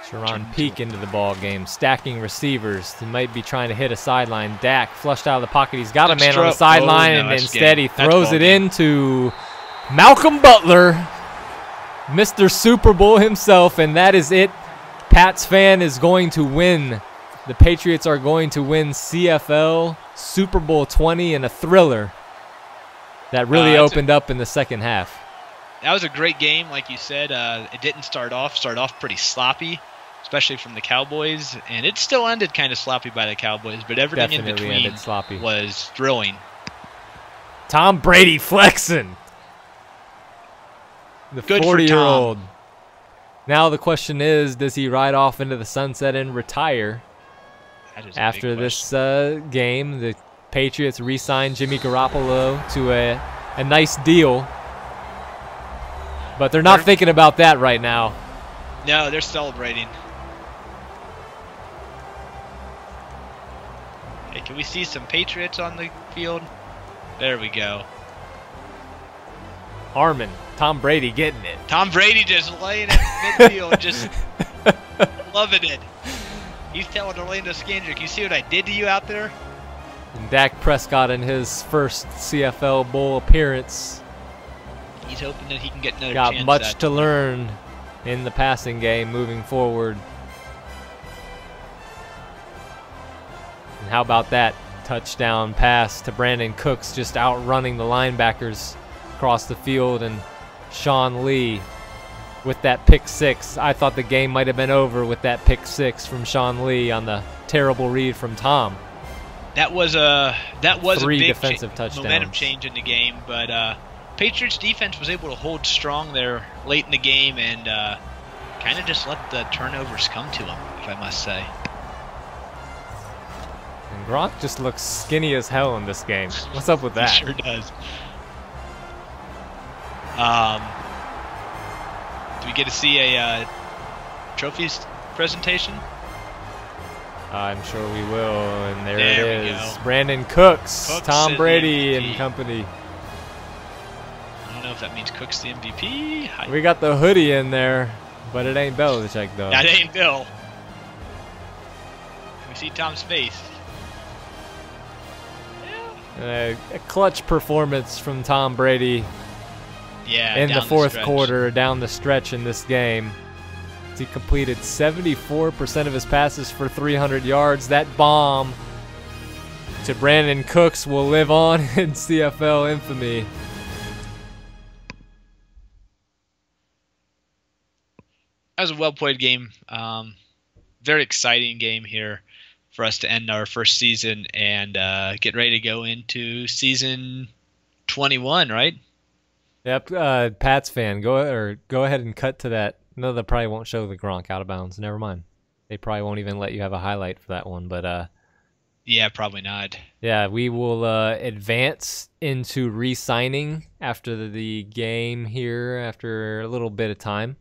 Speaker 5: Sharon Peak into the ball game, stacking receivers. He might be trying to hit a sideline. Dak flushed out of the pocket. He's got a man on the sideline, and instead he throws it into Malcolm Butler, Mr. Super Bowl himself, and that is it. Pats fan is going to win. The Patriots are going to win CFL Super Bowl 20 in a thriller that really opened up in the second half.
Speaker 6: That was a great game, like you said. It didn't start off pretty sloppy, especially from the Cowboys, and it still ended kind of sloppy by the Cowboys, but everything in between was thrilling.
Speaker 5: Tom Brady flexing. The 40-year-old. Now the question is, does he ride off into the sunset and retire? After this game, the Patriots re-signed Jimmy Garoppolo to a nice deal. But they're not thinking about that right now.
Speaker 6: No, they're celebrating. Hey, can we see some Patriots on the field? There we go.
Speaker 5: Harmon, Tom Brady getting it.
Speaker 6: Tom Brady just laying at midfield, just loving it. He's telling Orlando Skandrick, you see what I did to you out there?
Speaker 5: And Dak Prescott in his first CFL Bowl appearance.
Speaker 6: He's hoping that he can get another
Speaker 5: Got
Speaker 6: chance.
Speaker 5: much to learn in the passing game moving forward. And how about that touchdown pass to Brandon Cooks, just outrunning the linebackers across the field, and Sean Lee with that pick six. I thought the game might have been over with that pick six from Sean Lee on the terrible read from Tom.
Speaker 6: That was a
Speaker 5: Three
Speaker 6: big
Speaker 5: defensive touchdowns.
Speaker 6: momentum change in the game, but Patriots defense was able to hold strong there late in the game and kind of just let the turnovers come to them, if I must say.
Speaker 5: And Gronk just looks skinny as hell in this game. What's up with that?
Speaker 6: He sure does. Do we get to see a trophies presentation?
Speaker 5: I'm sure we will, and there
Speaker 6: There
Speaker 5: it
Speaker 6: we
Speaker 5: is.
Speaker 6: go.
Speaker 5: Brandon Cooks,
Speaker 6: Cooks
Speaker 5: Tom
Speaker 6: is
Speaker 5: Brady
Speaker 6: the
Speaker 5: and
Speaker 6: MVP.
Speaker 5: company.
Speaker 6: I don't know if that means Cook's the MVP.
Speaker 5: We got the hoodie in there, but it ain't Belichick though.
Speaker 6: That ain't Bill. Can we see Tom's face?
Speaker 5: A clutch performance from Tom Brady
Speaker 6: Yeah.
Speaker 5: in the
Speaker 6: down
Speaker 5: fourth
Speaker 6: stretch.
Speaker 5: quarter down the stretch in this game. He completed 74% of his passes for 300 yards. That bomb to Brandon Cooks will live on in CFL infamy.
Speaker 6: That was a well-played game. Very exciting game here for us to end our first season and get ready to go into season 21, right?
Speaker 5: Yep, Pats fan, go ahead and cut to that. No, they probably won't show the Gronk out of bounds. Never mind. They probably won't even let you have a highlight for that one. But
Speaker 6: Yeah, probably not.
Speaker 5: yeah, we will advance into re-signing after the game here after a little bit of time.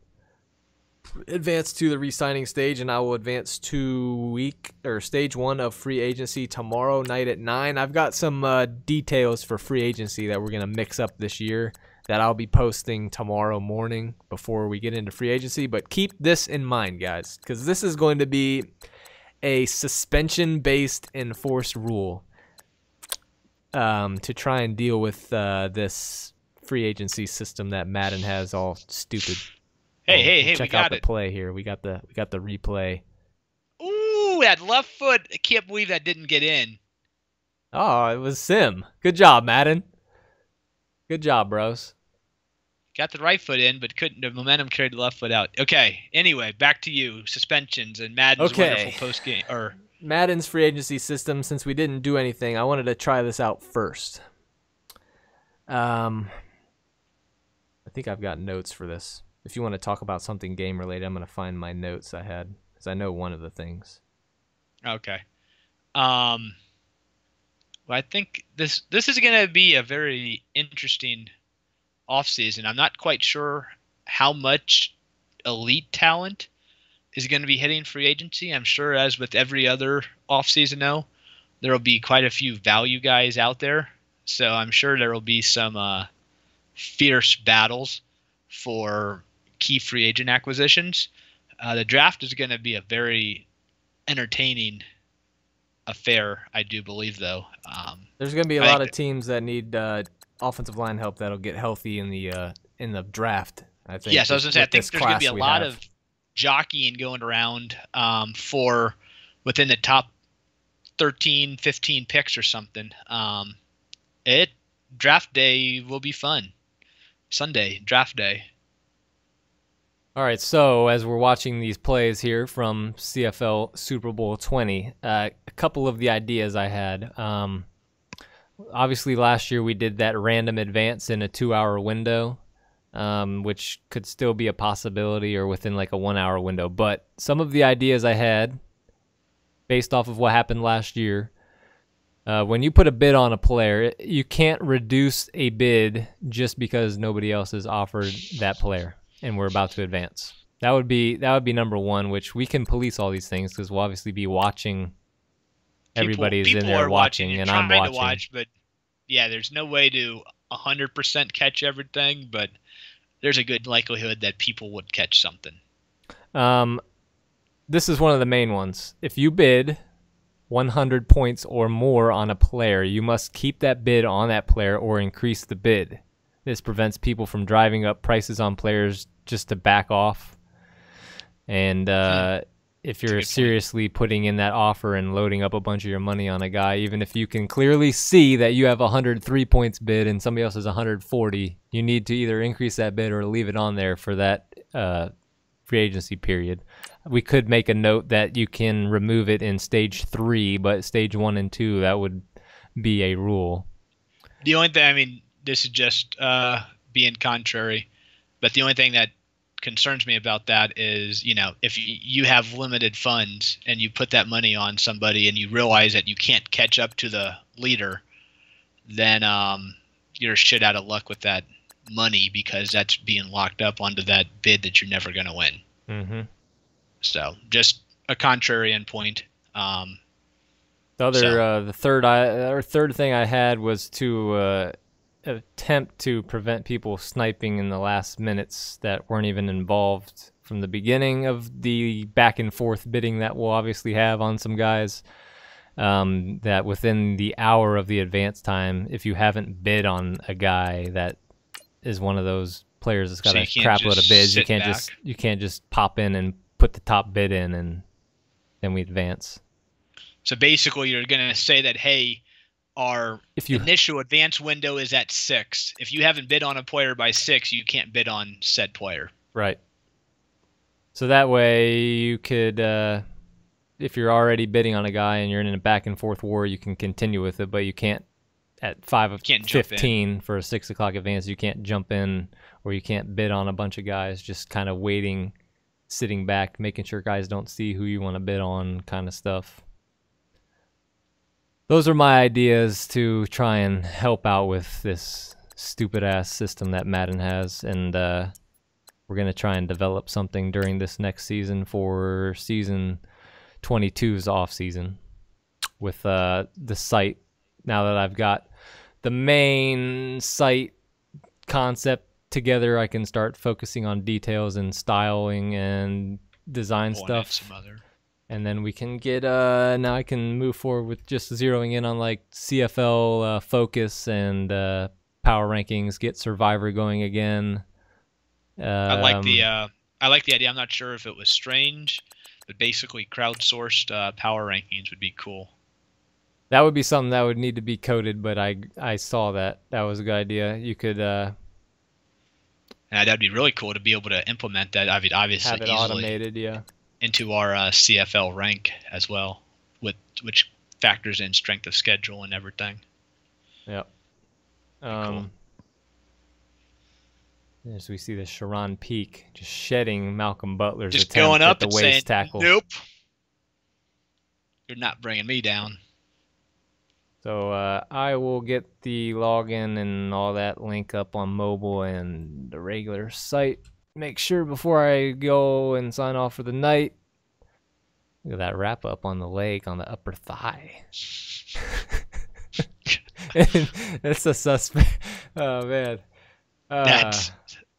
Speaker 5: Advance to the re-signing stage, and I will advance to stage 1 of free agency tomorrow night at 9. I've got some details for free agency that we're gonna mix up this year that I'll be posting tomorrow morning before we get into free agency. But keep this in mind, guys, because this is going to be a suspension-based enforced rule to try and deal with this free agency system that Madden has all stupid.
Speaker 6: Hey,
Speaker 5: Check
Speaker 6: we
Speaker 5: out
Speaker 6: got
Speaker 5: the
Speaker 6: it.
Speaker 5: play here. We got the replay.
Speaker 6: Ooh, that left foot. I can't believe that didn't get in.
Speaker 5: Oh, it was Sim. Good job, Madden. Good job, bros.
Speaker 6: Got the right foot in, but couldn't. The momentum carried the left foot out. Okay. Anyway, back to you. Suspensions and Madden's wonderful post game. Or
Speaker 5: Madden's free agency system. Since we didn't do anything, I wanted to try this out first. I think I've got notes for this. If you want to talk about something game related, I'm going to find my notes I had because I know one of the things.
Speaker 6: okay. Well, I think this is going to be a very interesting offseason. I'm not quite sure how much elite talent is going to be hitting free agency. I'm sure, as with every other offseason, though, there will be quite a few value guys out there. So I'm sure there will be some fierce battles for key free agent acquisitions. The draft is going to be a very entertaining affair, I do believe, though.
Speaker 5: There's going to be a lot of teams that need offensive line help that'll get healthy in the draft, I think.
Speaker 6: Yes, I was going to say, I think there's going to be a lot
Speaker 5: of
Speaker 6: of jockeying going around for within the top 13, 15 picks or something. Draft day will be fun. Sunday, draft day.
Speaker 5: All right, so as we're watching these plays here from CFL Super Bowl 20, a couple of the ideas I had. Obviously, last year we did that random advance in a 2-hour window, which could still be a possibility, or within like a 1-hour window. But some of the ideas I had, based off of what happened last year, When you put a bid on a player, you can't reduce a bid just because nobody else has offered that player and we're about to advance. That would be number one, which we can police all these things because we'll obviously be watching. Everybody's in there watching, and I'm watching.
Speaker 6: To watch, but yeah, there's no way to 100% catch everything, but there's a good likelihood that people would catch something.
Speaker 5: This is one of the main ones. If you bid 100 points or more on a player, you must keep that bid on that player or increase the bid. This prevents people from driving up prices on players just to back off. And if you're seriously putting in that offer and loading up a bunch of your money on a guy, even if you can clearly see that you have 103 points bid and somebody else has 140, you need to either increase that bid or leave it on there for that free agency period. We could make a note that you can remove it in stage 3, but stage 1 and 2, that would be a rule.
Speaker 6: The only thing, I mean, this is just being contrary, but the only thing that concerns me about that is, you know, if you have limited funds and you put that money on somebody and you realize that you can't catch up to the leader, then you're shit out of luck with that money because that's being locked up onto that bid that you're never going to win. Mm-hmm. So just a contrarian point.
Speaker 5: The third thing I had was to attempt to prevent people sniping in the last minutes that weren't even involved from the beginning of the back and forth bidding that we'll obviously have on some guys. That within the hour of the advance time, if you haven't bid on a guy that is one of those players that's got a crap load of bids, you can't just pop in and put the top bid in and then we advance.
Speaker 6: So basically you're going to say that, hey, our initial advance window is at 6. If you haven't bid on a player by 6, you can't bid on said player.
Speaker 5: Right. So that way you could, if you're already bidding on a guy and you're in a back and forth war, you can continue with it, but you can't at 5:15 for a 6 o'clock advance. You can't jump in or you can't bid on a bunch of guys, just kind of waiting, sitting back, making sure guys don't see who you want to bid on kind of stuff. Those are my ideas to try and help out with this stupid-ass system that Madden has, and we're going to try and develop something during this next season for season 22's off-season with the site. Now that I've got the main site concept together, I can start focusing on details and styling and design stuff. And then we can get, now I can move forward with just zeroing in on like CFL focus and power rankings, get Survivor going again.
Speaker 6: I like the idea. I'm not sure if it was strange, but basically crowdsourced power rankings would be cool.
Speaker 5: That would be something that would need to be coded, but I saw that. That was a good idea. You could...
Speaker 6: that'd be really cool to be able to implement that. I mean, obviously,
Speaker 5: have it automated, yeah.
Speaker 6: Into our CFL rank as well, which factors in strength of schedule and everything.
Speaker 5: Yep.
Speaker 6: Cool.
Speaker 5: As we see the Sharon Peak just shedding Malcolm Butler's
Speaker 6: just
Speaker 5: attempt
Speaker 6: going up
Speaker 5: at the
Speaker 6: and
Speaker 5: waist
Speaker 6: saying,
Speaker 5: tackle.
Speaker 6: Nope. You're not bringing me down.
Speaker 5: So I will get the login and all that link up on mobile and the regular site. Make sure before I go and sign off for the night. Look at that wrap up on the leg on the upper thigh. That's a suspect. Oh, man.
Speaker 6: That's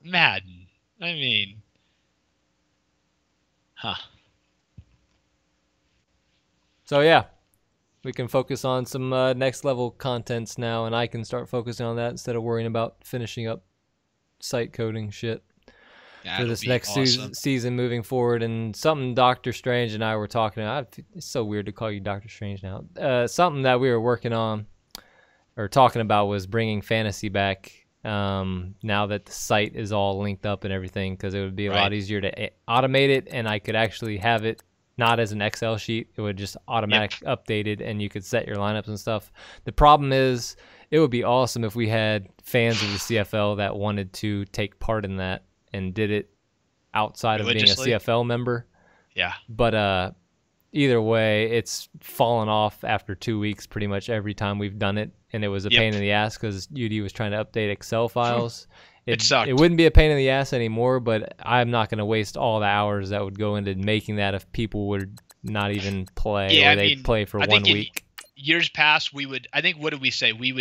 Speaker 6: Madden. I mean,
Speaker 5: So, yeah. We can focus on some next level contents now, and I can start focusing on that instead of worrying about finishing up site coding shit. For this next season moving forward. And something Doctor Strange and I were talking about. It's so weird to call you Doctor Strange now. Something that we were working on or talking about was bringing fantasy back now that the site is all linked up and everything, because it would be a lot easier to automate it, and I could actually have it not as an Excel sheet. It would just automatic updated, and you could set your lineups and stuff. The problem is it would be awesome if we had fans of the CFL that wanted to take part in that and did it outside of being a CFL member.
Speaker 6: Yeah.
Speaker 5: But either way, it's fallen off after 2 weeks pretty much every time we've done it, and it was a pain in the ass because UD was trying to update Excel files.
Speaker 6: It sucked.
Speaker 5: It wouldn't be a pain in the ass anymore, but I'm not going to waste all the hours that would go into making that if people would not even play, or they'd play for 1 week.
Speaker 6: Years past, I think, what did we say? We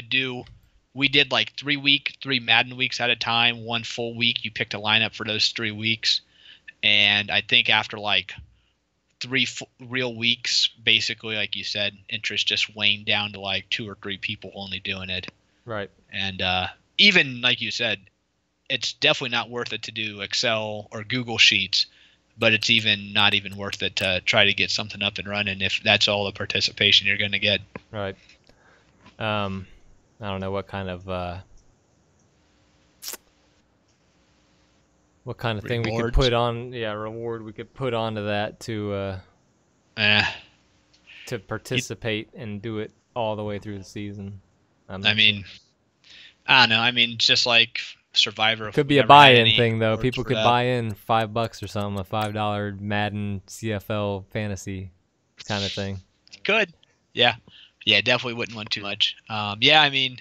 Speaker 6: did like 3 Madden weeks at a time, 1 full week. You picked a lineup for those 3 weeks. And I think after like 3 real weeks, basically, like you said, interest just waned down to like 2 or 3 people only doing it.
Speaker 5: Right.
Speaker 6: And even like you said, it's definitely not worth it to do Excel or Google Sheets, but it's not even worth it to try to get something up and running if that's all the participation you're going to get.
Speaker 5: Right. I don't know what kind of thing we could put on. Yeah, reward we could put onto that to participate and do it all the way through the season. I don't know. I mean, just like Survivor. Could be a buy-in thing though. People could buy in $5 or something, a $5 Madden CFL fantasy kind of thing.
Speaker 6: Could. Yeah, definitely wouldn't want too much. I mean,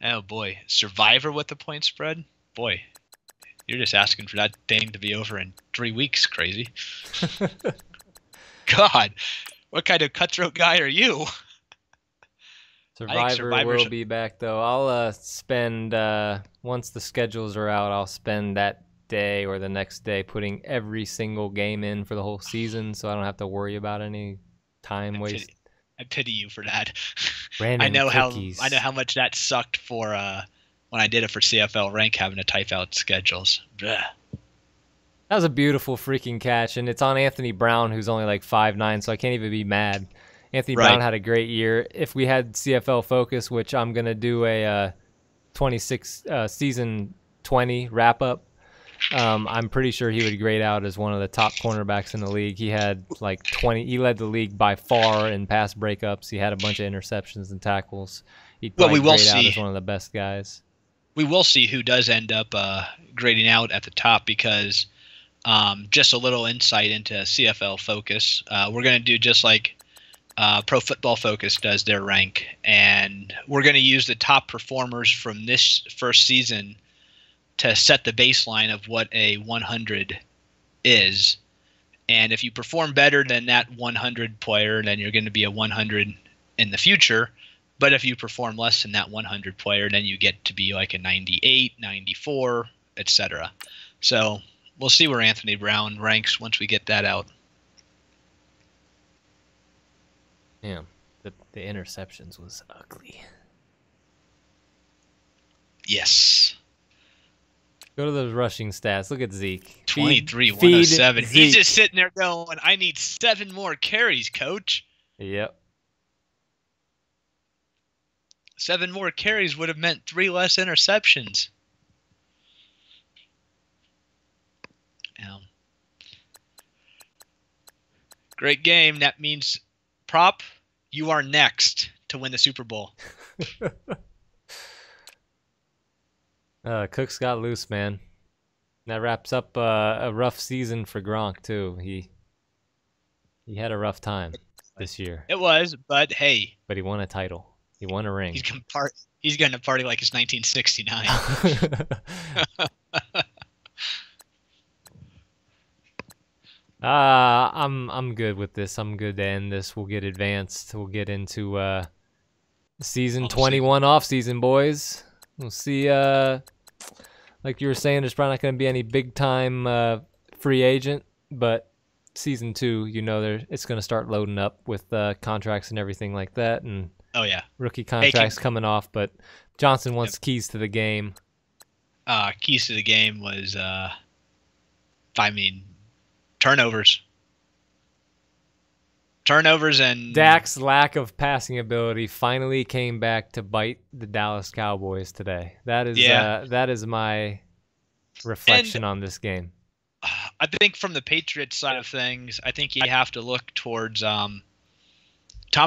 Speaker 6: oh boy, Survivor with the point spread. Boy, you're just asking for that thing to be over in 3 weeks. Crazy. God, what kind of cutthroat guy are you?
Speaker 5: Survivor will be back though. I'll spend once the schedules are out, I'll spend that day or the next day putting every single game in for the whole season, so I don't have to worry about any time waste.
Speaker 6: I pity you for that.
Speaker 5: I know
Speaker 6: how much that sucked for when I did it for CFL Rank, having to type out schedules. Blah.
Speaker 5: That was a beautiful freaking catch, and it's on Anthony Brown, who's only like 5'9", so I can't even be mad. Anthony Brown had a great year. If we had CFL Focus, which I'm going to do a 26 season 20 wrap-up, I'm pretty sure he would grade out as one of the top cornerbacks in the league. He had like 20. He led the league by far in pass breakups. He had a bunch of interceptions and tackles. He'd probably grade out as one of the best guys.
Speaker 6: We will see who does end up grading out at the top because just a little insight into CFL Focus. We're going to do just like Pro Football Focus does their rank, and we're going to use the top performers from this first season to set the baseline of what a 100 is. And if you perform better than that 100 player, then you're going to be a 100 in the future. But if you perform less than that 100 player, then you get to be like a 98, 94, etc. So we'll see where Anthony Brown ranks once we get that out.
Speaker 5: Yeah, the interceptions was ugly.
Speaker 6: Yes.
Speaker 5: Go to those rushing stats. Look at Zeke.
Speaker 6: 23, 107. He's just sitting there going, I need 7 more carries, coach.
Speaker 5: Yep.
Speaker 6: 7 more carries would have meant 3 less interceptions. Great game. That means, Prop, you are next to win the Super Bowl.
Speaker 5: Cooks got loose, man. That wraps up a rough season for Gronk too. He had a rough time this year.
Speaker 6: It was, but hey.
Speaker 5: But he won a title. He won a ring.
Speaker 6: He's going to party like it's 1969.
Speaker 5: I'm good with this. I'm good to end this. We'll get advanced. We'll get into season 21 off season, boys. We'll see. Like you were saying, there's probably not going to be any big time free agent, but season 2, you know, it's going to start loading up with contracts and everything like that, and rookie contracts coming off. But Johnson wants keys to the game.
Speaker 6: Keys to the game was, turnovers. Turnovers and
Speaker 5: Dak's lack of passing ability finally came back to bite the Dallas Cowboys today. That is my reflection on this game.
Speaker 6: I think from the Patriots side of things, I think you have to look towards Tom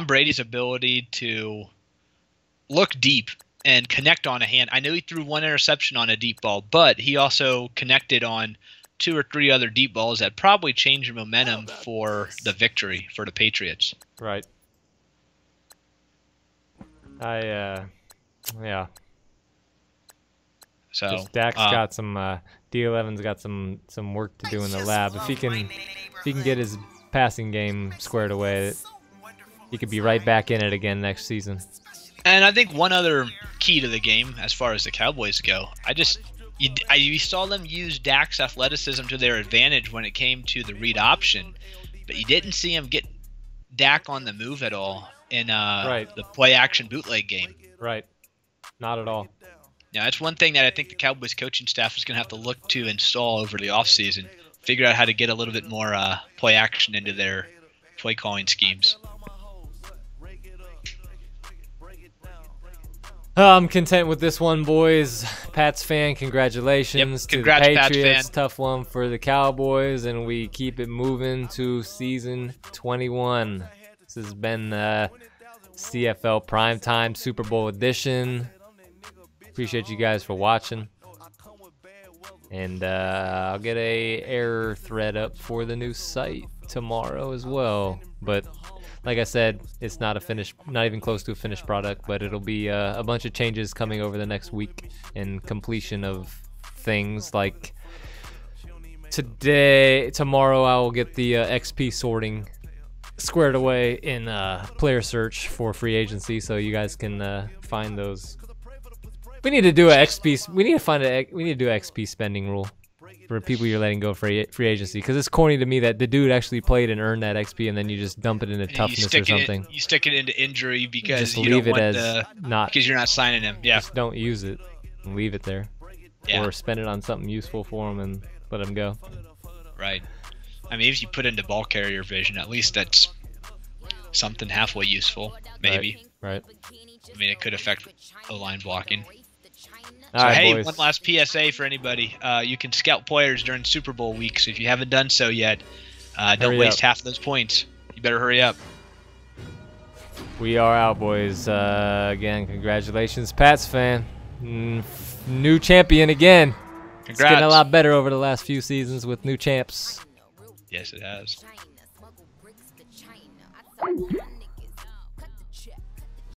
Speaker 6: Brady's ability to look deep and connect on a hand. I know he threw 1 interception on a deep ball, but he also connected on 2 or 3 other deep balls that probably change the momentum for the victory for the Patriots.
Speaker 5: Right. Yeah.
Speaker 6: So
Speaker 5: Just Dak's got some D11's got some work to do in the lab. If he can get his passing game squared away, he could be right back in it again next season.
Speaker 6: And I think one other key to the game, as far as the Cowboys go, you saw them use Dak's athleticism to their advantage when it came to the read option, but you didn't see him get Dak on the move at all in the play-action bootleg game.
Speaker 5: Right. Not at all.
Speaker 6: Now, that's one thing that I think the Cowboys coaching staff is going to have to look to install over the offseason. Figure out how to get a little bit more play action into their play calling schemes.
Speaker 5: I'm content with this one, boys. Pats fan, congratulations to the Patriots.
Speaker 6: Pats fan.
Speaker 5: Tough one for the Cowboys, and we keep it moving to season 21. This has been CFL Primetime Super Bowl edition. Appreciate you guys for watching. And I'll get a error thread up for the new site tomorrow as well. But like I said, it's not even close to a finished product, but it'll be a bunch of changes coming over the next week and completion of things like tomorrow I will get the XP sorting squared away in player search for free agency, so you guys can find those. We need to do a XP. We need to do an XP spending rule for people you're letting go free agency, because it's corny to me that the dude actually played and earned that XP, and then you just dump it into toughness or something.
Speaker 6: You stick it into injury because
Speaker 5: just
Speaker 6: you
Speaker 5: leave
Speaker 6: don't
Speaker 5: it
Speaker 6: want
Speaker 5: as not
Speaker 6: because you're not signing him. Yeah,
Speaker 5: just don't use it and leave it there, or spend it on something useful for him and let him go.
Speaker 6: Right. I mean, if you put into ball carrier vision, at least that's something halfway useful, maybe.
Speaker 5: Right.
Speaker 6: I mean, it could affect O-line blocking.
Speaker 5: All
Speaker 6: So,
Speaker 5: right,
Speaker 6: hey,
Speaker 5: boys.
Speaker 6: one last PSA for anybody. You can scout players during Super Bowl week, so if you haven't done so yet, don't
Speaker 5: Hurry
Speaker 6: waste
Speaker 5: up.
Speaker 6: half of those points. You better hurry up.
Speaker 5: We are out, boys. Again, congratulations, Pats fan. New champion again.
Speaker 6: Congrats.
Speaker 5: It's getting a lot better over the last few seasons with new champs.
Speaker 6: Yes, it has.
Speaker 7: China, smuggle bricks to China.